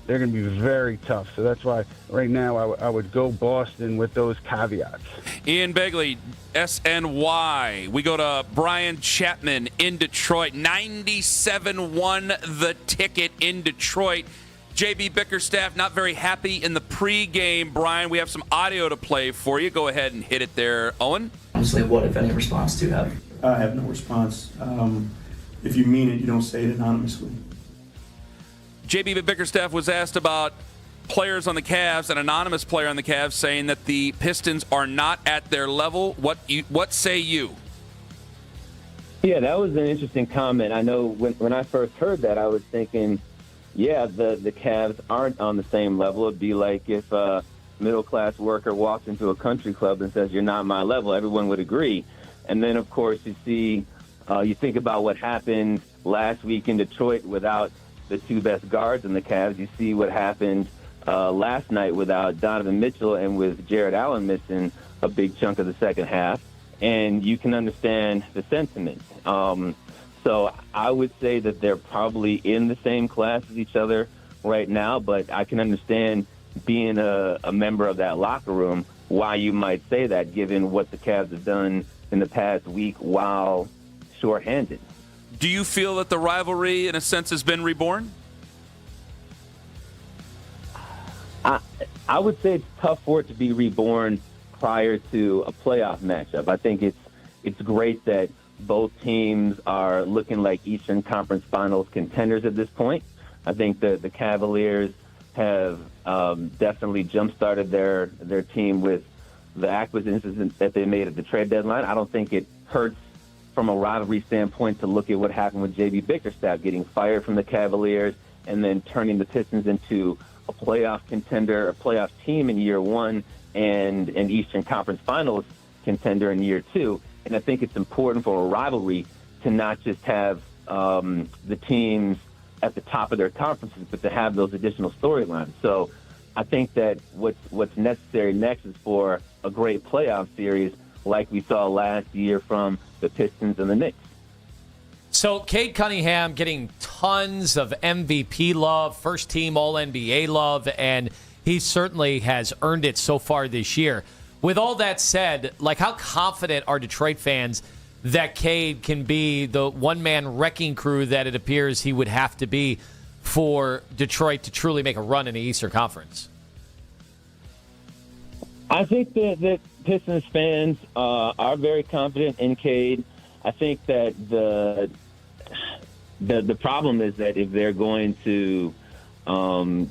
they're going to be very tough. So that's why right now I would go Boston with those caveats. Ian Begley, SNY. We go to Brian Chapman in Detroit. 97 the ticket in Detroit. JB Bickerstaff not very happy in the pregame. Brian, we have some audio to play for you. Go ahead and hit it there, Owen. Honestly, what, if any, response do you have? I have no response. If you mean it, you don't say it anonymously. JB Bickerstaff was asked about players on the Cavs, an anonymous player on the Cavs, saying that the Pistons are not at their level. What say you? Yeah, that was an interesting comment. I know when I first heard that, I was thinking, yeah, the Cavs aren't on the same level. It'd be like if a middle-class worker walks into a country club and says, "You're not my level," everyone would agree. And then, of course, you think about what happened last week in Detroit without the two best guards in the Cavs. You see what happened last night without Donovan Mitchell and with Jared Allen missing a big chunk of the second half. And you can understand the sentiment. So I would say that they're probably in the same class as each other right now, but I can understand being a member of that locker room why you might say that, given what the Cavs have done in the past week while shorthanded. Do you feel that the rivalry, in a sense, has been reborn? I would say it's tough for it to be reborn prior to a playoff matchup. I think it's great that both teams are looking like Eastern Conference Finals contenders at this point. I think that the Cavaliers have definitely jump-started their team with the acquisitions that they made at the trade deadline. I don't think it hurts from a rivalry standpoint to look at what happened with J.B. Bickerstaff getting fired from the Cavaliers and then turning the Pistons into a playoff contender, a playoff team in year one, and an Eastern Conference Finals contender in year two. And I think it's important for a rivalry to not just have the teams at the top of their conferences, but to have those additional storylines. So I think that what's necessary next is for a great playoff series like we saw last year from the Pistons and the Knicks. So Cade Cunningham getting tons of MVP love, first-team All-NBA love, and he certainly has earned it so far this year. With all that said, how confident are Detroit fans that Cade can be the one-man wrecking crew that it appears he would have to be for Detroit to truly make a run in the Eastern Conference? I think that Pistons fans are very confident in Cade. I think that the problem is that if they're going to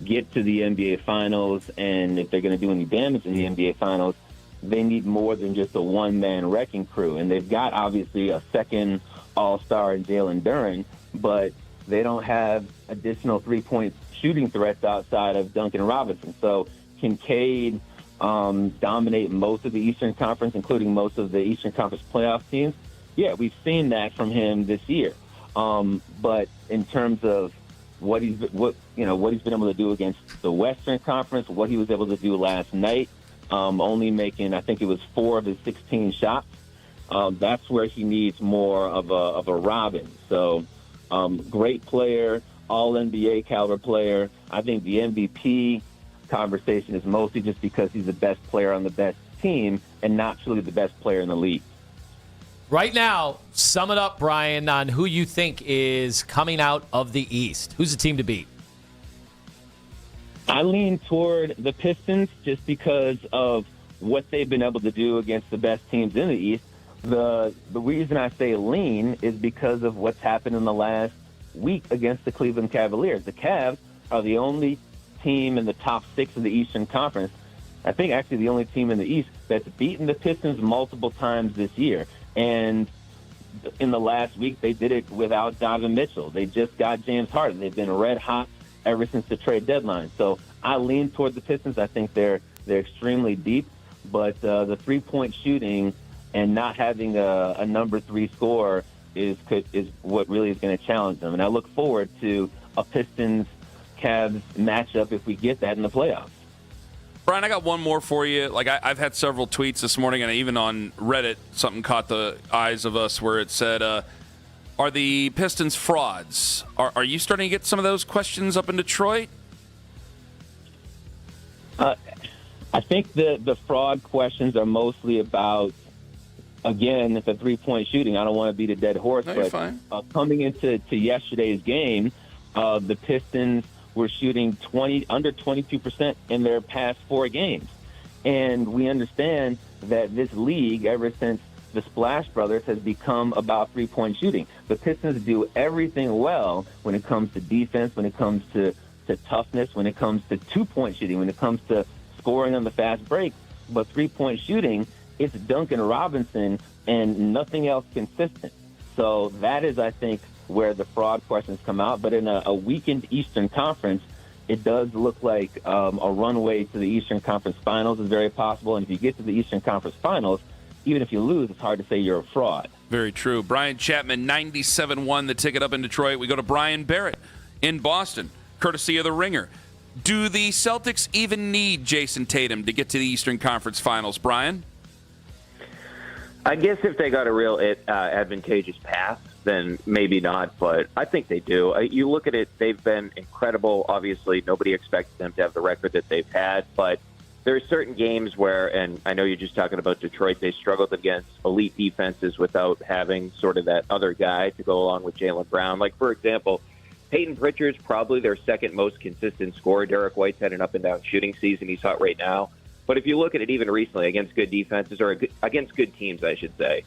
get to the NBA Finals and if they're going to do any damage in the NBA Finals, they need more than just a one-man wrecking crew. And they've got, obviously, a second all-star in Jalen Duren, but they don't have additional three-point shooting threats outside of Duncan Robinson. So can Cade dominate most of the Eastern Conference, including most of the Eastern Conference playoff teams? Yeah, we've seen that from him this year. But in terms of what he's been able to do against the Western Conference, what he was able to do last night, only making, I think it was 4 of his 16 shots. That's where he needs more of a Robin. So great player, all-NBA caliber player. I think the MVP conversation is mostly just because he's the best player on the best team and not truly the best player in the league. Right now, sum it up, Brian, on who you think is coming out of the East. Who's the team to beat? I lean toward the Pistons just because of what they've been able to do against the best teams in the East. The reason I say lean is because of what's happened in the last week against the Cleveland Cavaliers. The Cavs are the only team in the top 6 of the Eastern Conference, I think actually the only team in the East, that's beaten the Pistons multiple times this year. And in the last week, they did it without Donovan Mitchell. They just got James Harden. They've been red hot ever since the trade deadline. So I lean toward the Pistons. I think they're extremely deep. but the three-point shooting and not having a number 3 scorer is what really is going to challenge them. And I look forward to a Pistons-Cavs matchup if we get that in the playoffs. Brian, I got one more for you. Like I've had several tweets this morning, and even on Reddit, something caught the eyes of us where it said, are the Pistons frauds? Are you starting to get some of those questions up in Detroit? I think the fraud questions are mostly about, again, the three-point shooting. I don't want to beat a dead horse, No, you're but fine. Coming into yesterday's game, the Pistons were shooting under 22% in their past 4 games. And we understand that this league, ever since the Splash Brothers, has become about three-point shooting. The Pistons do everything well when it comes to defense, when it comes to toughness, when it comes to two-point shooting, when it comes to scoring on the fast break. But three-point shooting, it's Duncan Robinson and nothing else consistent. So that is, I think, where the fraud questions come out. But in a weakened Eastern Conference, it does look like a runway to the Eastern Conference Finals is very possible. And if you get to the Eastern Conference Finals, even if you lose, it's hard to say you're a fraud. Very true. Brian Chapman, 97.1, the ticket up in Detroit. We go to Brian Barrett in Boston, courtesy of The Ringer. Do the Celtics even need Jason Tatum to get to the Eastern Conference Finals, Brian? I guess if they got a real advantageous path, then maybe not, but I think they do. You look at it, they've been incredible. Obviously, nobody expected them to have the record that they've had, but there are certain games where, and I know you're just talking about Detroit, they struggled against elite defenses without having sort of that other guy to go along with Jaylen Brown. Like, for example, Peyton Pritchard's probably their second most consistent scorer. Derek White's had an up-and-down shooting season. He's hot right now. But if you look at it even recently against good defenses, or against good teams, I should say,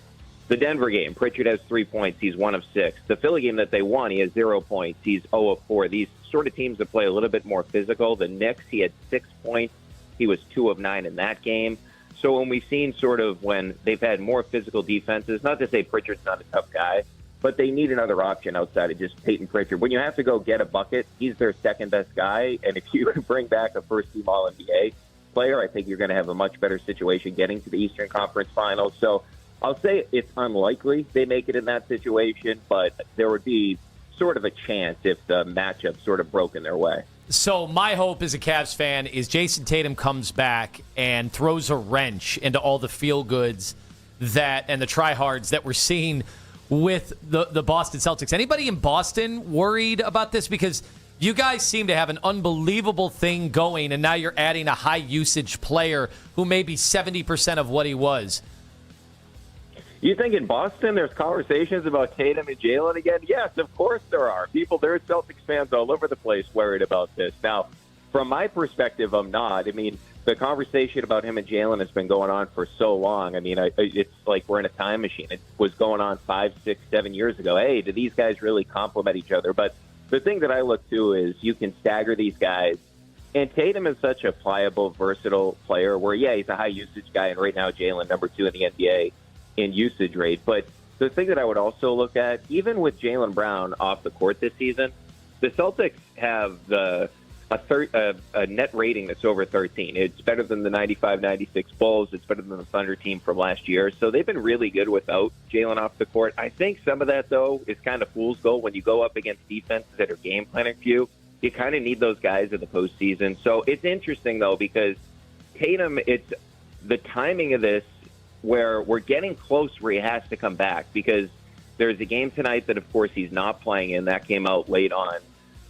the Denver game, Pritchard has 3 points. He's 1 of 6. The Philly game that they won, he has 0 points. He's 0 of 4. These sort of teams that play a little bit more physical. The Knicks, he had 6 points. He was 2 of 9 in that game. So when we've seen sort of when they've had more physical defenses, not to say Pritchard's not a tough guy, but they need another option outside of just Peyton Pritchard. When you have to go get a bucket, he's their second best guy. And if you bring back a first-team All-NBA player, I think you're going to have a much better situation getting to the Eastern Conference Finals. So I'll say it's unlikely they make it in that situation, but there would be sort of a chance if the matchup sort of broke in their way. So my hope as a Cavs fan is Jason Tatum comes back and throws a wrench into all the feel-goods that and the tryhards that we're seeing with the Boston Celtics. Anybody in Boston worried about this? Because you guys seem to have an unbelievable thing going, and now you're adding a high-usage player who may be 70% of what he was. You think in Boston there's conversations about Tatum and Jaylen again? Yes, of course there are. There are Celtics fans all over the place worried about this. Now, from my perspective, I'm not. I mean, the conversation about him and Jaylen has been going on for so long. I mean, it's like we're in a time machine. It was going on 5, 6, 7 years ago. Hey, do these guys really complement each other? But the thing that I look to is you can stagger these guys. And Tatum is such a pliable, versatile player where, yeah, he's a high-usage guy, and right now Jaylen, number 2 in the NBA in usage rate. But the thing that I would also look at, even with Jaylen Brown off the court this season, the Celtics have a net rating that's over 13. It's better than the 95-96 Bulls. It's better than the Thunder team from last year. So they've been really good without Jaylen off the court. I think some of that, though, is kind of fool's gold. When you go up against defenses that are game planning for you, you kind of need those guys in the postseason. So it's interesting, though, because Tatum, it's the timing of this where we're getting close where he has to come back, because there's a game tonight that, of course, he's not playing in. That came out late on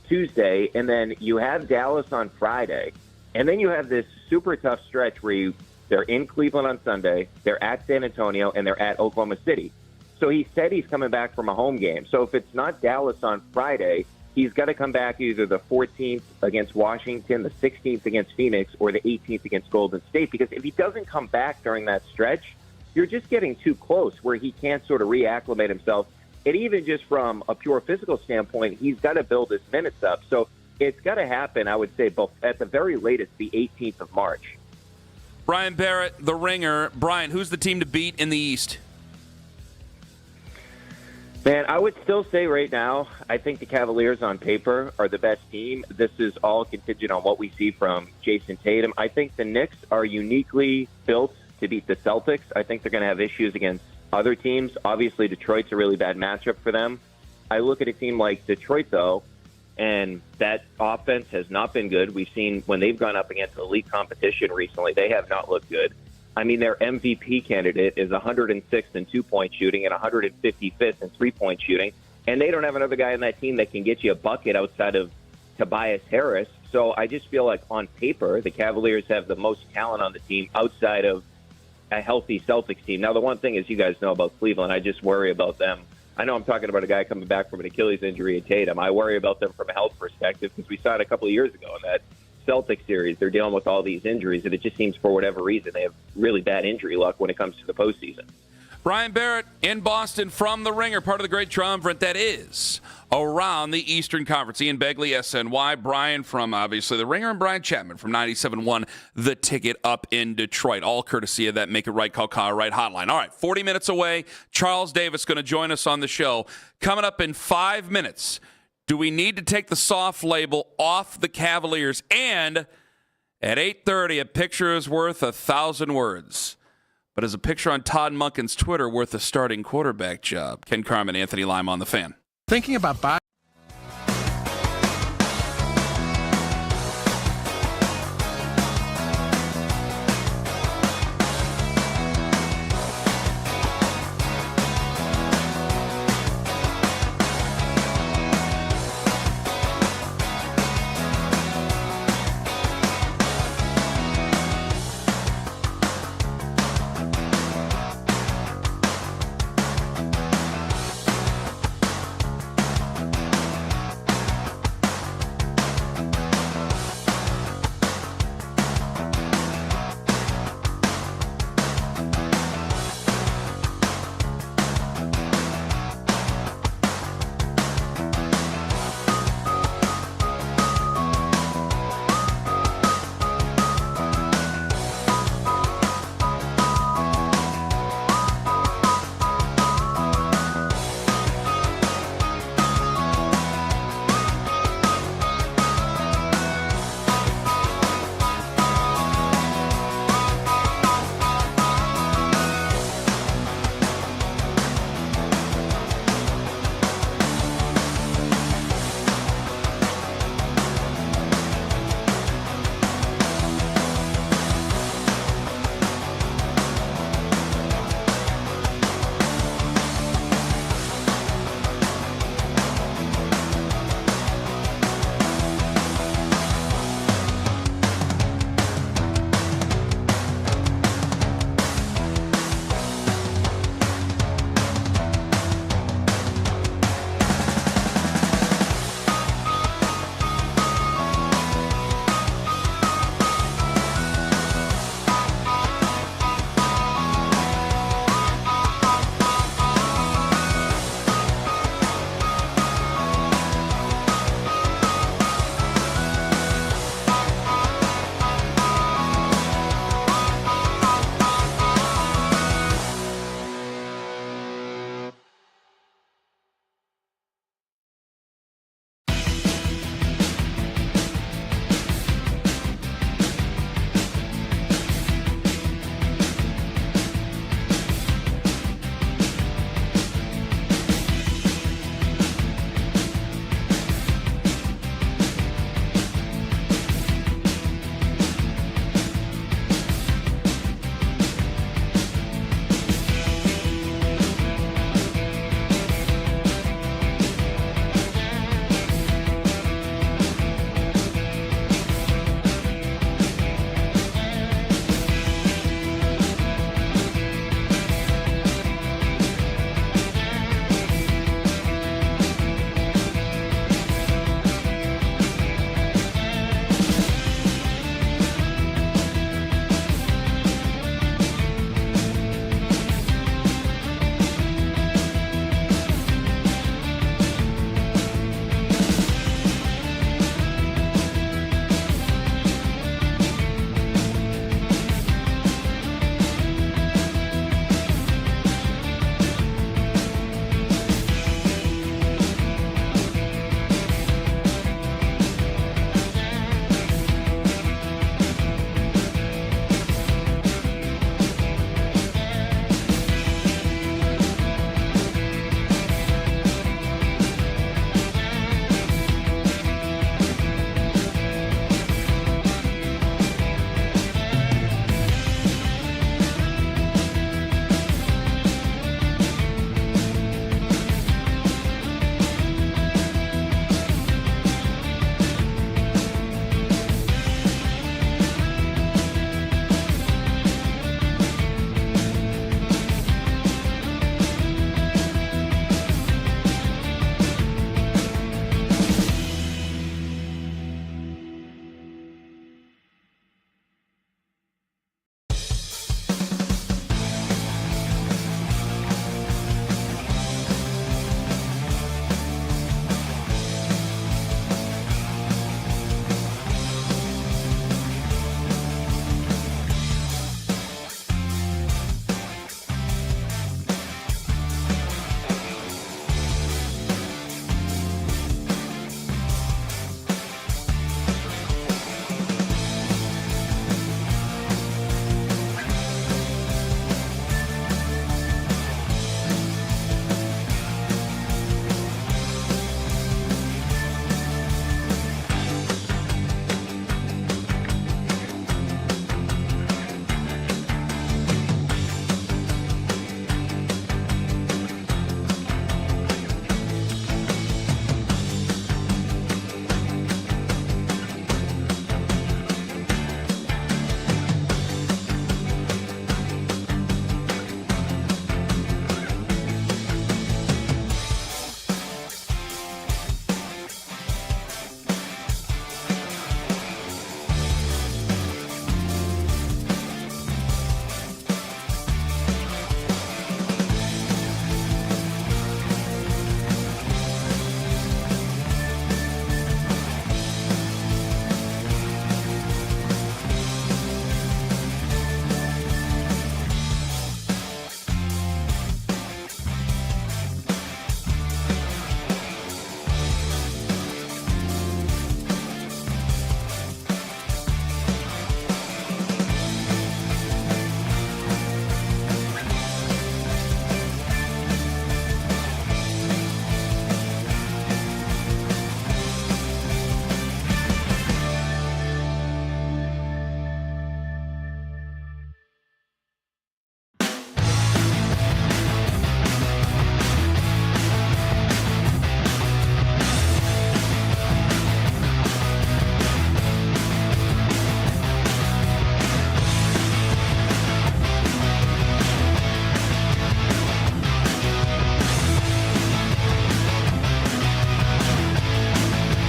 Tuesday. And then you have Dallas on Friday. And then you have this super tough stretch where they're in Cleveland on Sunday, they're at San Antonio, and they're at Oklahoma City. So he said he's coming back from a home game. So if it's not Dallas on Friday, he's got to come back either the 14th against Washington, the 16th against Phoenix, or the 18th against Golden State. Because if he doesn't come back during that stretch, you're just getting too close where he can't sort of reacclimate himself. And even just from a pure physical standpoint, he's got to build his minutes up. So it's got to happen, I would say, both at the very latest, the 18th of March. Brian Barrett, The Ringer. Brian, who's the team to beat in the East? Man, I would still say right now, I think the Cavaliers on paper are the best team. This is all contingent on what we see from Jason Tatum. I think the Knicks are uniquely built to beat the Celtics. I think they're going to have issues against other teams. Obviously, Detroit's a really bad matchup for them. I look at a team like Detroit, though, and that offense has not been good. We've seen when they've gone up against elite competition recently, they have not looked good. I mean, their MVP candidate is 106th in two-point shooting and 155th in three-point shooting, and they don't have another guy on that team that can get you a bucket outside of Tobias Harris. So I just feel like on paper, the Cavaliers have the most talent on the team outside of a healthy Celtics team. Now, the one thing is you guys know about Cleveland, I just worry about them. I know I'm talking about a guy coming back from an Achilles injury at Tatum. I worry about them from a health perspective because we saw it a couple of years ago in that Celtics series. They're dealing with all these injuries, and it just seems for whatever reason they have really bad injury luck when it comes to the postseason. Brian Barrett in Boston from The Ringer, part of the great triumvirate that is around the Eastern Conference. Ian Begley, SNY. Brian from, obviously, The Ringer, and Brian Chapman from 97.1 The Ticket up in Detroit. All courtesy of that Make It Right, Call Kyle Right hotline. All right, 40 minutes away. Charles Davis going to join us on the show. Coming up in 5 minutes, do we need to take the soft label off the Cavaliers? And at 8:30, a picture is worth 1,000 words. But is a picture on Todd Monken's Twitter worth a starting quarterback job? Ken Carman, Anthony Lima on The Fan. Thinking about buying.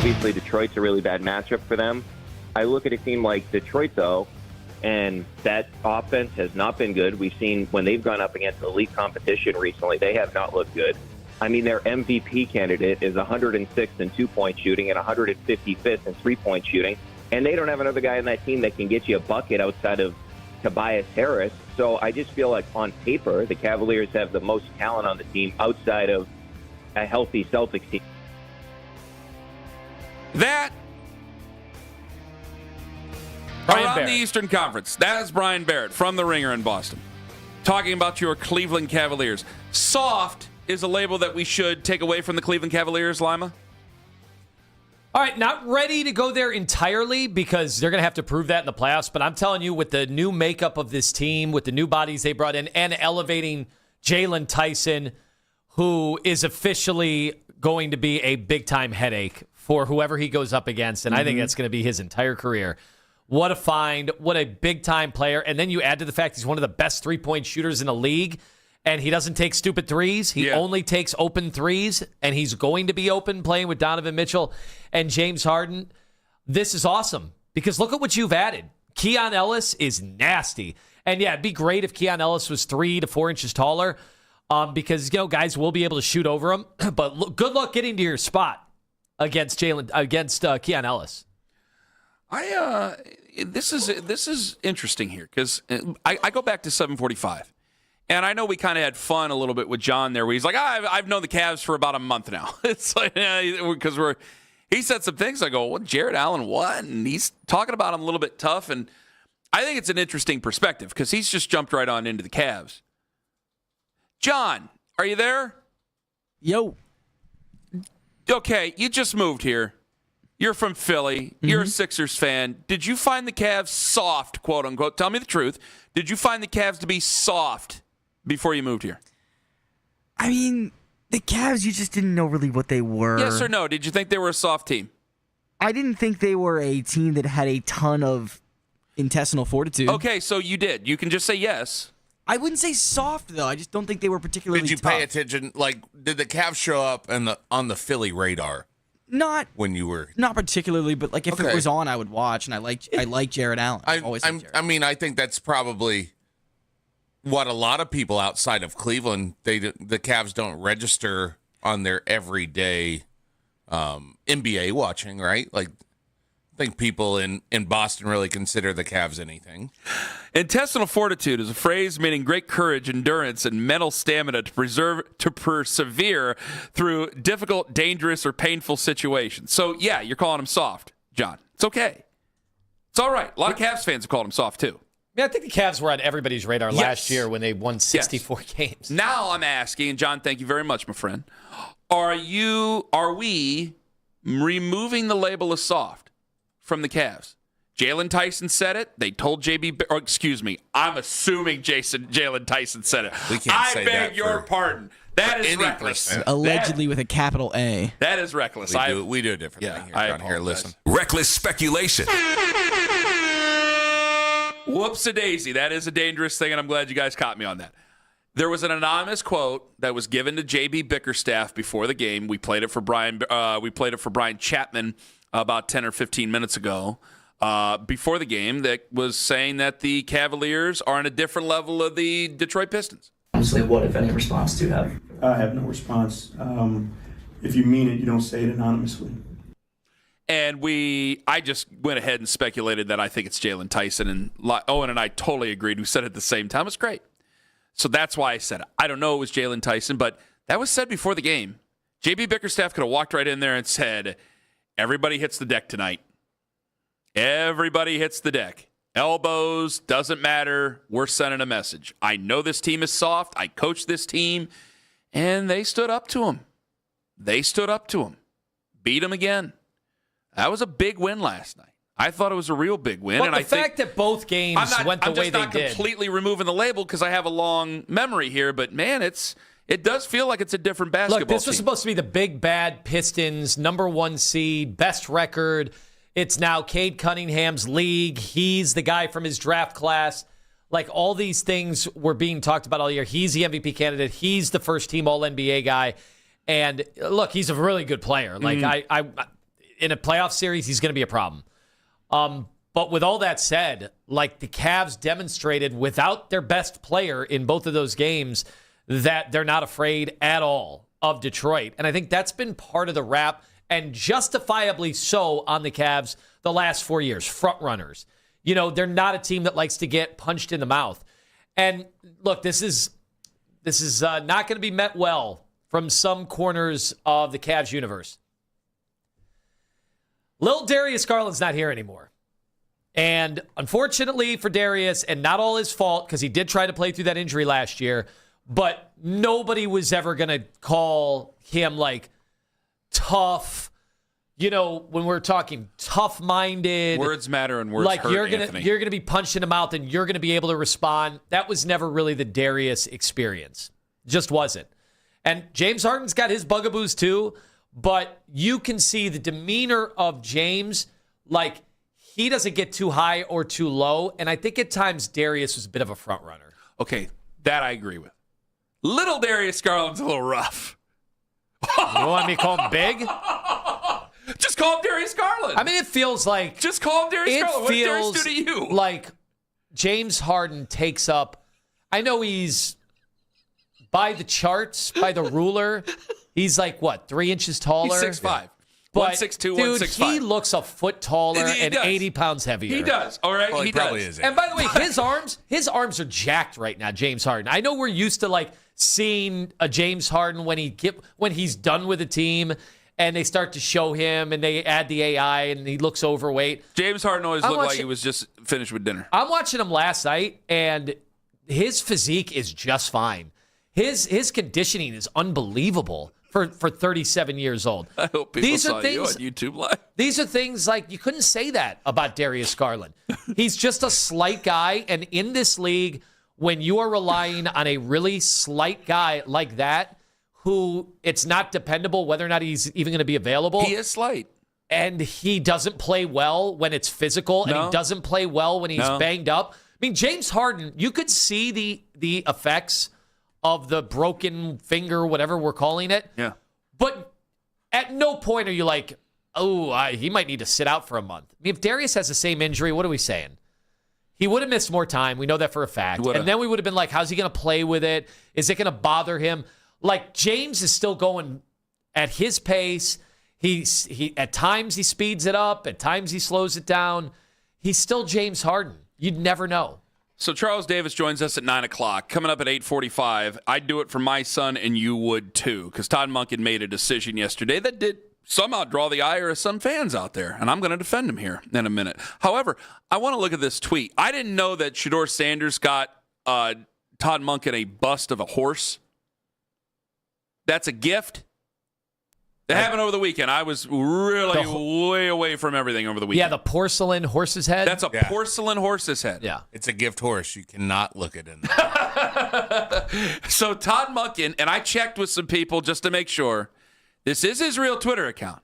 Obviously, Detroit's a really bad matchup for them. I look at a team like Detroit, though, and that offense has not been good. We've seen when they've gone up against elite competition recently, they have not looked good. I mean, their MVP candidate is 106th in two-point shooting and 155th in three-point shooting, and they don't have another guy on that team that can get you a bucket outside of Tobias Harris. So I just feel like on paper, the Cavaliers have the most talent on the team outside of a healthy Celtics team. That around the Eastern Conference. That is Brian Barrett from The Ringer in Boston, talking about your Cleveland Cavaliers. Soft is a label that we should take away from the Cleveland Cavaliers, Lima? All right, not ready to go there entirely because they're going to have to prove that in the playoffs. But I'm telling you, with the new makeup of this team, with the new bodies they brought in, and elevating Jalen Tyson, who is officially going to be a big-time headache for whoever he goes up against, and I think that's going to be his entire career. What a find. What a big-time player. And then you add to the fact he's one of the best three-point shooters in the league, and he doesn't take stupid threes. He only takes open threes, and he's going to be open playing with Donovan Mitchell and James Harden. This is awesome because look at what you've added. Keon Ellis is nasty. And, yeah, it'd be great if Keon Ellis was 3 to 4 inches taller because, guys will be able to shoot over him. But good luck getting to your spot against Keon Ellis. This is interesting here because I go back to 745. And I know we kind of had fun a little bit with John there where he's like, I've known the Cavs for about a month now. It's like, because he said some things. I go, well, Jared Allen, what? And he's talking about him a little bit tough. And I think it's an interesting perspective because he's just jumped right on into the Cavs. John, are you there? Yo. Okay, you just moved here. You're from Philly. You're a Sixers fan. Did you find the Cavs soft, quote unquote? Tell me the truth. Did you find the Cavs to be soft before you moved here? I mean, the Cavs, you just didn't know really what they were. Yes or no? Did you think they were a soft team? I didn't think they were a team that had a ton of intestinal fortitude. Okay, so you did. You can just say yes. I wouldn't say soft, though. I just don't think they were particularly Did you tough. pay attention? Like, did the Cavs show up on the Philly radar? Not when you were not particularly, but like if it was on, I would watch, and I like Jared Allen. I think that's probably what a lot of people outside of Cleveland the Cavs don't register on their everyday NBA watching, right? Like, I think people in Boston really consider the Cavs anything. Intestinal fortitude is a phrase meaning great courage, endurance, and mental stamina to persevere through difficult, dangerous, or painful situations. So, yeah, you're calling them soft, John. It's okay. It's all right. A lot of Cavs fans have called them soft, too. Yeah, I think the Cavs were on everybody's radar last year when they won 64 games. Now I'm asking, and John, thank you very much, my friend. Are we removing the label of soft from the Cavs? Jalen Tyson said it. They told I'm assuming Jalen Tyson said it. We can't say that. I beg your pardon. That is reckless. Allegedly with a capital A. That is reckless. We do a different thing here. Down here, listen. Reckless speculation. Whoops-a-daisy. That is a dangerous thing, and I'm glad you guys caught me on that. There was an anonymous quote that was given to JB Bickerstaff before the game. We played it for Brian Chapman about 10 or 15 minutes ago. Before the game, that was saying that the Cavaliers are on a different level of the Detroit Pistons. Honestly, what, if any, response do you have? I have no response. If you mean it, you don't say it anonymously. And I just went ahead and speculated that I think it's Jalen Tyson, and Owen and I totally agreed. We said it at the same time. It's great. So that's why I said it. I don't know it was Jalen Tyson, but that was said before the game. JB Bickerstaff could have walked right in there and said, everybody hits the deck tonight. Everybody hits the deck. Elbows, doesn't matter. We're sending a message. I know this team is soft. I coach this team. And they stood up to him. Beat him again. That was a big win last night. I thought it was a real big win. But and the fact that both games went the way they did. I'm just not completely removing the label because I have a long memory here. But, man, it does feel like it's a different basketball Look, this was team. supposed to be the big, bad Pistons, number 1 seed, best record. It's now Cade Cunningham's league. He's the guy from his draft class. Like, all these things were being talked about all year. He's the MVP candidate. He's the first-team All-NBA guy. And, look, he's a really good player. Like, in a playoff series, he's going to be a problem. But with all that said, like the Cavs demonstrated without their best player in both of those games that they're not afraid at all of Detroit. And I think that's been part of the rap, and justifiably so, on the Cavs the last 4 years. Front runners. You know, they're not a team that likes to get punched in the mouth. And look, this is not going to be met well from some corners of the Cavs universe. Lil Darius Garland's not here anymore. And unfortunately for Darius, and not all his fault, because he did try to play through that injury last year, but nobody was ever going to call him like tough, you know, when we're talking tough-minded. Words matter and words like hurt, you're gonna be punched in the mouth and you're going to be able to respond. That was never really the Darius experience. Just wasn't. And James Harden's got his bugaboos too, but you can see the demeanor of James, like he doesn't get too high or too low. And I think at times Darius was a bit of a front runner. Okay, that I agree with. Little Darius Garland's a little rough. You want me to call him big? Just call him Darius Garland. I mean, it feels like... Just call him Darius Garland. What did Darius do to you? Like James Harden takes up... I know he's by the charts, by the ruler. He's like, what, 3 inches taller? He's 6'5". But 162, dude, 165. he looks a foot taller and 80 pounds heavier. He does. All right, Well, he probably does. is. And by the way, his arms are jacked right now, James Harden. I know we're used to like seeing a James Harden when he's done with a team and they start to show him and they add the AI and he looks overweight. James Harden always looked like he was just finished with dinner. I'm watching him last night and his physique is just fine. His conditioning is unbelievable for 37 years old. I hope people saw you on YouTube Live. These are things like you couldn't say that about Darius Garland. He's just a slight guy, and in this league, when you are relying on a really slight guy like that, who it's not dependable whether or not he's even going to be available. He is slight. And he doesn't play well when it's physical, and he doesn't play well when he's banged up. I mean, James Harden, you could see the effects of the broken finger, whatever we're calling it. Yeah. But at no point are you like, he might need to sit out for a month. I mean, if Darius has the same injury, what are we saying? He would have missed more time. We know that for a fact. And then we would have been like, how's he going to play with it? Is it going to bother him? Like, James is still going at his pace. He at times he speeds it up. At times he slows it down. He's still James Harden. You'd never know. So Charles Davis joins us at 9 o'clock. Coming up at 8:45, I'd do it for my son, and you would too, because Todd Monken made a decision yesterday that did somehow draw the ire of some fans out there, and I'm going to defend him here in a minute. However, I want to look at this tweet. I didn't know that Shedeur Sanders got Todd Monken a bust of a horse. That's a gift. It happened over the weekend. I was really way away from everything over the weekend. Yeah, the porcelain horse's head. That's a porcelain horse's head. Yeah. It's a gift horse. You cannot look it in there. So Todd Monken, and I checked with some people just to make sure, this is his real Twitter account.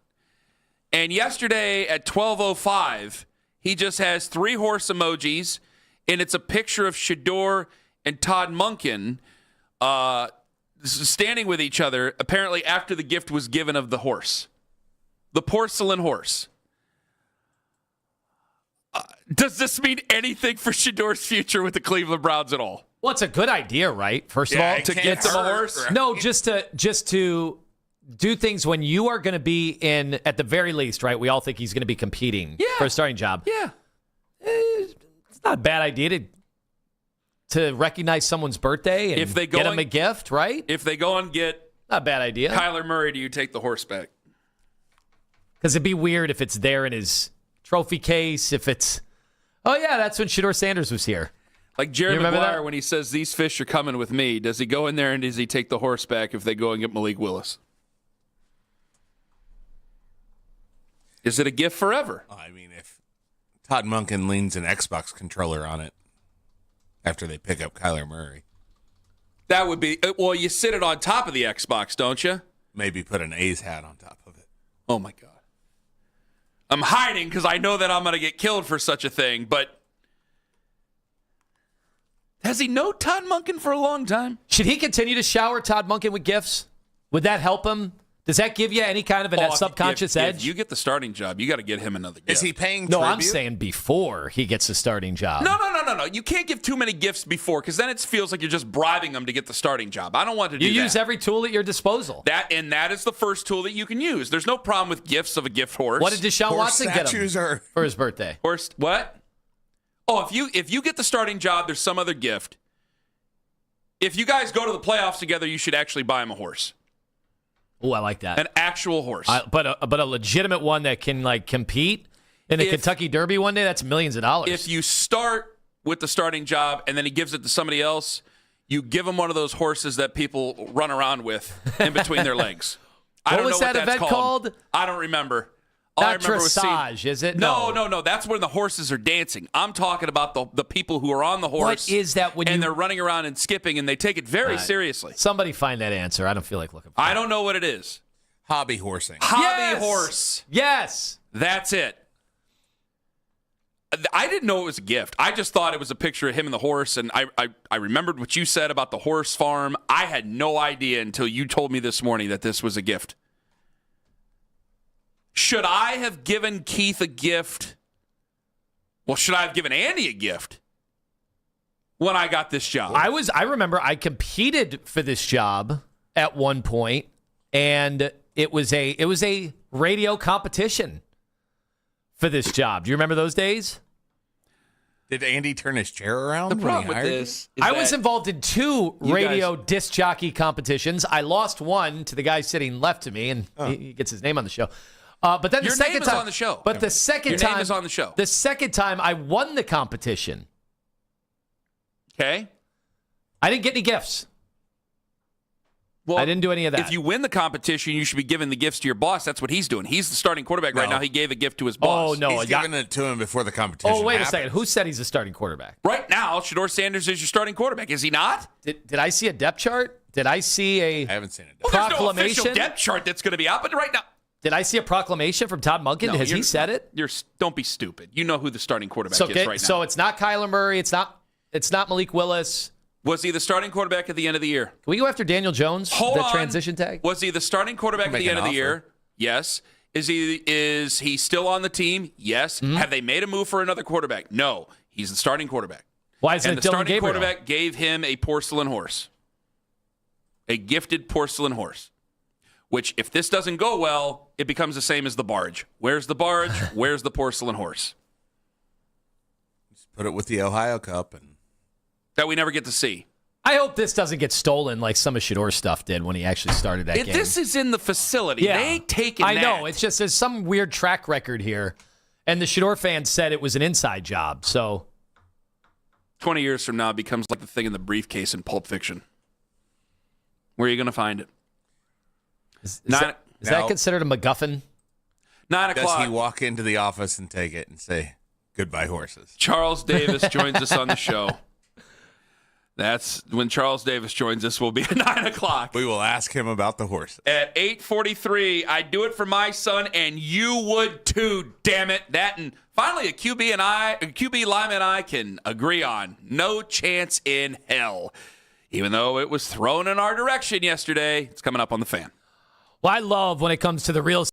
And yesterday at 12:05, he just has 3 horse emojis, and it's a picture of Shedeur and Todd Monken standing with each other, apparently after the gift was given of the horse. The porcelain horse. Does this mean anything for Shedeur's future with the Cleveland Browns at all? Well, it's a good idea, right? First of all, to get them a horse? Right? No, just to do things when you are going to be in, at the very least, right? We all think he's going to be competing for a starting job. Yeah. It's not a bad idea to recognize someone's birthday and get him a gift, right? If they go and get not a bad idea. Kyler Murray, do you take the horse back? Because it'd be weird if it's there in his trophy case, if it's, oh yeah, that's when Shedeur Sanders was here. Like Jerry You remember Maguire, that? when he says, these fish are coming with me, does he go in there and does he take the horse back if they go and get Malik Willis? Is it a gift forever? I mean, if Todd Monken leans an Xbox controller on it after they pick up Kyler Murray. That would be, well, you sit it on top of the Xbox, don't you? Maybe put an A's hat on top of it. Oh, my God. I'm hiding because I know that I'm going to get killed for such a thing, but has he known Todd Monken for a long time? Should he continue to shower Todd Monken with gifts? Would that help him? Does that give you any kind of a subconscious edge? If you get the starting job, you got to get him another gift. Is he paying No, tribute? I'm saying before he gets the starting job. No. You can't give too many gifts before because then it feels like you're just bribing him to get the starting job. I don't want to do that. You use every tool at your disposal. That is the first tool that you can use. There's no problem with gifts of a gift horse. What did Deshaun Watson get him for his birthday? Horse what? Oh, if you get the starting job, there's some other gift. If you guys go to the playoffs together, you should actually buy him a horse. Oh, I like that. An actual horse. But a legitimate one that can compete in the Kentucky Derby one day, that's millions of dollars. If you start with the starting job and then he gives it to somebody else, you give him one of those horses that people run around with in between their legs. I don't know what that's called. I don't remember. All Not dressage, is it? No. That's when the horses are dancing. I'm talking about the people who are on the horse. What is that when they're running around and skipping, and they take it very seriously. Somebody find that answer. I don't feel like looking for it. I don't know what it is. Hobby horsing. Hobby horse. Yes. That's it. I didn't know it was a gift. I just thought it was a picture of him and the horse, and I remembered what you said about the horse farm. I had no idea until you told me this morning that this was a gift. Should I have given Keith a gift? Well, should I have given Andy a gift when I got this job? I remember I competed for this job at one point, and it was a radio competition for this job. Do you remember those days? Did Andy turn his chair around? The problem with this is I was involved in 2 radio disc jockey competitions. I lost one to the guy sitting left to me, and he gets his name on the show. But then your the second name is time on the show. But the second your time name is on the show. The second time I won the competition. Okay. I didn't get any gifts. Well, I didn't do any of that. If you win the competition, you should be giving the gifts to your boss. That's what he's doing. He's the starting quarterback right now. He gave a gift to his boss. Oh, no. He's giving it to him before the competition Oh, wait happens. a second. Who said he's a starting quarterback? Right now, Shedeur Sanders is your starting quarterback. Is he not? Did I see a depth chart? Did I see a I haven't seen it. Well, there's no proclamation? official depth chart that's going to be out, but right now. Did I see a proclamation from Todd Monken? No, Has he said it? Don't be stupid. You know who the starting quarterback is right now. So it's not Kyler Murray. It's not Malik Willis. Was he the starting quarterback at the end of the year? Can we go after Daniel Jones? Hold the on. transition tag? Was he the starting quarterback at the end of the year? Yes. Is he still on the team? Yes. Mm-hmm. Have they made a move for another quarterback? No. He's the starting quarterback. Why isn't and it the Dylan starting Gabriel? quarterback gave him a porcelain horse. A gifted porcelain horse. Which, if this doesn't go well, it becomes the same as the barge. Where's the barge? Where's the porcelain horse? Just put it with the Ohio Cup. That we never get to see. I hope this doesn't get stolen like some of Shedeur's stuff did when he actually started that game. This is in the facility. Yeah. They ain't taking I that. know. It's just there's some weird track record here. And the Shedeur fans said it was an inside job. So 20 years from now, it becomes like the thing in the briefcase in Pulp Fiction. Where are you going to find it? Is that considered a MacGuffin? 9 o'clock. Does he walk into the office and take it and say, goodbye, horses? Charles Davis joins us on the show. That's when Charles Davis joins us. Will be at 9 o'clock. We will ask him about the horses. At 8:43, I do it for my son, and you would too. Damn it! That and finally, a QB Lima and I can agree on. No chance in hell. Even though it was thrown in our direction yesterday, it's coming up on the Fan. Well, I love when it comes to the real.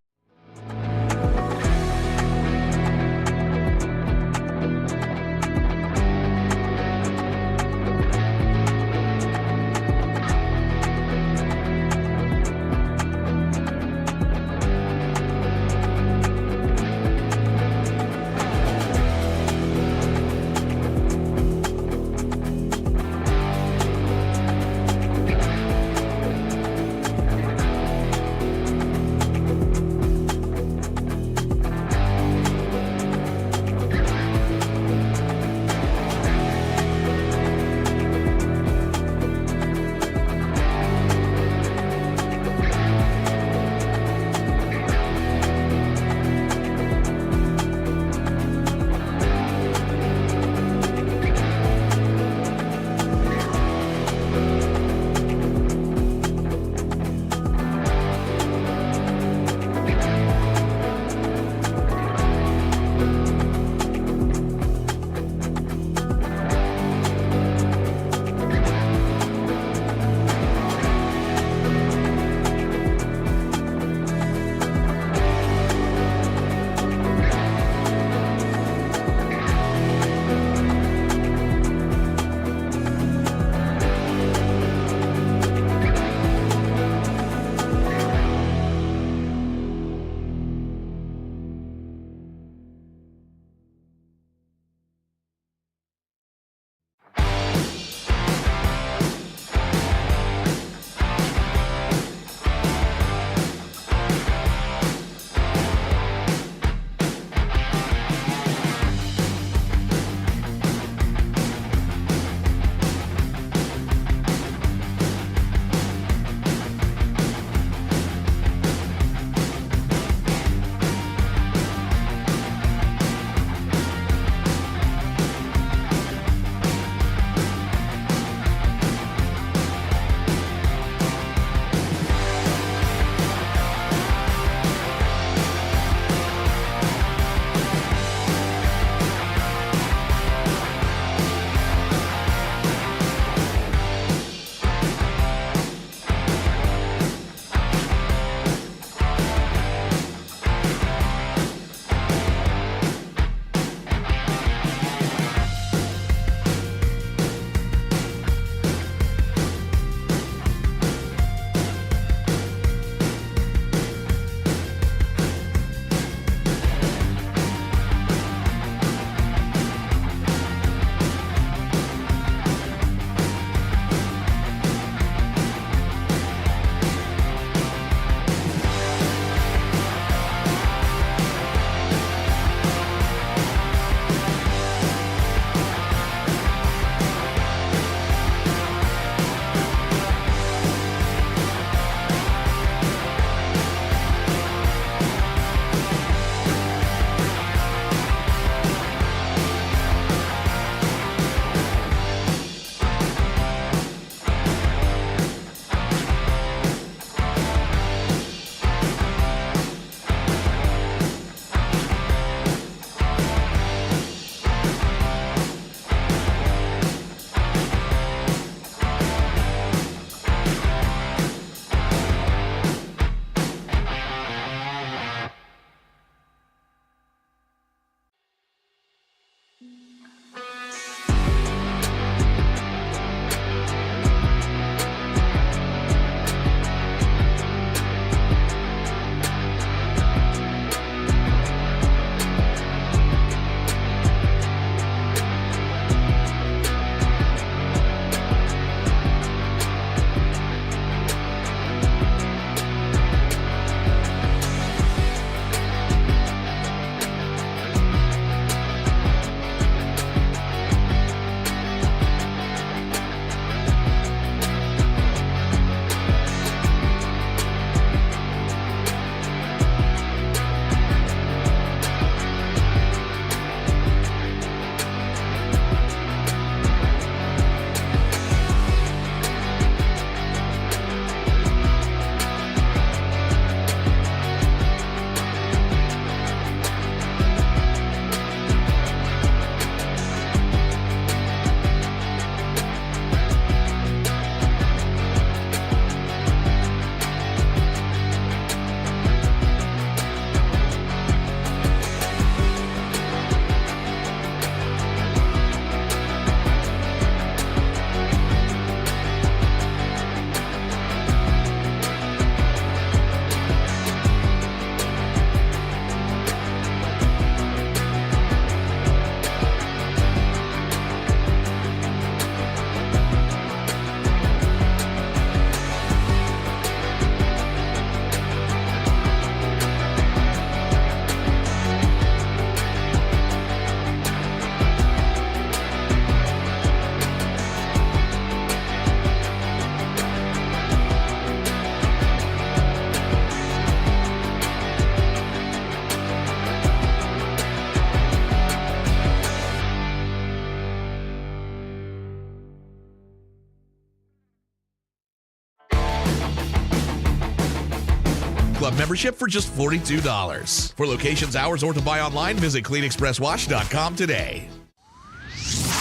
membership for just $42. For locations, hours, or to buy online, visit cleanexpresswash.com today.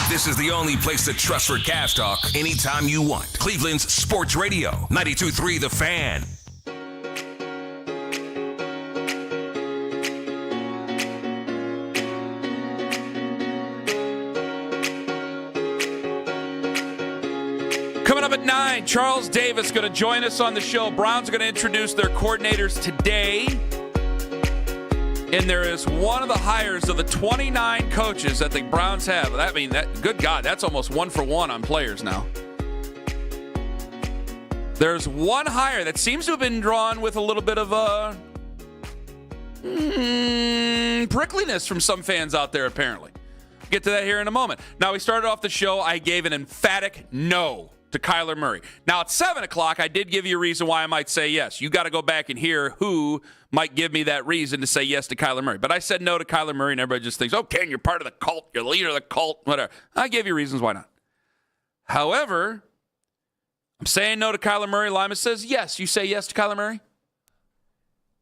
This is the only place to trust for Cavs talk anytime you want. Cleveland's Sports Radio, 92.3 The Fan. Coming up at 9, Charles Davis going to join us on the show. Browns are going to introduce their coordinators today. And there is one of the hires of the 29 coaches that the Browns have. Good God, that's almost 1 for 1 on players now. There's one hire that seems to have been drawn with a little bit of prickliness from some fans out there, apparently. Get to that here in a moment. Now, we started off the show. I gave an emphatic no to Kyler Murray. Now, at 7 o'clock, I did give you a reason why I might say yes. You got to go back and hear who might give me that reason to say yes to Kyler Murray. But I said no to Kyler Murray, and everybody just thinks, okay, you're part of the cult, you're the leader of the cult, whatever. I gave you reasons why not. However, I'm saying no to Kyler Murray. Lima says yes. You say yes to Kyler Murray?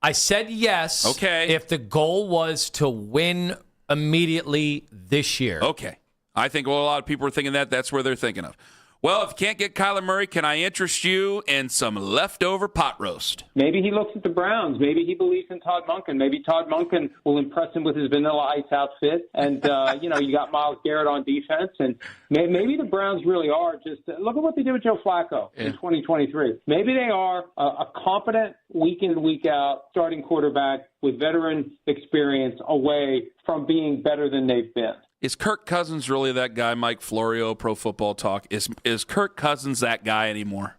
I said yes. Okay. If the goal was to win immediately this year. Okay. I think a lot of people are thinking that. That's where they're thinking of. Well, if you can't get Kyler Murray, can I interest you in some leftover pot roast? Maybe he looks at the Browns. Maybe he believes in Todd Monken. Maybe Todd Monken will impress him with his Vanilla Ice outfit. And, you got Myles Garrett on defense. And maybe the Browns really are just look at what they did with Joe Flacco in 2023. Maybe they are a competent week in and week out starting quarterback with veteran experience away from being better than they've been. Is Kirk Cousins really that guy? Mike Florio, Pro Football Talk. Is Kirk Cousins that guy anymore?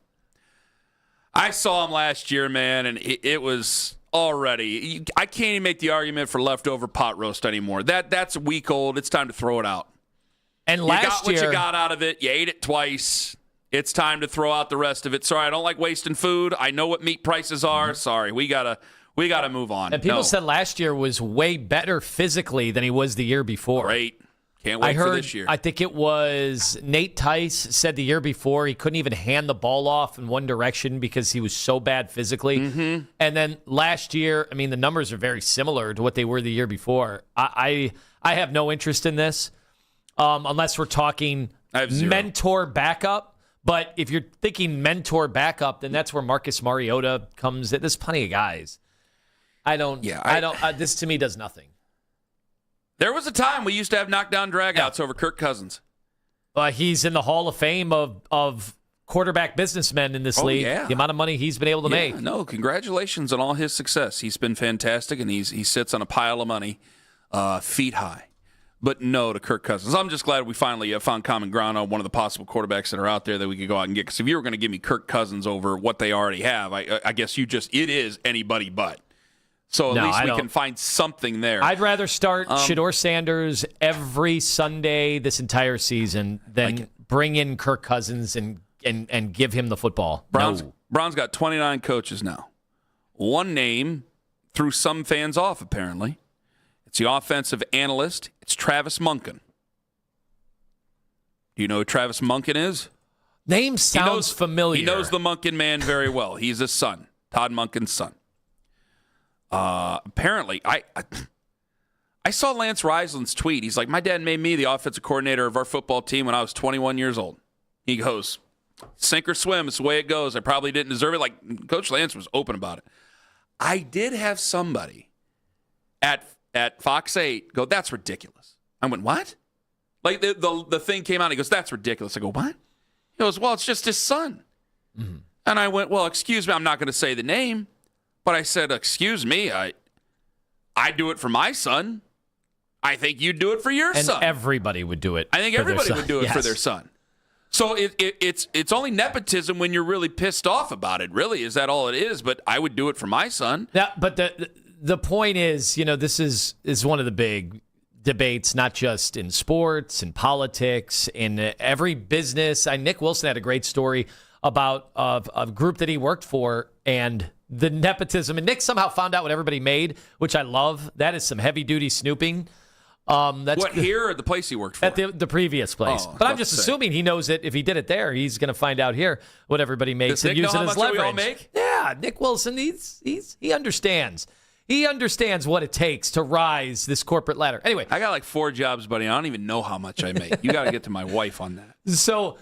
I saw him last year, man, and it was already. I can't even make the argument for leftover pot roast anymore. That's a week old. It's time to throw it out. And you got what you got out of it. You ate it twice. It's time to throw out the rest of it. Sorry, I don't like wasting food. I know what meat prices are. Sorry, we gotta move on. And people said last year was way better physically than he was the year before. Great. Can't wait for this year. I think it was Nate Tice said the year before he couldn't even hand the ball off in one direction because he was so bad physically. Mm-hmm. And then last year, the numbers are very similar to what they were the year before. I have no interest in this unless we're talking mentor backup. But if you're thinking mentor backup, then that's where Marcus Mariota comes. There's plenty of guys. This to me does nothing. There was a time we used to have knockdown dragouts over Kirk Cousins. He's in the Hall of Fame of quarterback businessmen in this league. Yeah. The amount of money he's been able to make. No, congratulations on all his success. He's been fantastic, and he sits on a pile of money, feet high. But no to Kirk Cousins. I'm just glad we finally found common ground on one of the possible quarterbacks that are out there that we could go out and get. Because if you were going to give me Kirk Cousins over what they already have, I guess it is anybody but. So at least we can find something there. I'd rather start Shedeur Sanders every Sunday this entire season than bring in Kirk Cousins and give him the football. Browns got 29 coaches now. One name threw some fans off, apparently. It's the offensive analyst. It's Travis Monken. Do you know who Travis Monken is? Name sounds familiar. He knows the Monken man very well. He's his son, Todd Monken's son. Apparently, I saw Lance Reisland's tweet. He's like, my dad made me the offensive coordinator of our football team when I was 21 years old. He goes, sink or swim, it's the way it goes. I probably didn't deserve it. Like, Coach Lance was open about it. I did have somebody at Fox 8 go, that's ridiculous. I went, what? Like, the thing came out, he goes, that's ridiculous. I go, what? He goes, well, it's just his son. Mm-hmm. And I went, well, excuse me, I'm not going to say the name. But I said, excuse me, I do it for my son. I think you'd do it for your son. And everybody would do it. I think everybody would do it for their son. So it's only nepotism when you're really pissed off about it, really. Is that all it is? But I would do it for my son. Yeah, but the point is, this is one of the big debates, not just in sports and politics, in every business. Nick Wilson had a great story about a group that he worked for and the nepotism. And Nick somehow found out what everybody made, which I love. That is some heavy-duty snooping. That's what, here or the place he worked for? At the previous place. But I'm just assuming he knows that if he did it there, he's going to find out here what everybody makes Does and Nick use know it how as much we leverage. all make? Yeah, Nick Wilson, he understands. He understands what it takes to rise this corporate ladder. Anyway. I got like 4 jobs, buddy. I don't even know how much I make. You got to get to my wife on that. So,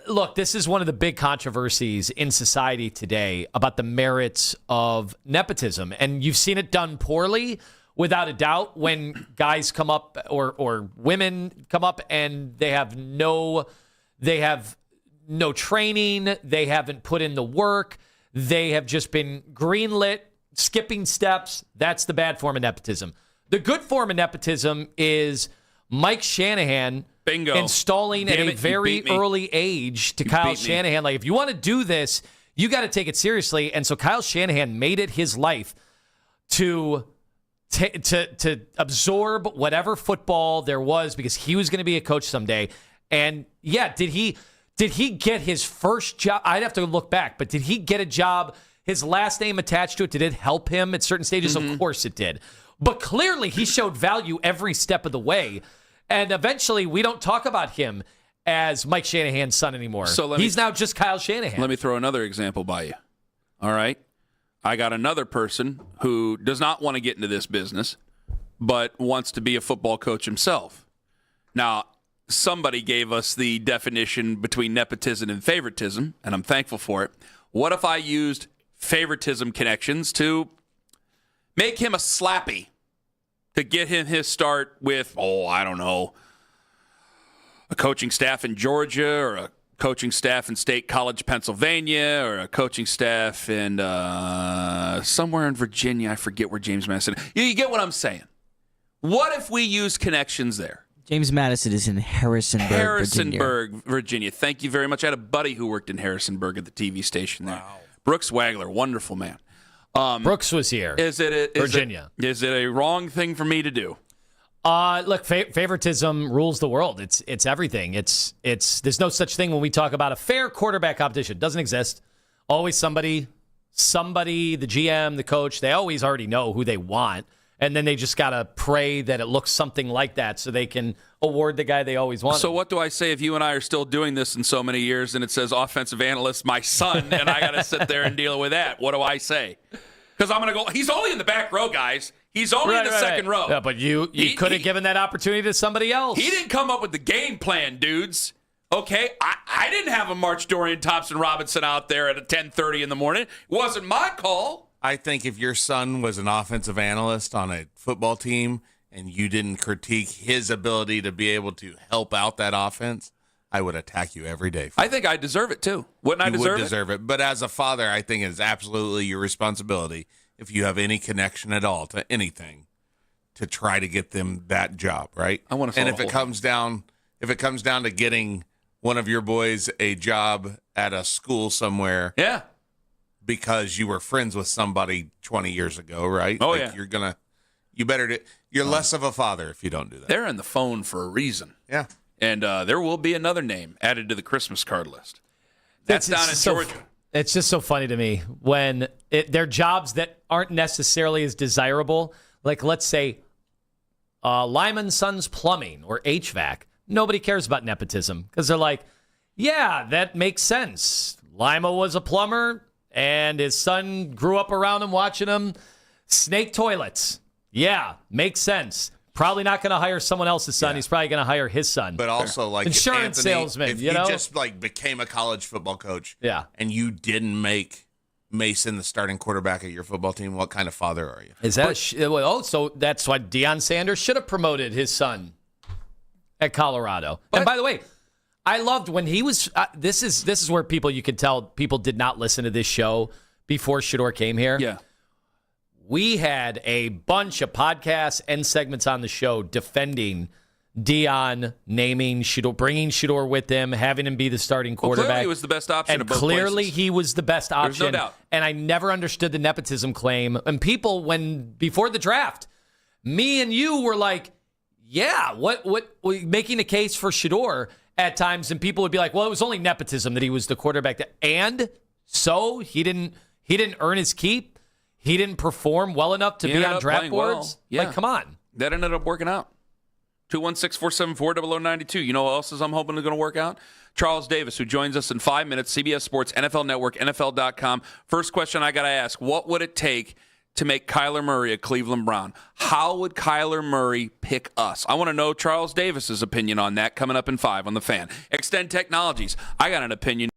look, this is one of the big controversies in society today about the merits of nepotism. And you've seen it done poorly, without a doubt, when guys come up or women come up and they have no training, they haven't put in the work, they have just been greenlit, skipping steps. That's the bad form of nepotism. The good form of nepotism is Mike Shanahan installing at a very early age to Kyle Shanahan. Like, if you want to do this, you got to take it seriously. And so Kyle Shanahan made it his life to absorb whatever football there was, because he was going to be a coach someday. And yeah, did he get his first job? I'd have to look back, but did he get a job, his last name attached to it? Did it help him at certain stages? Of course it did. But clearly he showed value every step of the way. And eventually we don't talk about him as Mike Shanahan's son anymore. So he's now just Kyle Shanahan. Let me throw another example by you. All right. I got another person who does not want to get into this business, but wants to be a football coach himself. Now, somebody gave us the definition between nepotism and favoritism, and I'm thankful for it. What if I used favoritism connections to make him a slappy, to get him his start with, I don't know, a coaching staff in Georgia, or a coaching staff in State College, Pennsylvania, or a coaching staff in somewhere in Virginia. I forget where James Madison is. You get what I'm saying. What if we use connections there? James Madison is in Harrisonburg, Virginia. Thank you very much. I had a buddy who worked in Harrisonburg at the TV station there. Wow. Brooks Wagler, wonderful man. Brooks was here. Virginia. Is it a wrong thing for me to do? Look, favoritism rules the world. It's everything. It's there's no such thing when we talk about a fair quarterback competition. It doesn't exist. Always somebody, the GM, the coach, they always already know who they want. And then they just got to pray that it looks something like that so they can award the guy they always want. So what do I say if you and I are still doing this in so many years and it says offensive analyst, my son, and I got to sit there and deal with that? What do I say? Because I'm going to go, he's only in the back row, guys. He's only in the second row. Yeah, but you could have given that opportunity to somebody else. He didn't come up with the game plan, dudes. Okay? I didn't have a March Dorian Thompson Robinson out there at 10:30 in the morning. It wasn't my call. I think if your son was an offensive analyst on a football team and you didn't critique his ability to be able to help out that offense, I would attack you every day. I think I deserve it too. Wouldn't I deserve it? You would deserve it. But as a father, I think it's absolutely your responsibility, if you have any connection at all to anything, to try to get them that job, right? I want to. And if it comes down to getting one of your boys a job at a school somewhere, yeah, because you were friends with somebody 20 years ago, right? Oh, yeah. You're less of a father if you don't do that. They're in the phone for a reason. Yeah. And there will be another name added to the Christmas card list. That's down in Georgia. It's just so funny to me when they're jobs that aren't necessarily as desirable. Like, let's say Lima & Sons Plumbing or HVAC. Nobody cares about nepotism because they're like, yeah, that makes sense. Lima was a plumber, and his son grew up around him watching him snake toilets. Yeah, makes sense. Probably not going to hire someone else's son. Yeah. He's probably going to hire his son. But also, like, insurance salesman. If you just like became a college football coach, yeah, and you didn't make Mason the starting quarterback at your football team, what kind of father are you? Is that so? That's why Deion Sanders should have promoted his son at Colorado. And by the way, I loved when he was. This is where you could tell people did not listen to this show before Shedeur came here. Yeah. We had a bunch of podcasts and segments on the show defending Deion naming Shedeur, bringing Shedeur with him, having him be the starting quarterback. Clearly he was the best option. And of both clearly places. He was the best option. There's no doubt. And I never understood the nepotism claim. And people, before the draft, me and you were like, yeah, what making a case for Shedeur at times, and people would be like, well, it was only nepotism that he was the quarterback. And so he didn't earn his keep. He didn't perform well enough to be on draft boards. Well. Yeah. Like, come on. That ended up working out. 216-474-0092. You know what else is I'm hoping is going to work out? Charles Davis, who joins us in 5 minutes, CBS Sports, NFL Network, NFL.com. First question I got to ask, what would it take to make Kyler Murray a Cleveland Brown? How would Kyler Murray pick us? I want to know Charles Davis's opinion on that coming up in 5 on The Fan. Extend Technologies. I got an opinion.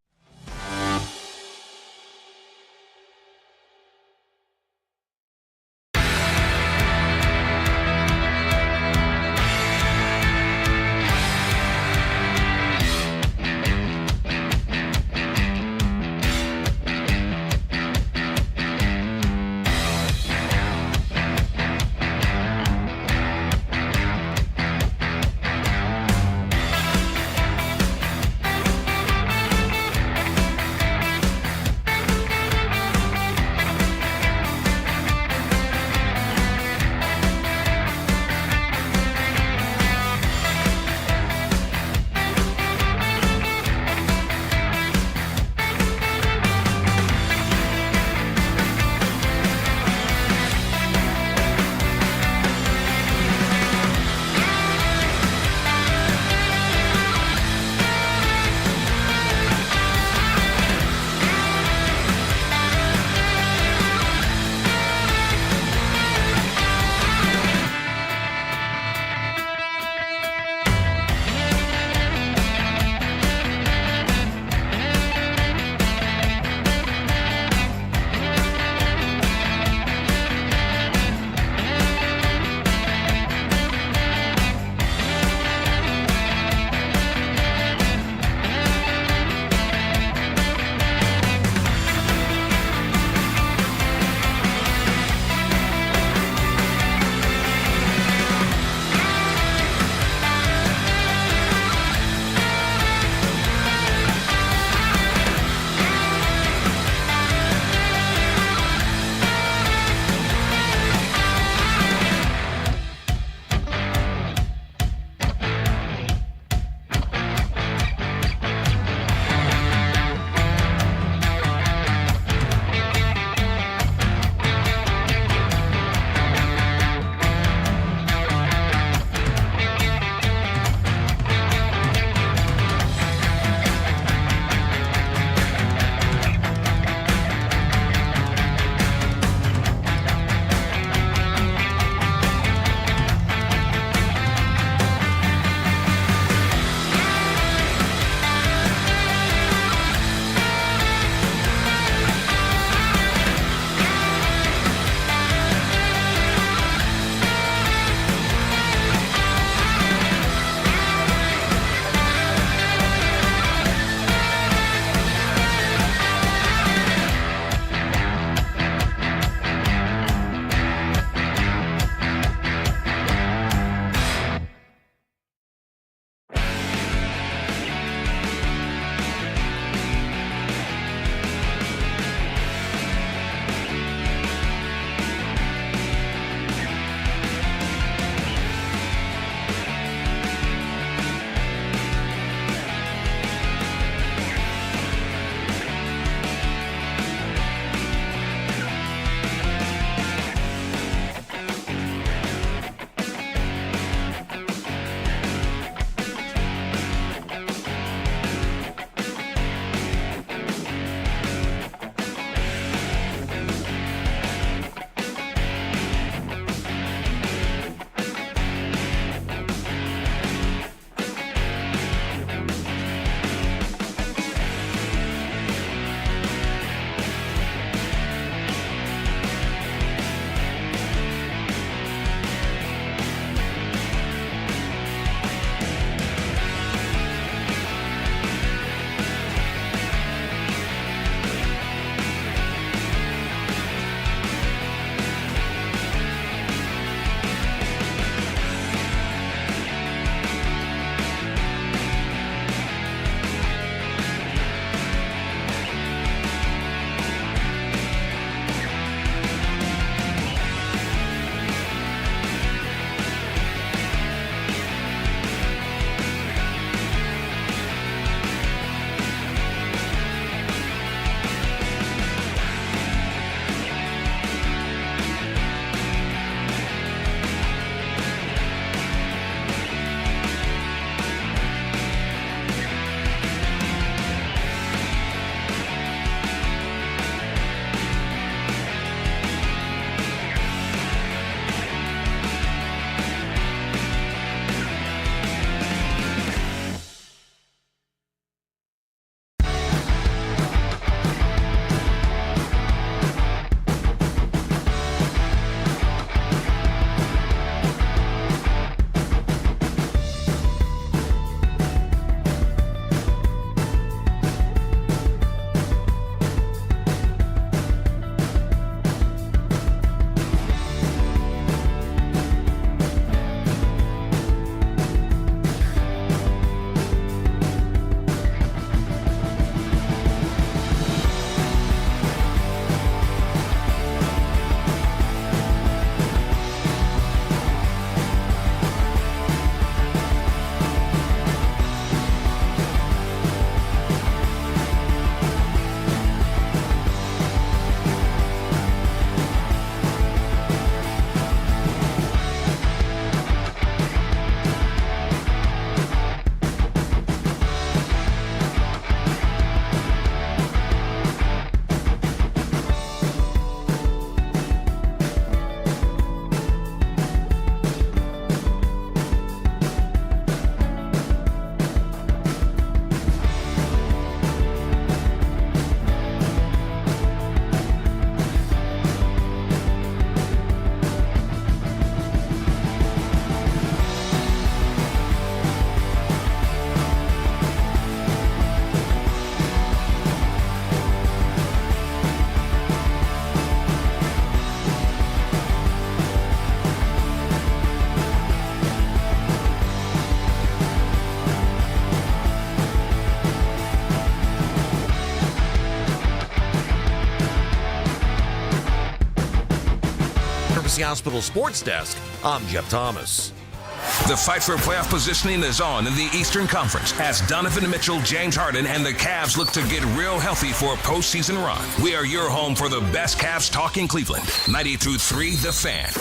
Hospital Sports Desk, I'm Jeff Thomas. The fight for playoff positioning is on in the Eastern Conference as Donovan Mitchell, James Harden, and the Cavs look to get real healthy for a postseason run. We are your home for the best Cavs talk in Cleveland. 92.3 The Fan.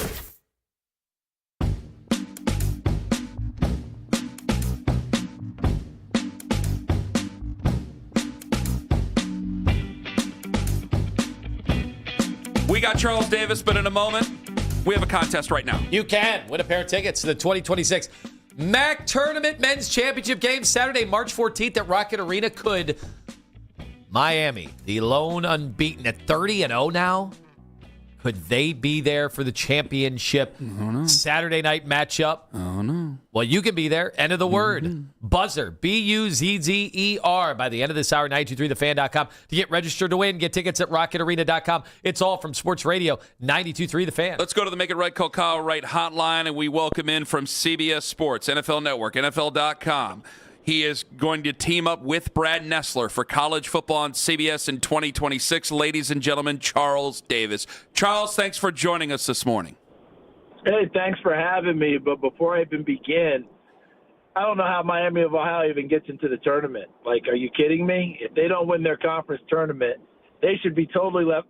We got Charles Davis, but in a moment, we have a contest right now. You can win a pair of tickets to the 2026 MAC Tournament Men's Championship game Saturday, March 14th at Rocket Arena. Could Miami, the lone unbeaten at 30-0 now, could they be there for the championship Saturday night matchup? Oh, no. Well, you can be there. End of the word. Buzzer, Buzzer, by the end of this hour, 923thefan.com. To get registered to win, get tickets at rocketarena.com. It's all from Sports Radio, 92.3 The Fan. Let's go to the Make It Right, Call Kyle Right hotline, and we welcome in from CBS Sports, NFL Network, NFL.com. He is going to team up with Brad Nessler for college football on CBS in 2026. Ladies and gentlemen, Charles Davis. Charles, thanks for joining us this morning. Hey, thanks for having me. But before I even begin, I don't know how Miami of Ohio even gets into the tournament. Like, are you kidding me? If they don't win their conference tournament, they should be totally left.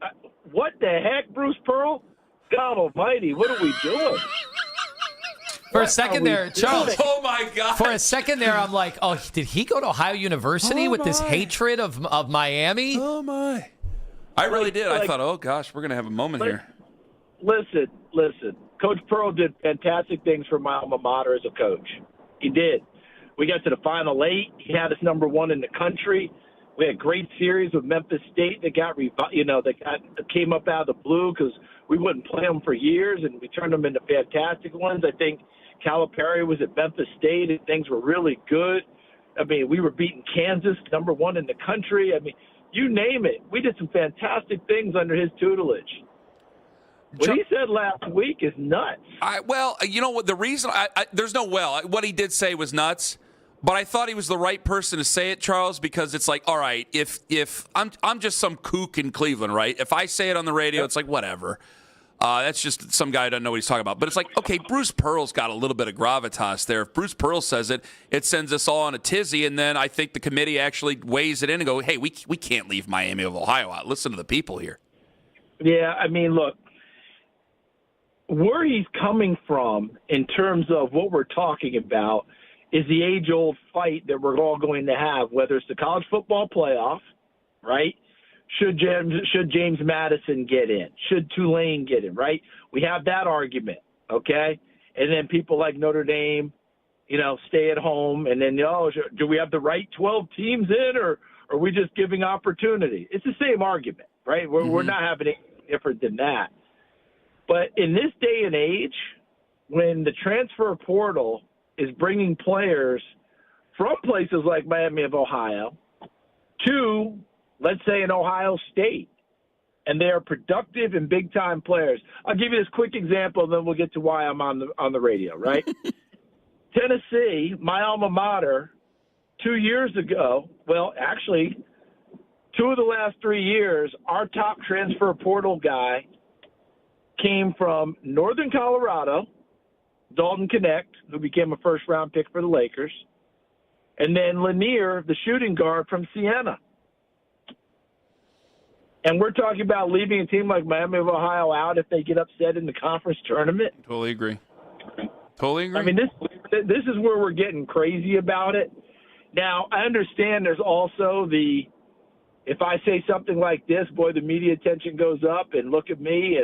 What the heck, Bruce Pearl? God almighty, what are we doing? For a second there, Charles. Oh, my God. For a second there, I'm like, oh, did he go to Ohio University with this hatred of Miami? Oh, my. I really did. I thought, oh, gosh, we're going to have a moment here. Listen. Coach Pearl did fantastic things for my alma mater as a coach. He did. We got to the Final Eight. He had us number one in the country. We had a great series with Memphis State that came up out of the blue because we wouldn't play them for years, and we turned them into fantastic ones. I think Calipari was at Memphis State, and things were really good. I mean, we were beating Kansas, number one in the country. I mean, you name it. We did some fantastic things under his tutelage. What he said last week is nuts. Well, you know what? The reason there's no what he did say was nuts, but I thought he was the right person to say it, Charles, because it's like, all right, if I'm just some kook in Cleveland, right? If I say it on the radio, it's like whatever. That's just some guy who doesn't know what he's talking about. But it's like, okay, Bruce Pearl's got a little bit of gravitas there. If Bruce Pearl says it, it sends us all on a tizzy, and then I think the committee actually weighs it in and go, hey, we can't leave Miami of Ohio out. Listen to the people here. Yeah, I mean, look, where he's coming from in terms of what we're talking about is the age-old fight that we're all going to have, whether it's the college football playoff, right? Should James Madison get in? Should Tulane get in, right? We have that argument, okay? And then people like Notre Dame, stay at home. And then, do we have the right 12 teams in, or are we just giving opportunity? It's the same argument, right? We're not having anything different than that. But in this day and age, when the transfer portal is bringing players from places like Miami of Ohio to, let's say, an Ohio State, and they are productive and big-time players. I'll give you this quick example, and then we'll get to why I'm on the radio, right? Tennessee, my alma mater, 2 years ago, well, actually, 2 of the last 3 years, our top transfer portal guy came from Northern Colorado, Dalton Connect, who became a first-round pick for the Lakers, and then Lanier, the shooting guard from Siena. And we're talking about leaving a team like Miami of Ohio out if they get upset in the conference tournament. Totally agree. I mean, this is where we're getting crazy about it. Now, I understand there's also if I say something like this, boy, the media attention goes up, and look at me,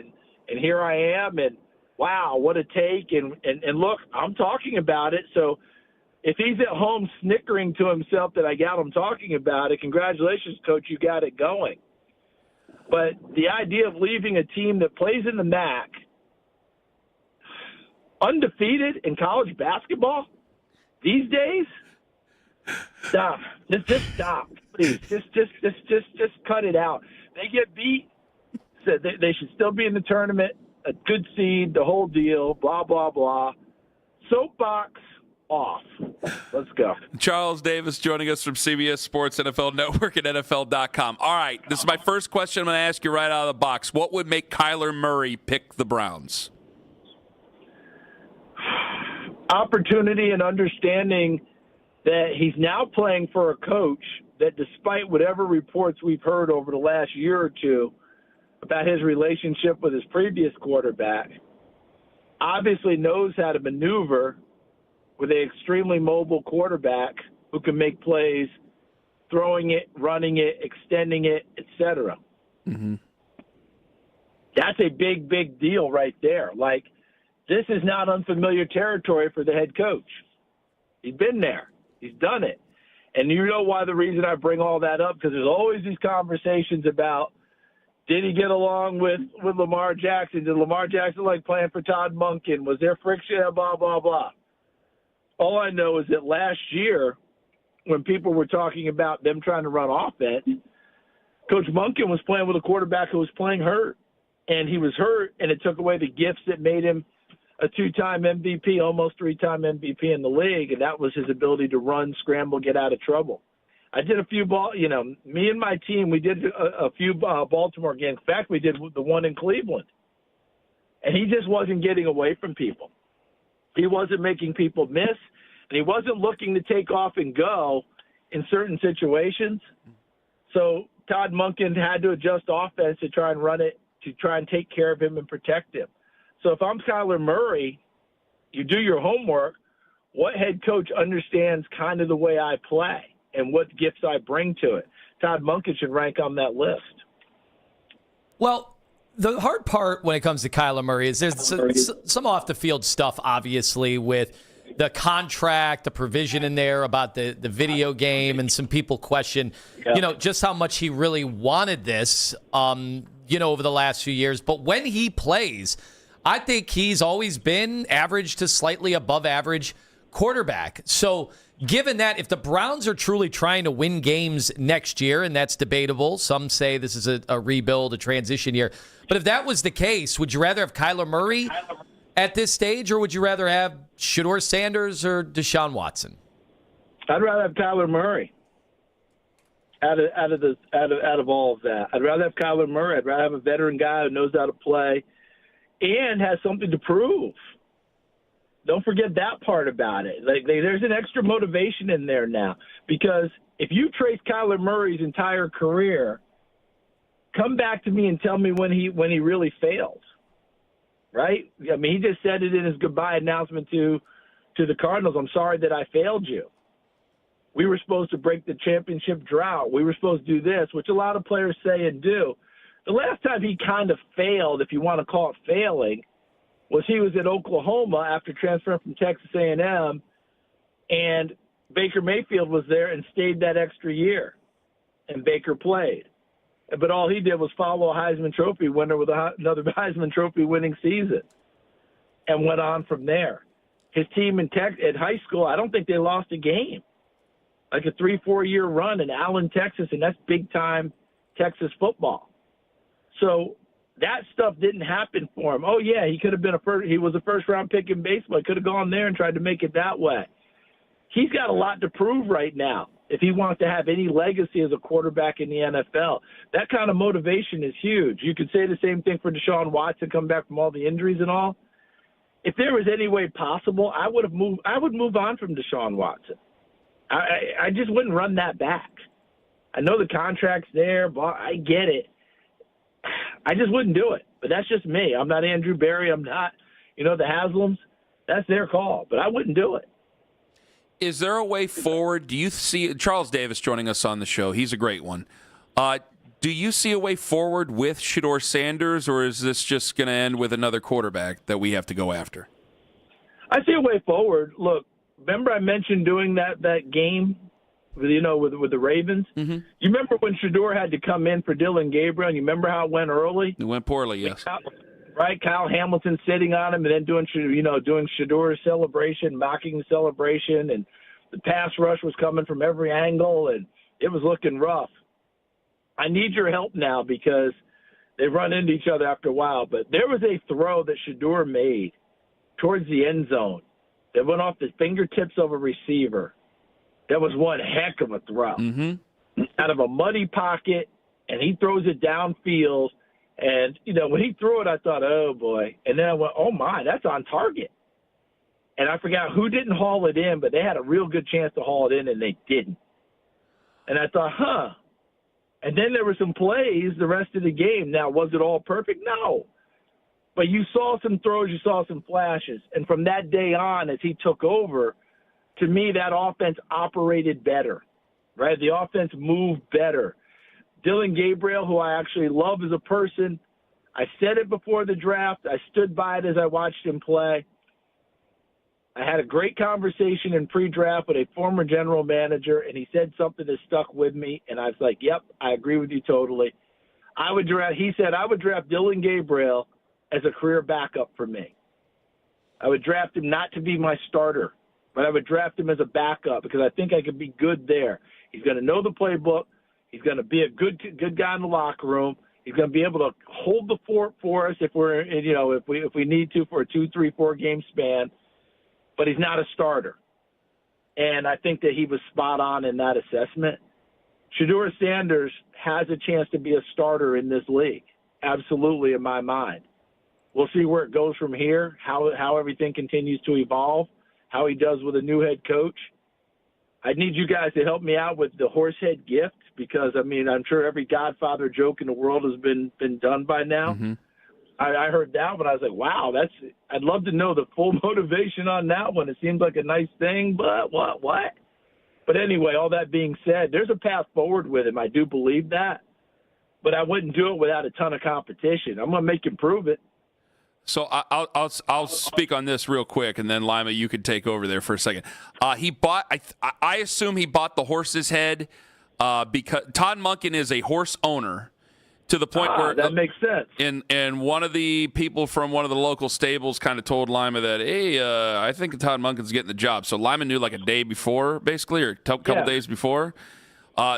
and here I am, and wow, what a take. And look, I'm talking about it. So if he's at home snickering to himself that I got him talking about it, congratulations, Coach, you got it going. But the idea of leaving a team that plays in the MAC undefeated in college basketball these days, stop. Just stop, please. Just cut it out. They get beat. So they should still be in the tournament, a good seed, the whole deal, blah, blah, blah. Soapbox off. Let's go. Charles Davis joining us from CBS Sports, NFL Network, and NFL.com. All right, this is my first question I'm going to ask you right out of the box. What would make Kyler Murray pick the Browns? opportunity and understanding that he's now playing for a coach that, despite whatever reports we've heard over the last year or two about his relationship with his previous quarterback, obviously knows how to maneuver with an extremely mobile quarterback who can make plays, throwing it, running it, extending it, etc. Mm-hmm. That's a big, big deal right there. Like, this is not unfamiliar territory for the head coach. He's been there. He's done it. And you know why the reason I bring all that up? Because there's always these conversations about, did he get along with Lamar Jackson? Did Lamar Jackson like playing for Todd Monken? Was there friction? Blah, blah, blah. All I know is that last year, when people were talking about them trying to run offense, Coach Monken was playing with a quarterback who was playing hurt. And he was hurt, and it took away the gifts that made him a 2-time MVP, almost 3-time MVP in the league, and that was his ability to run, scramble, get out of trouble. I did a few me and my team, we did a few Baltimore games. In fact, we did the one in Cleveland. And he just wasn't getting away from people. He wasn't making people miss, and he wasn't looking to take off and go in certain situations. So Todd Monken had to adjust offense to try and run it, to try and take care of him and protect him. So if I'm Kyler Murray, you do your homework. What head coach understands kind of the way I play and what gifts I bring to it? Todd Monken should rank on that list. Well, the hard part when it comes to Kyler Murray is there's some off-the-field stuff, obviously, with the contract, the provision in there about the video game, and some people question, just how much he really wanted this, over the last few years. But when he plays, I think he's always been average to slightly above average quarterback. So given that, if the Browns are truly trying to win games next year, and that's debatable, some say this is a rebuild, a transition year. But if that was the case, would you rather have Kyler Murray at this stage, or would you rather have Shedeur Sanders or Deshaun Watson? I'd rather have Kyler Murray. Out of all of that, I'd rather have Kyler Murray. I'd rather have a veteran guy who knows how to play and has something to prove. Don't forget that part about it. There's an extra motivation in there now, because if you trace Kyler Murray's entire career, come back to me and tell me when he really failed. Right? I mean, he just said it in his goodbye announcement to the Cardinals. I'm sorry that I failed you. We were supposed to break the championship drought. We were supposed to do this, which a lot of players say and do. The last time he kind of failed, if you want to call it failing, was he was at Oklahoma after transferring from Texas A&M, and Baker Mayfield was there and stayed that extra year, and Baker played. But all he did was follow a Heisman Trophy winner with another Heisman Trophy winning season and went on from there. His team at high school, I don't think they lost a game. Like a 3-4 year run in Allen, Texas, and that's big-time Texas football. So that stuff didn't happen for him. Oh, yeah, he could have been he was a first-round pick in baseball. He could have gone there and tried to make it that way. He's got a lot to prove right now if he wants to have any legacy as a quarterback in the NFL. That kind of motivation is huge. You could say the same thing for Deshaun Watson, come back from all the injuries and all. If there was any way possible, I would move on from Deshaun Watson. I just wouldn't run that back. I know the contract's there, but I get it. I just wouldn't do it. But that's just me. I'm not Andrew Berry. I'm not, the Haslams. That's their call. But I wouldn't do it. Is there a way forward? Do you see Charles Davis joining us on the show? He's a great one. Do you see a way forward with Shedeur Sanders, or is this just going to end with another quarterback that we have to go after? I see a way forward. Look, remember I mentioned doing that game with the Ravens? Mm-hmm. You remember when Shedeur had to come in for Dylan Gabriel, and you remember how it went early? It went poorly, yes. Right? Kyle Hamilton sitting on him and then doing Shedeur's celebration, mocking the celebration, and the pass rush was coming from every angle, and it was looking rough. I need your help now because they run into each other after a while, but there was a throw that Shedeur made towards the end zone that went off the fingertips of a receiver. That was one heck of a throw. Mm-hmm. Out of a muddy pocket, and he throws it downfield. And, when he threw it, I thought, oh, boy. And then I went, oh, my, that's on target. And I forgot who didn't haul it in, but they had a real good chance to haul it in, and they didn't. And I thought, And then there were some plays the rest of the game. Now, was it all perfect? No. But you saw some throws, you saw some flashes. And from that day on, as he took over, to me, that offense operated better, right? The offense moved better. Dylan Gabriel, who I actually love as a person, I said it before the draft. I stood by it as I watched him play. I had a great conversation in pre-draft with a former general manager, and he said something that stuck with me, and I was like, yep, I agree with you totally. He said I would draft Dylan Gabriel as a career backup for me. I would draft him not to be my starter, but I would draft him as a backup because I think I could be good there. He's going to know the playbook. He's going to be a good guy in the locker room. He's going to be able to hold the fort for us if we need to for a 2, 3, 4 game span. But he's not a starter. And I think that he was spot on in that assessment. Shedeur Sanders has a chance to be a starter in this league. Absolutely, in my mind. We'll see where it goes from here, how everything continues to evolve, how he does with a new head coach. I need you guys to help me out with the horsehead gift because, I'm sure every Godfather joke in the world has been done by now. Mm-hmm. I heard that one. I was like, wow, I'd love to know the full motivation on that one. It seems like a nice thing, but what? But anyway, all that being said, there's a path forward with him. I do believe that. But I wouldn't do it without a ton of competition. I'm going to make him prove it. So I'll speak on this real quick, and then Lima, you could take over there for a second. He bought. I assume he bought the horse's head because Todd Monken is a horse owner to the point where that makes sense. And one of the people from one of the local stables kind of told Lima that, hey, I think Todd Monken's getting the job. So Lima knew like a day before, basically, or a couple days before.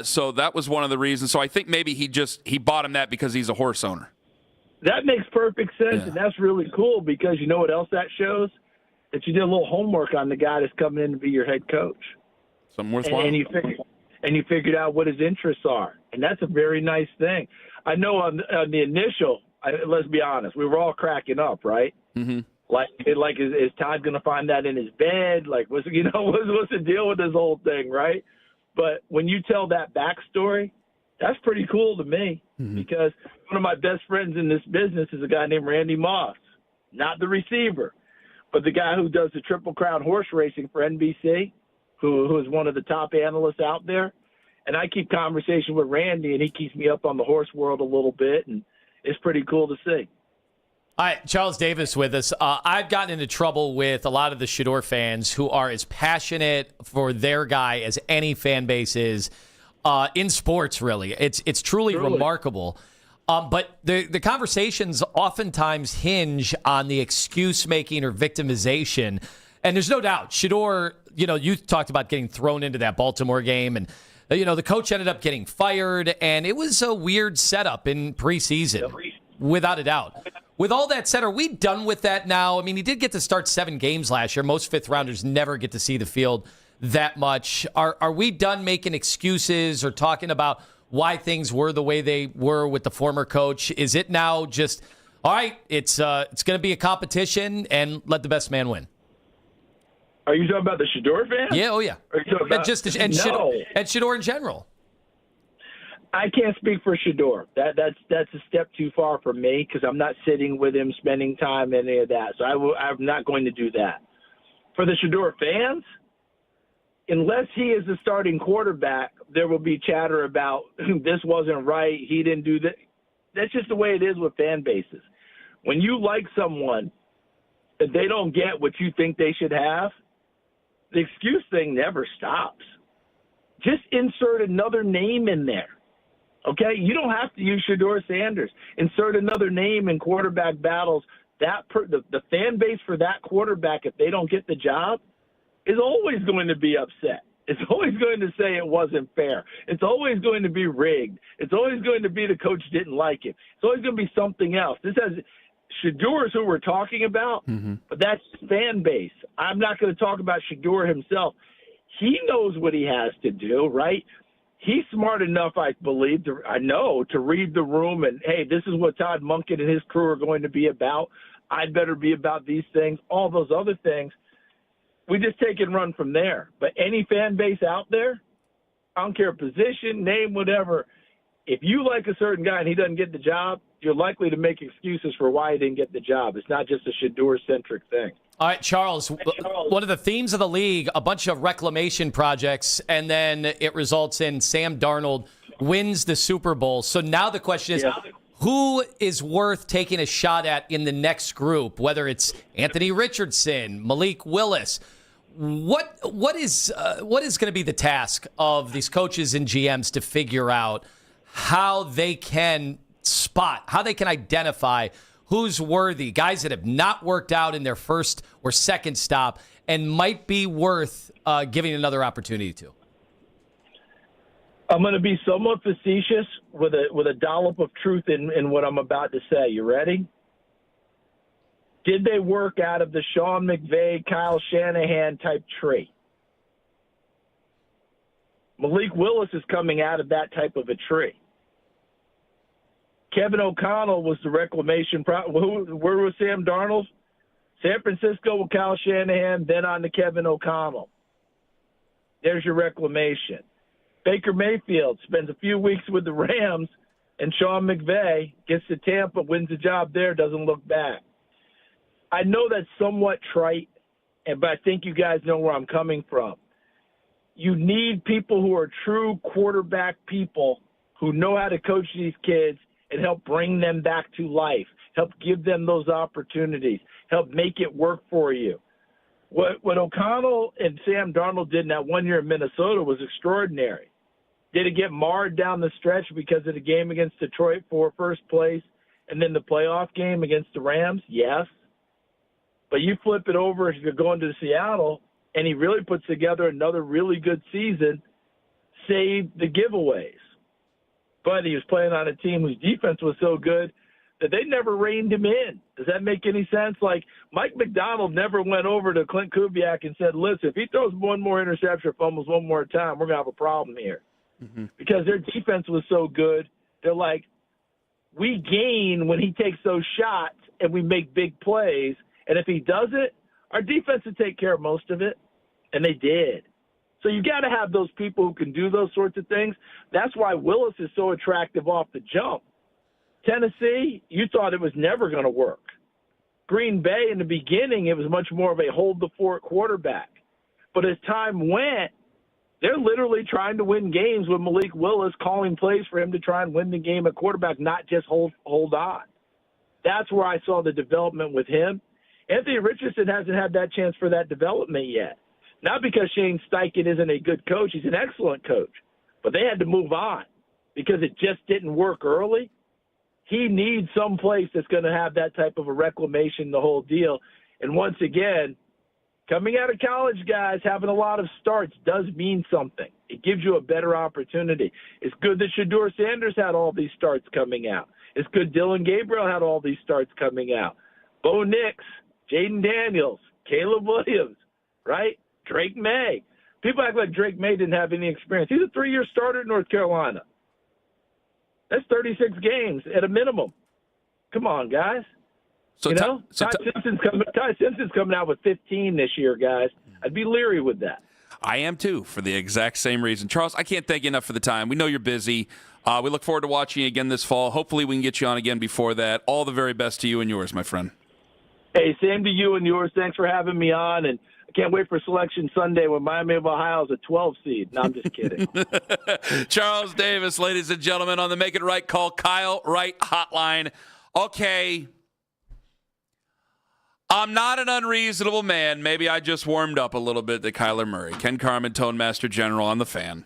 So that was one of the reasons. So I think maybe he bought him that because he's a horse owner. That makes perfect sense, and that's really cool because you know what else that shows? That you did a little homework on the guy that's coming in to be your head coach. Something worthwhile. And you figured out what his interests are, and that's a very nice thing. I know on the initial, let's be honest, we were all cracking up, right? Mm-hmm. Is Todd going to find that in his bed? Like, what's the deal with this whole thing, right? But when you tell that backstory, that's pretty cool to me because one of my best friends in this business is a guy named Randy Moss, not the receiver, but the guy who does the Triple Crown horse racing for NBC, who is one of the top analysts out there. And I keep conversation with Randy, and he keeps me up on the horse world a little bit, and it's pretty cool to see. All right, Charles Davis with us. I've gotten into trouble with a lot of the Shedeur fans who are as passionate for their guy as any fan base is in sports, really. It's truly remarkable. But the conversations oftentimes hinge on the excuse-making or victimization. And there's no doubt, Shedeur, you talked about getting thrown into that Baltimore game, and the coach ended up getting fired, and it was a weird setup in preseason, without a doubt. With all that said, are we done with that now? I mean, he did get to start 7 games last year. Most fifth-rounders never get to see the field that much. Are we done making excuses or talking about why things were the way they were with the former coach? Is it now just, all right, it's going to be a competition and let the best man win? Are you talking about the Shedeur fans? Yeah, oh yeah. Shedeur in general. I can't speak for Shedeur. That's a step too far for me because I'm not sitting with him, spending time, any of that. So I'm not going to do that. For the Shedeur fans, unless he is the starting quarterback, there will be chatter about this wasn't right. He didn't do that. That's just the way it is with fan bases. When you like someone, if they don't get what you think they should have, the excuse thing never stops. Just insert another name in there. Okay? You don't have to use Shedeur Sanders. Insert another name in quarterback battles. The fan base for that quarterback, if they don't get the job, is always going to be upset. It's always going to say it wasn't fair. It's always going to be rigged. It's always going to be the coach didn't like it. It's always going to be something else. This has Shedeur is who we're talking about, but that's fan base. I'm not going to talk about Shedeur himself. He knows what he has to do, right? He's smart enough, I believe, to read the room and, hey, this is what Todd Monken and his crew are going to be about. I'd better be about these things, all those other things. we just take and run from there. But any fan base out there, I don't care position, name, whatever, if you like a certain guy and he doesn't get the job, you're likely to make excuses for why he didn't get the job. It's not just a Shador-centric thing. All right, Charles, one of the themes of the league, a bunch of reclamation projects, and then it results in Sam Darnold wins the Super Bowl. So now the question is, who is worth taking a shot at in the next group, whether it's Anthony Richardson, Malik Willis? What is going to be the task of these coaches and GMs to figure out how they can spot, how they can identify who's worthy, guys that have not worked out in their first or second stop and might be worth giving another opportunity to? I'm going to be somewhat facetious with a dollop of truth in what I'm about to say. You ready? Did they work out of the Sean McVay, Kyle Shanahan type tree? Malik Willis is coming out of that type of a tree. Kevin O'Connell was the reclamation. Where was Sam Darnold? San Francisco with Kyle Shanahan, then on to Kevin O'Connell. There's your reclamation. Baker Mayfield spends a few weeks with the Rams, and Sean McVay gets to Tampa, wins the job there, doesn't look back. I know that's somewhat trite, but I think you guys know where I'm coming from. You need people who are true quarterback people who know how to coach these kids and help bring them back to life, help give them those opportunities, help make it work for you. What O'Connell and Sam Darnold did in that 1 year in Minnesota was extraordinary. Did it get marred down the stretch because of the game against Detroit for first place and then the playoff game against the Rams? Yes. But you flip it over if you're going to Seattle, and he really puts together another really good season, save the giveaways. But he was playing on a team whose defense was so good that they never reined him in. Does that make any sense? Like, Mike McDonald never went over to Clint Kubiak and said, listen, if he throws one more interception or fumbles one more time, we're going to have a problem here. Mm-hmm. Because their defense was so good, they're like, we gain when he takes those shots and we make big plays. And if he does it, our defense will take care of most of it. And they did. So you got to have those people who can do those sorts of things. That's why Willis is so attractive off the jump. Tennessee, you thought it was never going to work. Green Bay, in the beginning, it was much more of a hold-the-fort quarterback. But as time went, they're literally trying to win games with Malik Willis calling plays for him to try and win the game at quarterback, not just hold on. That's where I saw the development with him. Anthony Richardson hasn't had that chance for that development yet. Not because Shane Steichen isn't a good coach. He's an excellent coach. But they had to move on because it just didn't work early. He needs some place that's going to have that type of a reclamation, the whole deal. And once again, coming out of college, guys, having a lot of starts does mean something. It gives you a better opportunity. It's good that Shador Sanders had all these starts coming out. It's good Dylan Gabriel had all these starts coming out. Bo Nix, Jaden Daniels, Caleb Williams, right? Drake May. People act like Drake May didn't have any experience. He's a 3-year starter in North Carolina. That's 36 games at a minimum. Come on, guys. So Ty Simpson's coming out with 15 this year, guys. I'd be leery with that. I am too, for the exact same reason. Charles, I can't thank you enough for the time. We know you're busy. We look forward to watching you again this fall. Hopefully we can get you on again before that. All the very best to you and yours, my friend. Hey, same to you and yours. Thanks for having me on, and I can't wait for Selection Sunday when Miami of Ohio is a 12 seed. No, I'm just kidding. Charles Davis, ladies and gentlemen, on the Make It Right Call Kyle Wright hotline. Okay, I'm not an unreasonable man. Maybe I just warmed up a little bit to Kyler Murray. Ken Carman, Tone Master General on The Fan.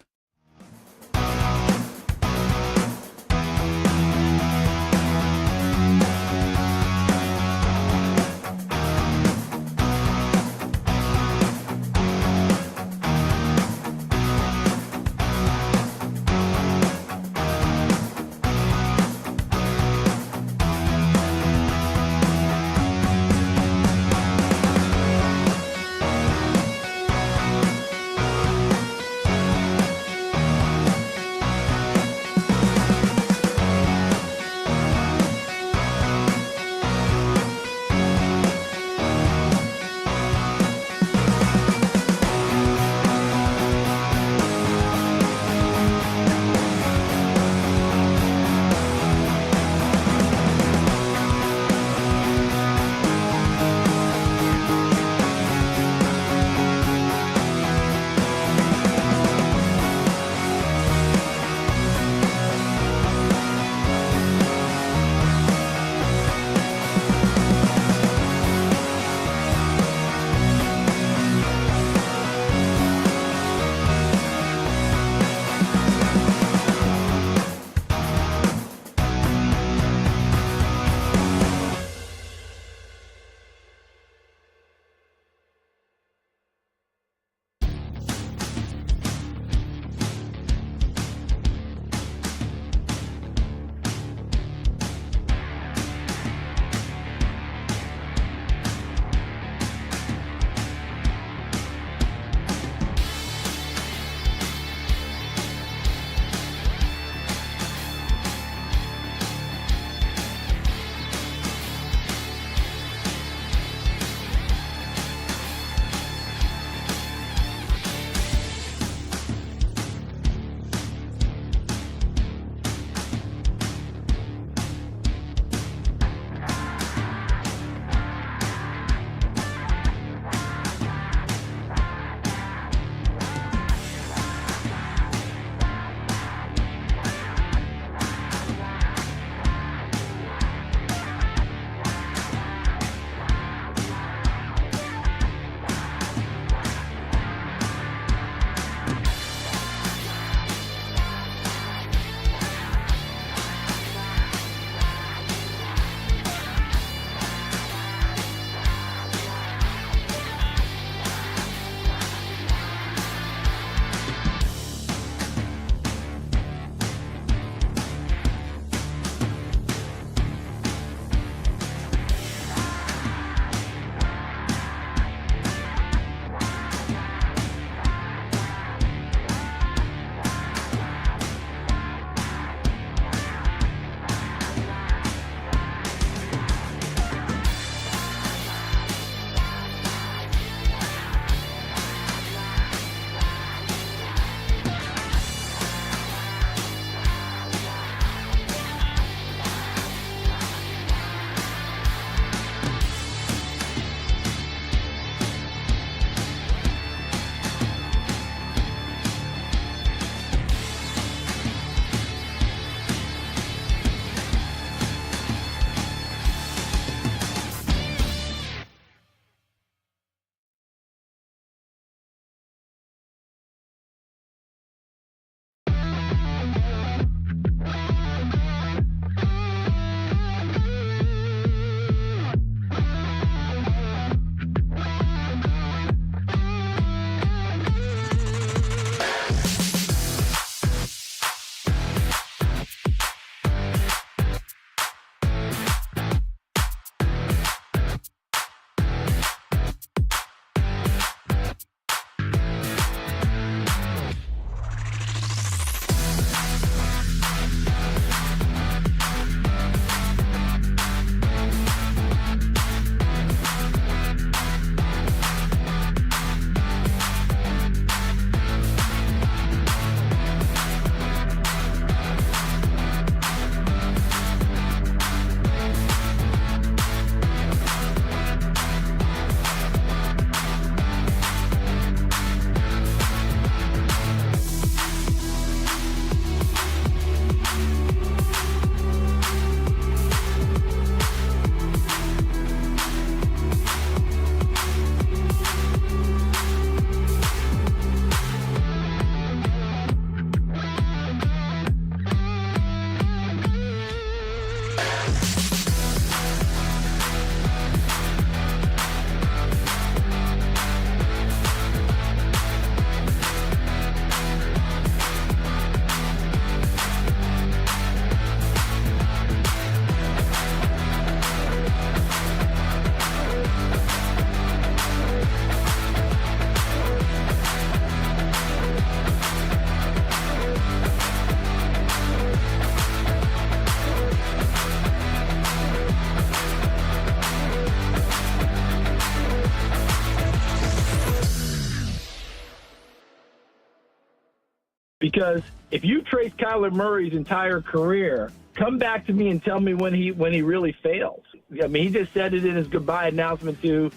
Because if you trace Kyler Murray's entire career, come back to me and tell me when he really failed. I mean, he just said it in his goodbye announcement to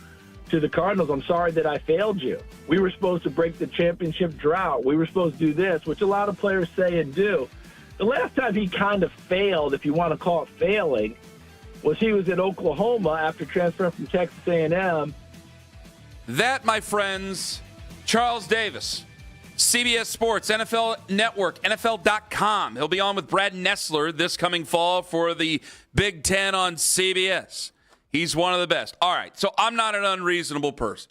the Cardinals. I'm sorry that I failed you. We were supposed to break the championship drought. We were supposed to do this, which a lot of players say and do. The last time he kind of failed, if you want to call it failing, was he was at Oklahoma after transferring from Texas A&M. That, my friends, Charles Davis, CBS Sports, NFL Network, NFL.com. He'll be on with Brad Nessler this coming fall for the Big Ten on CBS. He's one of the best. All right, so I'm not an unreasonable person.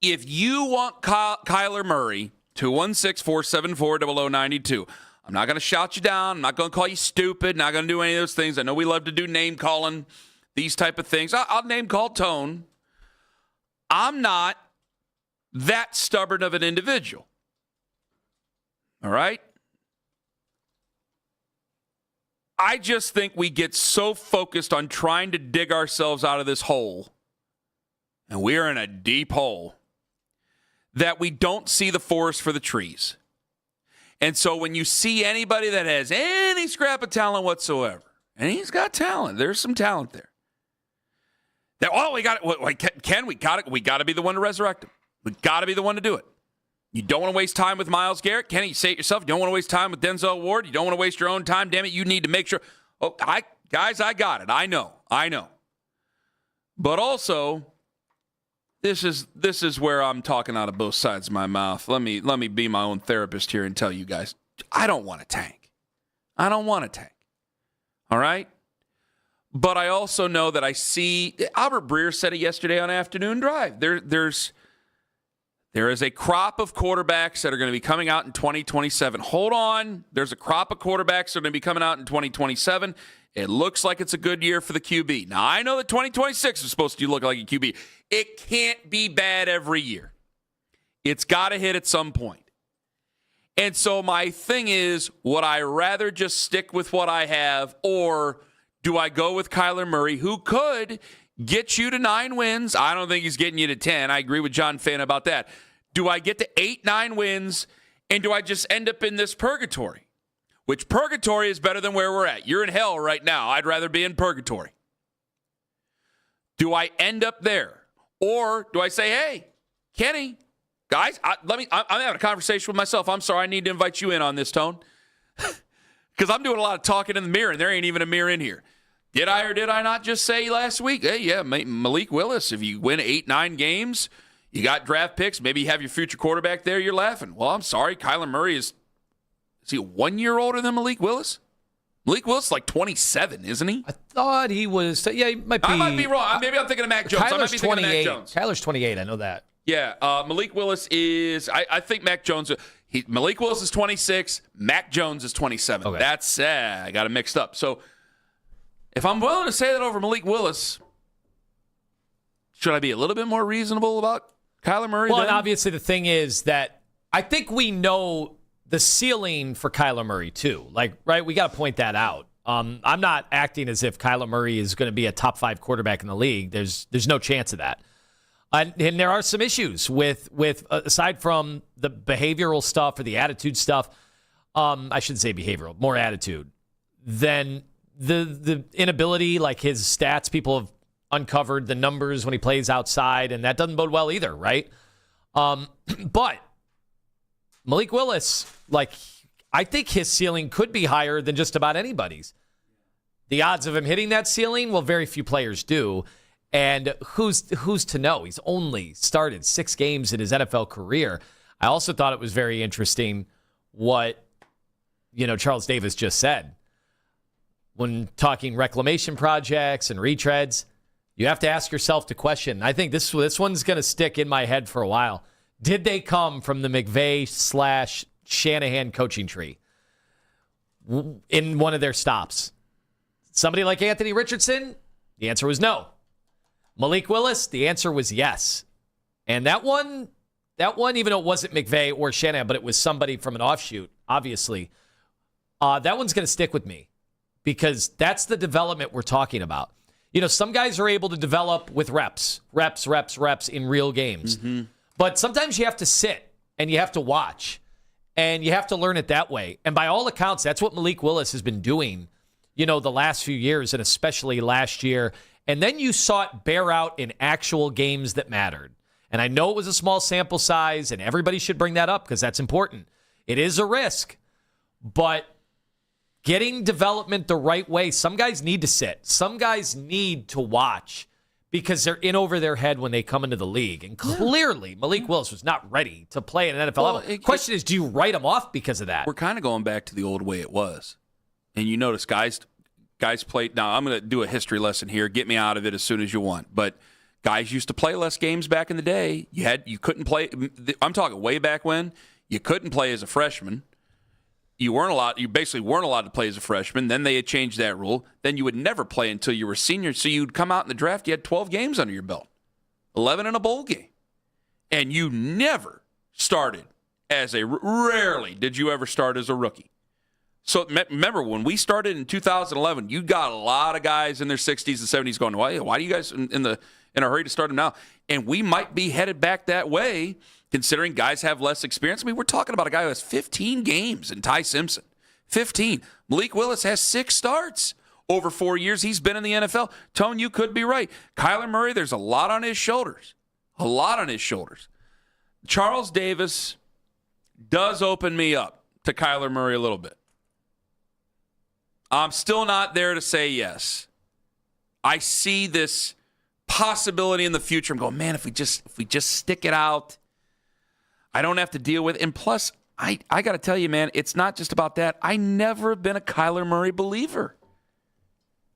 If you want Kyler Murray, 216-474-0092. I'm not going to shout you down. I'm not going to call you stupid. Not going to do any of those things. I know we love to do name calling, these type of things. I'll name call Tone. I'm not that stubborn of an individual. All right? I just think we get so focused on trying to dig ourselves out of this hole, and we are in a deep hole, that we don't see the forest for the trees. And so when you see anybody that has any scrap of talent whatsoever, and he's got talent, there's some talent there. That we got to be the one to resurrect him. We got to be the one to do it. You don't want to waste time with Myles Garrett. Kenny, you say it yourself. You don't want to waste time with Denzel Ward. You don't want to waste your own time. Damn it, you need to make sure. Oh, I got it. I know. But also, this is where I'm talking out of both sides of my mouth. Let me be my own therapist here and tell you guys, I don't want to tank. All right? But I also know that I see, Albert Breer said it yesterday on Afternoon Drive. There is a crop of quarterbacks that are going to be coming out in 2027. Hold on. There's a crop of quarterbacks that are going to be coming out in 2027. It looks like it's a good year for the QB. Now, I know that 2026 is supposed to look like a QB. It can't be bad every year. It's got to hit at some point. And so my thing is, would I rather just stick with what I have, or do I go with Kyler Murray, who could get you to 9 wins? I don't think he's getting you to 10. I agree with John Fan about that. Do I get to 8, 9 wins, and do I just end up in this purgatory? Which purgatory is better than where we're at. You're in hell right now. I'd rather be in purgatory. Do I end up there? Or do I say, hey, Kenny, guys, I'm having a conversation with myself. I'm sorry, I need to invite you in on this, Tone. Because I'm doing a lot of talking in the mirror, and there ain't even a mirror in here. Did I or did I not just say last week, hey, yeah, Malik Willis, if you win 8, 9 games, you got draft picks, maybe you have your future quarterback there, you're laughing. Well, I'm sorry, Kyler Murray is he 1 year older than Malik Willis? Malik Willis is like 27, isn't he? I thought he was. Yeah, he might be. I might be wrong. Maybe I'm thinking of Mac Jones. I might be thinking of Mac Jones. Kyler's 28. I know that. Yeah, Malik Willis is. I think Mac Jones. Malik Willis is 26. Mac Jones is 27. Okay. That's I got it mixed up. So if I'm willing to say that over Malik Willis, should I be a little bit more reasonable about Kyler Murray? Well, and obviously the thing is that I think we know the ceiling for Kyler Murray too. Like, right? We got to point that out. I'm not acting as if Kyler Murray is going to be a top 5 quarterback in the league. There's no chance of that. And there are some issues with aside from the behavioral stuff or the attitude stuff. I shouldn't say behavioral, more attitude. Then the inability, like his stats, people have uncovered the numbers when he plays outside, and that doesn't bode well either, right? But Malik Willis, like, I think his ceiling could be higher than just about anybody's. The odds of him hitting that ceiling, well, very few players do. And who's to know? He's only started 6 games in his NFL career. I also thought it was very interesting what, Charles Davis just said. When talking reclamation projects and retreads, you have to ask yourself the question. I think this one's going to stick in my head for a while. Did they come from the McVay/Shanahan coaching tree in one of their stops? Somebody like Anthony Richardson? The answer was no. Malik Willis? The answer was yes. And that one, even though it wasn't McVay or Shanahan, but it was somebody from an offshoot, obviously, that one's going to stick with me because that's the development we're talking about. Some guys are able to develop with reps in real games. Mm-hmm. But sometimes you have to sit and you have to watch. And you have to learn it that way. And by all accounts, that's what Malik Willis has been doing, the last few years, and especially last year. And then you saw it bear out in actual games that mattered. And I know it was a small sample size, and everybody should bring that up because that's important. It is a risk. But getting development the right way, some guys need to sit. Some guys need to watch because they're in over their head when they come into the league. And clearly, Malik Willis was not ready to play at an NFL level. The question is, do you write him off because of that? We're kind of going back to the old way it was. And you notice guys played. Now, I'm going to do a history lesson here. Get me out of it as soon as you want. But guys used to play less games back in the day. You couldn't play. I'm talking way back when. You couldn't play as a freshman. You basically weren't allowed to play as a freshman. Then they had changed that rule. Then you would never play until you were senior. So you'd come out in the draft, you had 12 games under your belt, 11 in a bowl game. And you never started rarely did you ever start as a rookie. So remember, when we started in 2011, you got a lot of guys in their 60s and 70s going, why do you guys in a hurry to start them now? And we might be headed back that way, considering guys have less experience. I mean, we're talking about a guy who has 15 games in Ty Simpson. 15. Malik Willis has 6 starts over 4 years. He's been in the NFL. Tone, you could be right. Kyler Murray, there's a lot on his shoulders. A lot on his shoulders. Charles Davis does open me up to Kyler Murray a little bit. I'm still not there to say yes. I see this possibility in the future. I'm going, man, if we just stick it out, I don't have to deal with it. And plus, I got to tell you, man, it's not just about that. I never have been a Kyler Murray believer.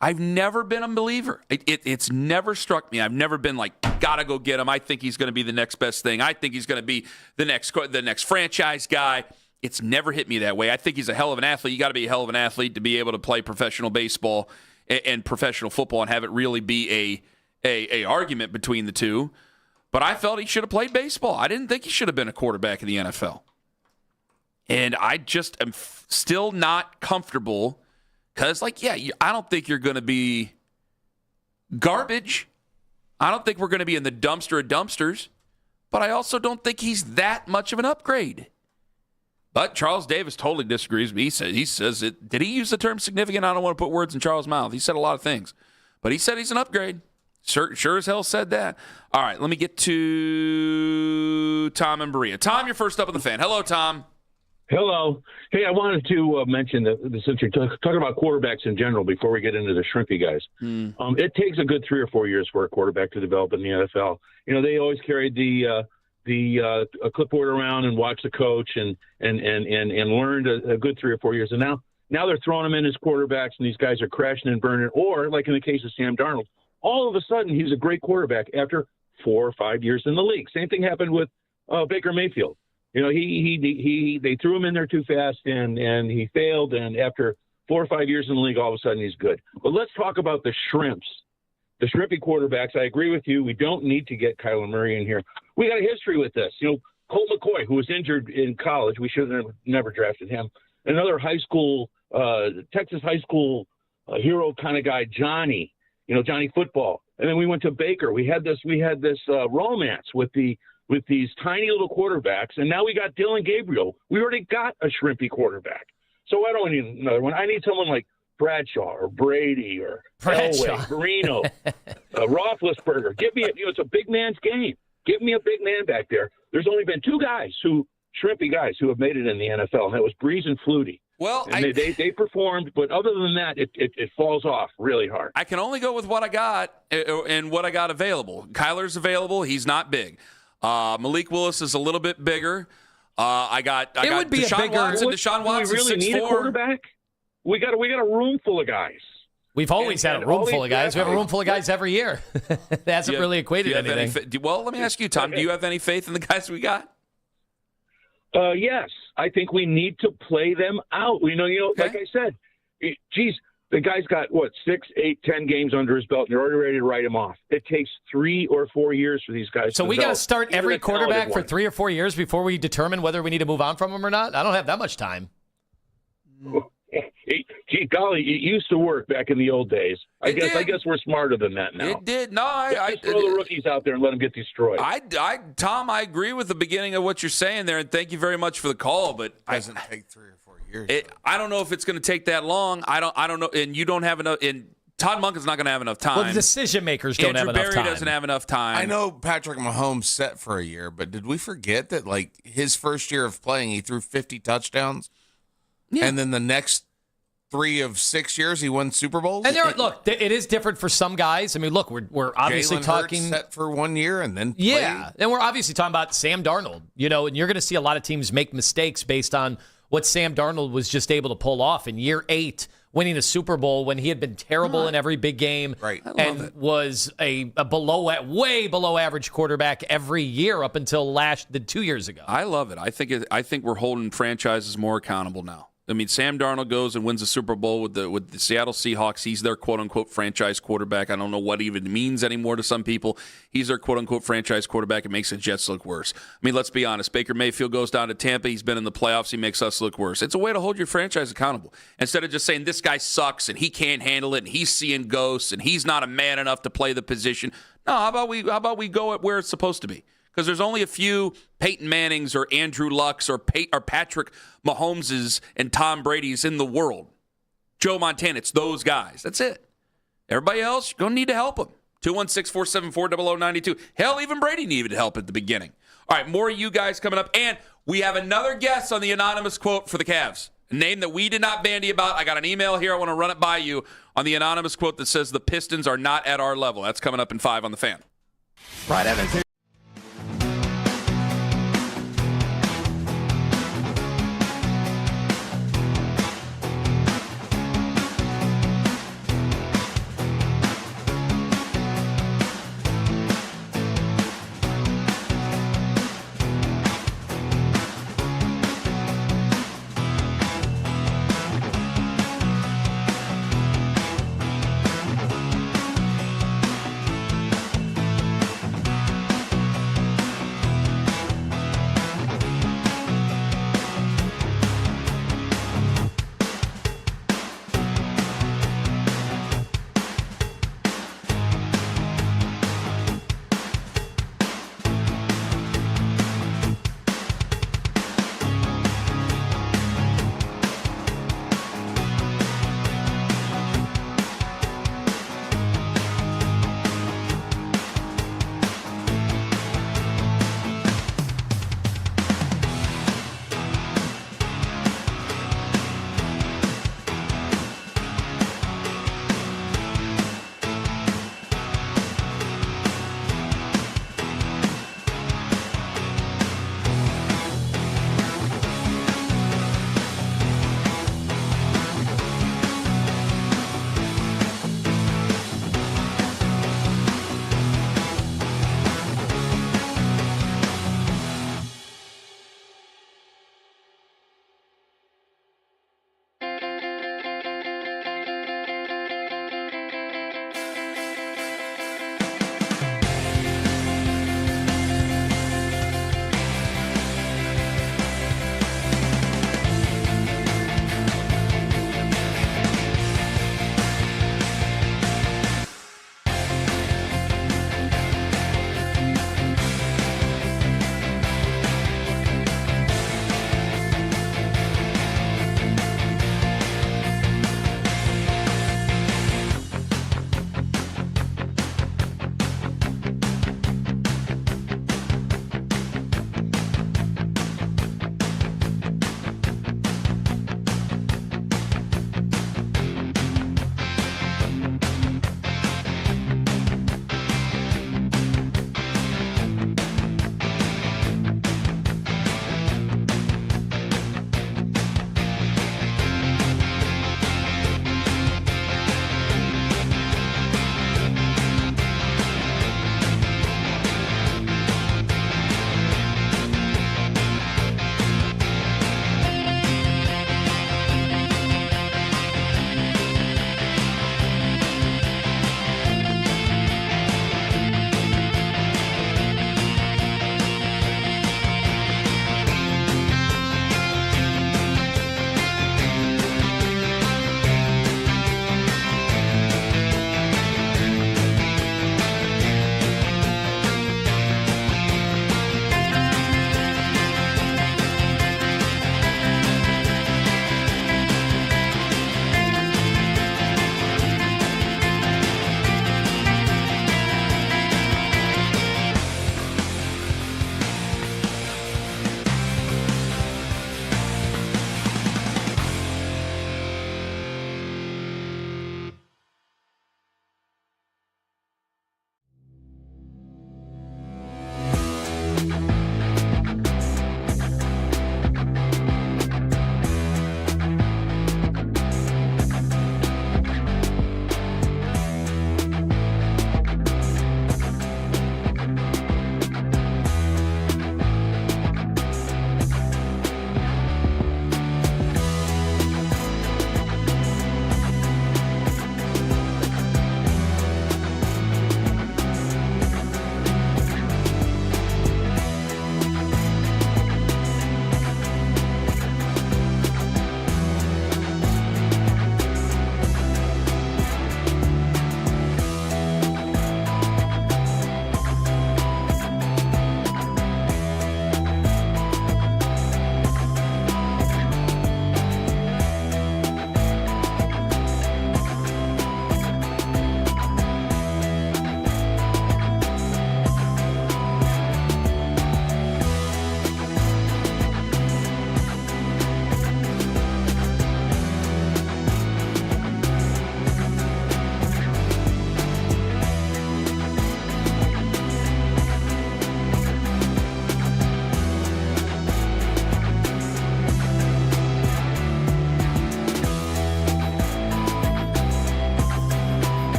I've never been a believer. It's never struck me. I've never been like, gotta go get him. I think he's going to be the next best thing. I think he's going to be the next franchise guy. It's never hit me that way. I think he's a hell of an athlete. You got to be a hell of an athlete to be able to play professional baseball and professional football and have it really be a argument between the two. But I felt he should have played baseball. I didn't think he should have been a quarterback in the NFL. And I just am still not comfortable because, I don't think you're going to be garbage. I don't think we're going to be in the dumpster of dumpsters. But I also don't think he's that much of an upgrade. But Charles Davis totally disagrees with me. He says it. Did he use the term significant? I don't want to put words in Charles' mouth. He said a lot of things. But he said he's an upgrade. Sure as hell said that. All right, let me get to Tom and Berea. Tom, you're first up on the fan. Hello, Tom. Hello. Hey, I wanted to mention that since you're talking about quarterbacks in general before we get into the shrimpy guys, it takes a good 3 or 4 years for a quarterback to develop in the NFL. They always carried the clipboard around and watched the coach and learned a good 3 or 4 years. And now they're throwing them in as quarterbacks, and these guys are crashing and burning. Or, like in the case of Sam Darnold, all of a sudden he's a great quarterback after 4 or 5 years in the league. Same thing happened with Baker Mayfield. They threw him in there too fast, and he failed. And after 4 or 5 years in the league, all of a sudden he's good. But let's talk about the shrimps. The shrimpy quarterbacks, I agree with you. We don't need to get Kyler Murray in here. We got a history with this. Colt McCoy, who was injured in college, we should have never drafted him. Another Texas high school hero kind of guy, Johnny Football. And then we went to Baker. We had this romance with these tiny little quarterbacks, and now we got Dylan Gabriel. We already got a shrimpy quarterback. So I don't need another one. I need someone like Bradshaw or Brady or Elway, Marino, Roethlisberger. Give me it's a big man's game. Give me a big man back there. There's only been 2 shrimpy guys who have made it in the NFL, and that was Breeze and Flutie. Well, they performed, but other than that, it falls off really hard. I can only go with what I got and what I got available. Kyler's available. He's not big. Malik Willis is a little bit bigger. I got Deshaun Watson. Deshaun Watson, we really 6'4". Need a quarterback? We got a room full of guys. We've always had a room full of guys. We have a room full of guys every year. That hasn't really equated to anything. Well, let me ask you, Tom. Do you have any faith in the guys we got? Yes. I think we need to play them out. Okay. Like I said, the guy's got, 6, 8, 10 games under his belt, and you're already ready to write him off. It takes 3 or 4 years for these guys to we got to start every quarterback for 3 or 4 years before we determine whether we need to move on from him or not? I don't have that much time. golly, it used to work back in the old days. I guess we're smarter than that now. It did. No, I throw the rookies out there and let them get destroyed. Tom, I agree with the beginning of what you're saying there, and thank you very much for the call. But it doesn't take 3 or 4 years. I don't know if it's going to take that long. I don't know, and you don't have enough. And Todd Monken's not going to have enough time. Well, the decision makers don't have enough time. Andrew Berry doesn't have enough time. I know Patrick Mahomes set for a year, but did we forget that his first year of playing, he threw 50 touchdowns, and then the next 3 of 6 years he won Super Bowls? And it is different for some guys. I mean, look, we're obviously Jalen talking Hurts set for 1 year and then and we're obviously talking about Sam Darnold. And you're going to see a lot of teams make mistakes based on what Sam Darnold was just able to pull off in year 8. Winning a Super Bowl when he had been terrible in every big game, and was a way below average quarterback every year up until 2 years ago. I love it. I think we're holding franchises more accountable now. I mean, Sam Darnold goes and wins the Super Bowl with the Seattle Seahawks. He's their quote-unquote franchise quarterback. I don't know what even means anymore to some people. He's their quote-unquote franchise quarterback. It makes the Jets look worse. I mean, let's be honest. Baker Mayfield goes down to Tampa. He's been in the playoffs. He makes us look worse. It's a way to hold your franchise accountable. Instead of just saying this guy sucks and he can't handle it and he's seeing ghosts and he's not a man enough to play the position. No, how about we go at where it's supposed to be? Because there's only a few Peyton Mannings or Andrew Lucks or Patrick Mahomeses and Tom Brady's in the world. Joe Montana, it's those guys. That's it. Everybody else, you're going to need to help them. 216-474-0092. Hell, even Brady needed help at the beginning. All right, more of you guys coming up. And we have another guest on the anonymous quote for the Cavs. A name that we did not bandy about. I got an email here. I want to run it by you on the anonymous quote that says the Pistons are not at our level. That's coming up in 5 on the Fan. Right, Evans.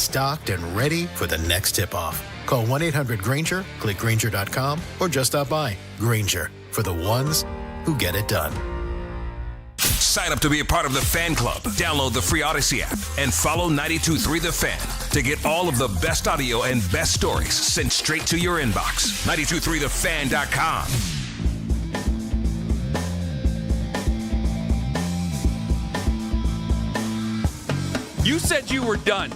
stocked and ready for the next tip-off. Call 1-800-GRANGER, click Grainger.com, or just stop by. Grainger, for the ones who get it done. Sign up to be a part of the fan club. Download the free Odyssey app and follow 92.3 The Fan to get all of the best audio and best stories sent straight to your inbox. 92.3thefan.com. You said you were done.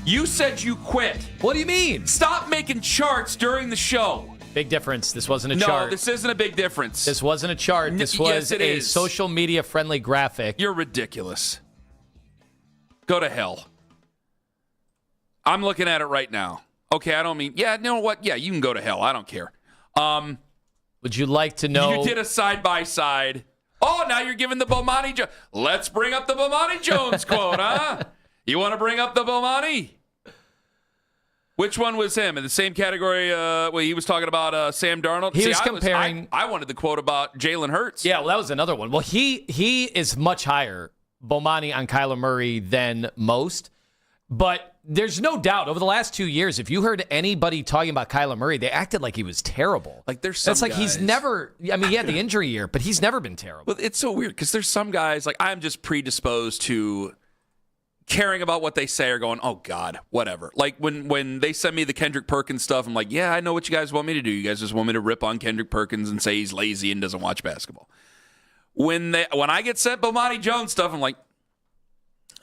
You said you quit. What do you mean? Stop making charts during the show. Big difference. This wasn't a No, chart. this isn't a big difference. This wasn't a chart. This was a social media friendly graphic. You're ridiculous. Go to hell. I'm looking at it right now. Okay, I don't mean, yeah, you know what? Yeah, you can go to hell. I don't care. Would you like to know? You did a side-by-side. Oh, now you're giving the Bomani Jones. Let's bring up the Bomani Jones quote, huh? You want to bring up the Bomani? Which one was him? In the same category where he was talking about Sam Darnold? He was comparing. I wanted the quote about Jalen Hurts. Yeah, well, that was another one. Well, he is much higher, Bomani, on Kyler Murray than most. But there's no doubt, over the last 2 years, if you heard anybody talking about Kyler Murray, they acted like he was terrible. Like there's some That's like guys. he's never, I mean, he had the injury year, but he's never been terrible. Well, it's so weird because there's some guys, like I'm just predisposed to caring about what they say or going, oh, God, whatever. Like when they send me the Kendrick Perkins stuff, I'm like, yeah, I know what you guys want me to do. You guys just want me to rip on Kendrick Perkins and say he's lazy and doesn't watch basketball. When I get sent Bomani Jones stuff, I'm like,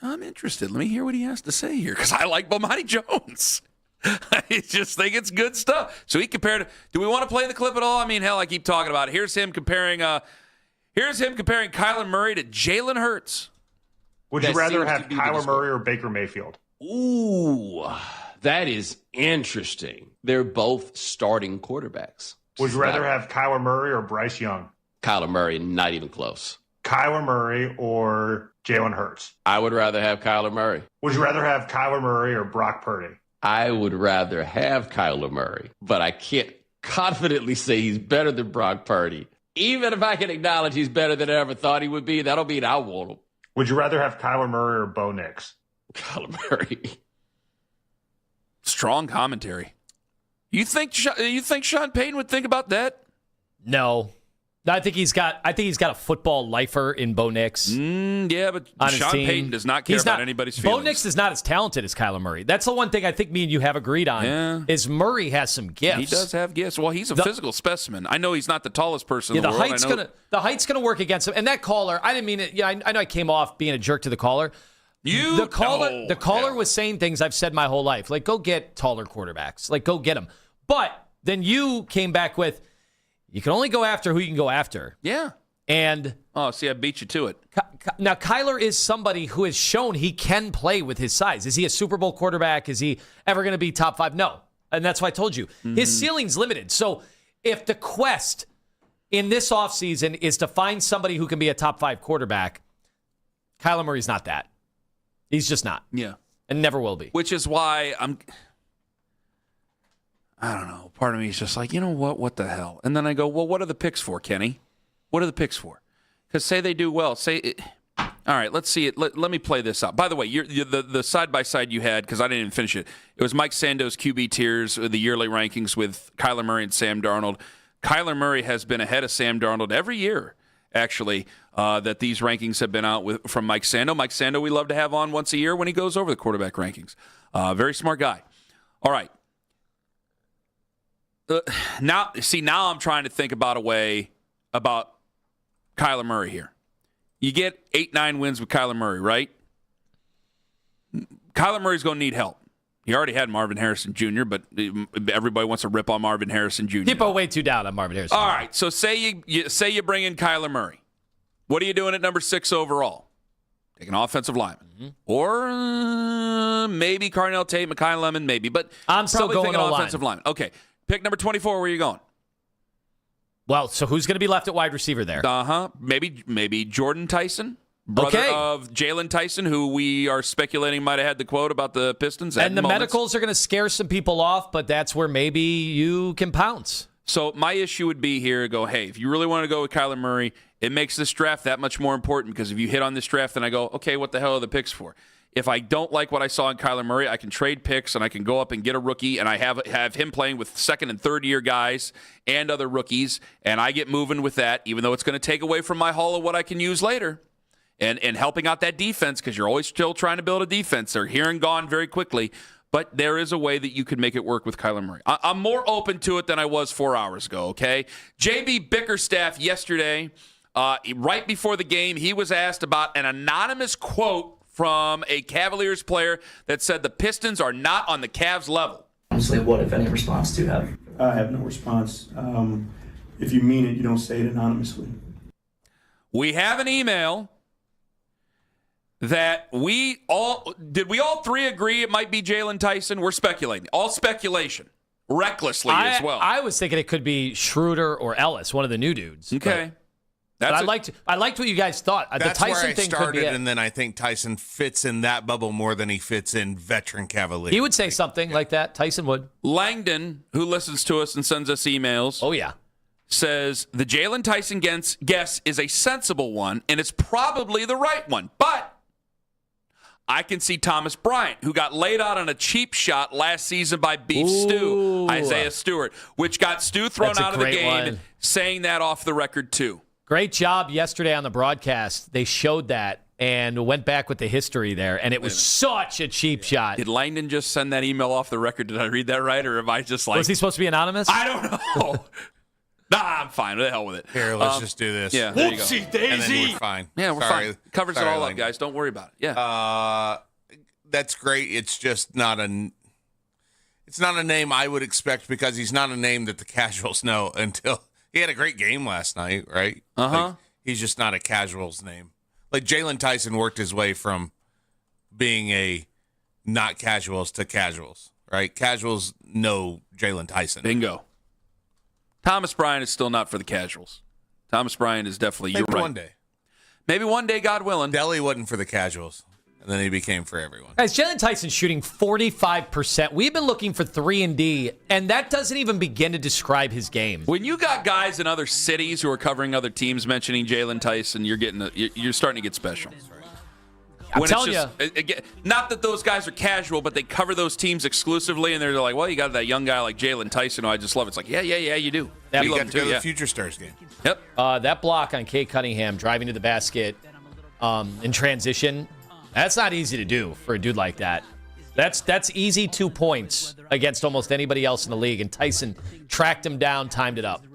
I'm interested. Let me hear what he has to say here because I like Bomani Jones. I just think it's good stuff. So he compared. Do we want to play the clip at all? I mean, hell, I keep talking about it. Here's him comparing Kyler Murray to Jalen Hurts. Would you rather have Kyler Murray or Baker Mayfield? Ooh, that is interesting. They're both starting quarterbacks. Would you rather have Kyler Murray or Bryce Young? Kyler Murray, not even close. Kyler Murray or Jalen Hurts? I would rather have Kyler Murray. Would you rather have Kyler Murray or Brock Purdy? I would rather have Kyler Murray, but I can't confidently say he's better than Brock Purdy. Even if I can acknowledge he's better than I ever thought he would be, that'll mean I want him. Would you rather have Kyler Murray or Bo Nix? Kyler Murray. Strong commentary. You think Sean Payton would think about that? No. I think he's got a football lifer in Bo Nix. Yeah, but Sean Payton does not care about anybody's feelings. Bo Nix is not as talented as Kyler Murray. That's the one thing I think me and you have agreed on. Yeah. Is Murray has some gifts. He does have gifts. Well, he's a physical specimen. I know he's not the tallest person in the world. The height's gonna work against him. And that caller, I didn't mean it. Yeah, I know I came off being a jerk to the caller. The caller was saying things I've said my whole life, like go get taller quarterbacks, like go get them. But then you came back with, you can only go after who you can go after. Yeah. And I beat you to it. Now, Kyler is somebody who has shown he can play with his size. Is he a Super Bowl quarterback? Is he ever going to be top 5? No. And that's why I told you. His ceiling's limited. So if the quest in this offseason is to find somebody who can be a top 5 quarterback, Kyler Murray's not that. He's just not. Yeah. And never will be. Which is why I don't know. Part of me is just like, you know what? What the hell? And then I go, well, what are the picks for, Kenny? What are the picks for? Because say they do well. All right, let's see it. Let me play this out. By the way, the side-by-side you had, because I didn't even finish it, it was Mike Sando's QB tiers, the yearly rankings with Kyler Murray and Sam Darnold. Kyler Murray has been ahead of Sam Darnold every year, actually, that these rankings have been out from Mike Sando. Mike Sando we love to have on once a year when he goes over the quarterback rankings. Very smart guy. All right. Now I'm trying to think about a way about Kyler Murray here. You get 8-9 wins with Kyler Murray, right? Kyler Murray's going to need help. He already had Marvin Harrison Jr., but everybody wants to rip on Marvin Harrison Jr. People way too down on Marvin Harrison. All right, so say you bring in Kyler Murray. What are you doing at number 6 overall? Take an offensive lineman. Or maybe Carnell Tate, Mekhi Lemon, maybe. But I'm still going offensive lineman. Okay. Pick number 24. Where are you going? Well, so who's going to be left at wide receiver there? Maybe Jordan Tyson, brother of Jalen Tyson, who we are speculating might have had the quote about the Pistons. And the medicals are going to scare some people off, but that's where maybe you can pounce. So my issue would be here, go, hey, if you really want to go with Kyler Murray, it makes this draft that much more important because if you hit on this draft, then I go, okay, what the hell are the picks for? If I don't like what I saw in Kyler Murray, I can trade picks and I can go up and get a rookie, and I have him playing with second and third year guys and other rookies, and I get moving with that, even though it's going to take away from my haul of what I can use later. And helping out that defense, because you're always still trying to build a defense. They're here and gone very quickly, but there is a way that you can make it work with Kyler Murray. I'm more open to it than I was 4 hours ago, okay? J.B. Bickerstaff yesterday, right before the game, he was asked about an anonymous quote from a Cavaliers player that said the Pistons are not on the Cavs level. Honestly, what, if any, response do you have? I have no response. If you mean it, you don't say it anonymously. We have an email that we all three agree it might be Jalen Tyson? We're speculating. All speculation. Recklessly as well. I was thinking it could be Schroeder or Ellis, one of the new dudes. Okay. But I liked what you guys thought. That's the Tyson where I thing started, could be it. and then I think Tyson fits in that bubble more than he fits in veteran Cavaliers. He would say something like that. Tyson would. Langdon, who listens to us and sends us emails. Oh, yeah. Says the Jalen Tyson guess is a sensible one, and it's probably the right one. But I can see Thomas Bryant, who got laid out on a cheap shot last season by Beef Stew, Isaiah Stewart, which got Stew thrown out of the game, saying that off the record, too. Great job yesterday on the broadcast. They showed that and went back with the history there, and it was such a cheap shot. Did Langdon just send that email off the record? Did I read that right, or am I just like... Was he supposed to be anonymous? I don't know. Nah, I'm fine. What the hell with it? Here, let's just do this. Yeah, there you go. Whoopsie daisy. And then we're fine. Yeah, we're fine. Covers it all up, guys. Don't worry about it. Yeah. That's great. It's just not a... It's not a name I would expect because he's not a name that the casuals know until... He had a great game last night, right? Uh-huh. Like, he's just not a casuals name. Like Jalen Tyson worked his way from being a not casuals to casuals, right? Casuals know Jalen Tyson. Bingo. Thomas Bryant is still not for the casuals. Thomas Bryant is definitely, you're right. One day. Maybe one day, God willing. Delly wasn't for the casuals, and then he became for everyone. Guys, Jalen Tyson's shooting 45%. We've been looking for 3-and-D, and that doesn't even begin to describe his game. When you got guys in other cities who are covering other teams mentioning Jalen Tyson, you're starting to get special. I'm telling you. Not that those guys are casual, but they cover those teams exclusively, and they're like, well, you got that young guy like Jalen Tyson who I just love. It's like, yeah, you do. You got to go to the Future Stars game. Yep. That block on Kay Cunningham driving to the basket in transition, that's not easy to do for a dude like that. That's easy 2 points against almost anybody else in the league, and Tyson tracked him down, timed it up.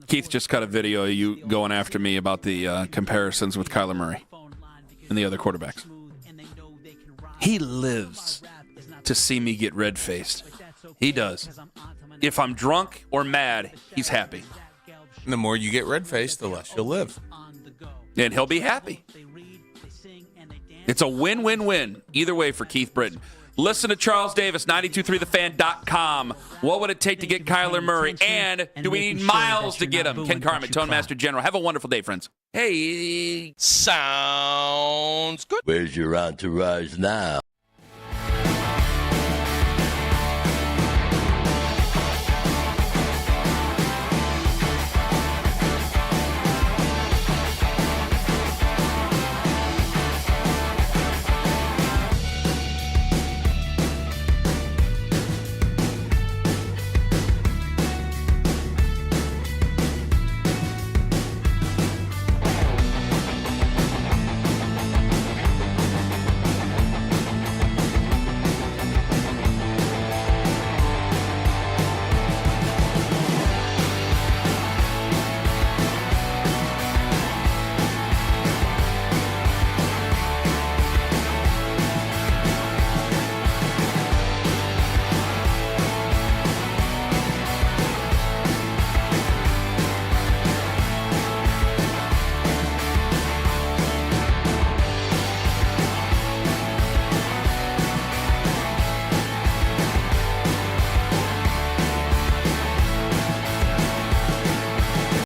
Keith just cut a video of you going after me about the comparisons with Kyler Murray and the other quarterbacks. He lives to see me get red-faced. He does. If I'm drunk or mad, he's happy. And the more you get red-faced, the less you'll live. And he'll be happy. It's a win-win-win either way for Keith Britton. Listen to Charles Davis, 923thefan.com. What would it take to get Kyler Murray? And do we need miles to get him? Ken Carman, Tone Master General. Have a wonderful day, friends. Hey. Sounds good. Where's your entourage now?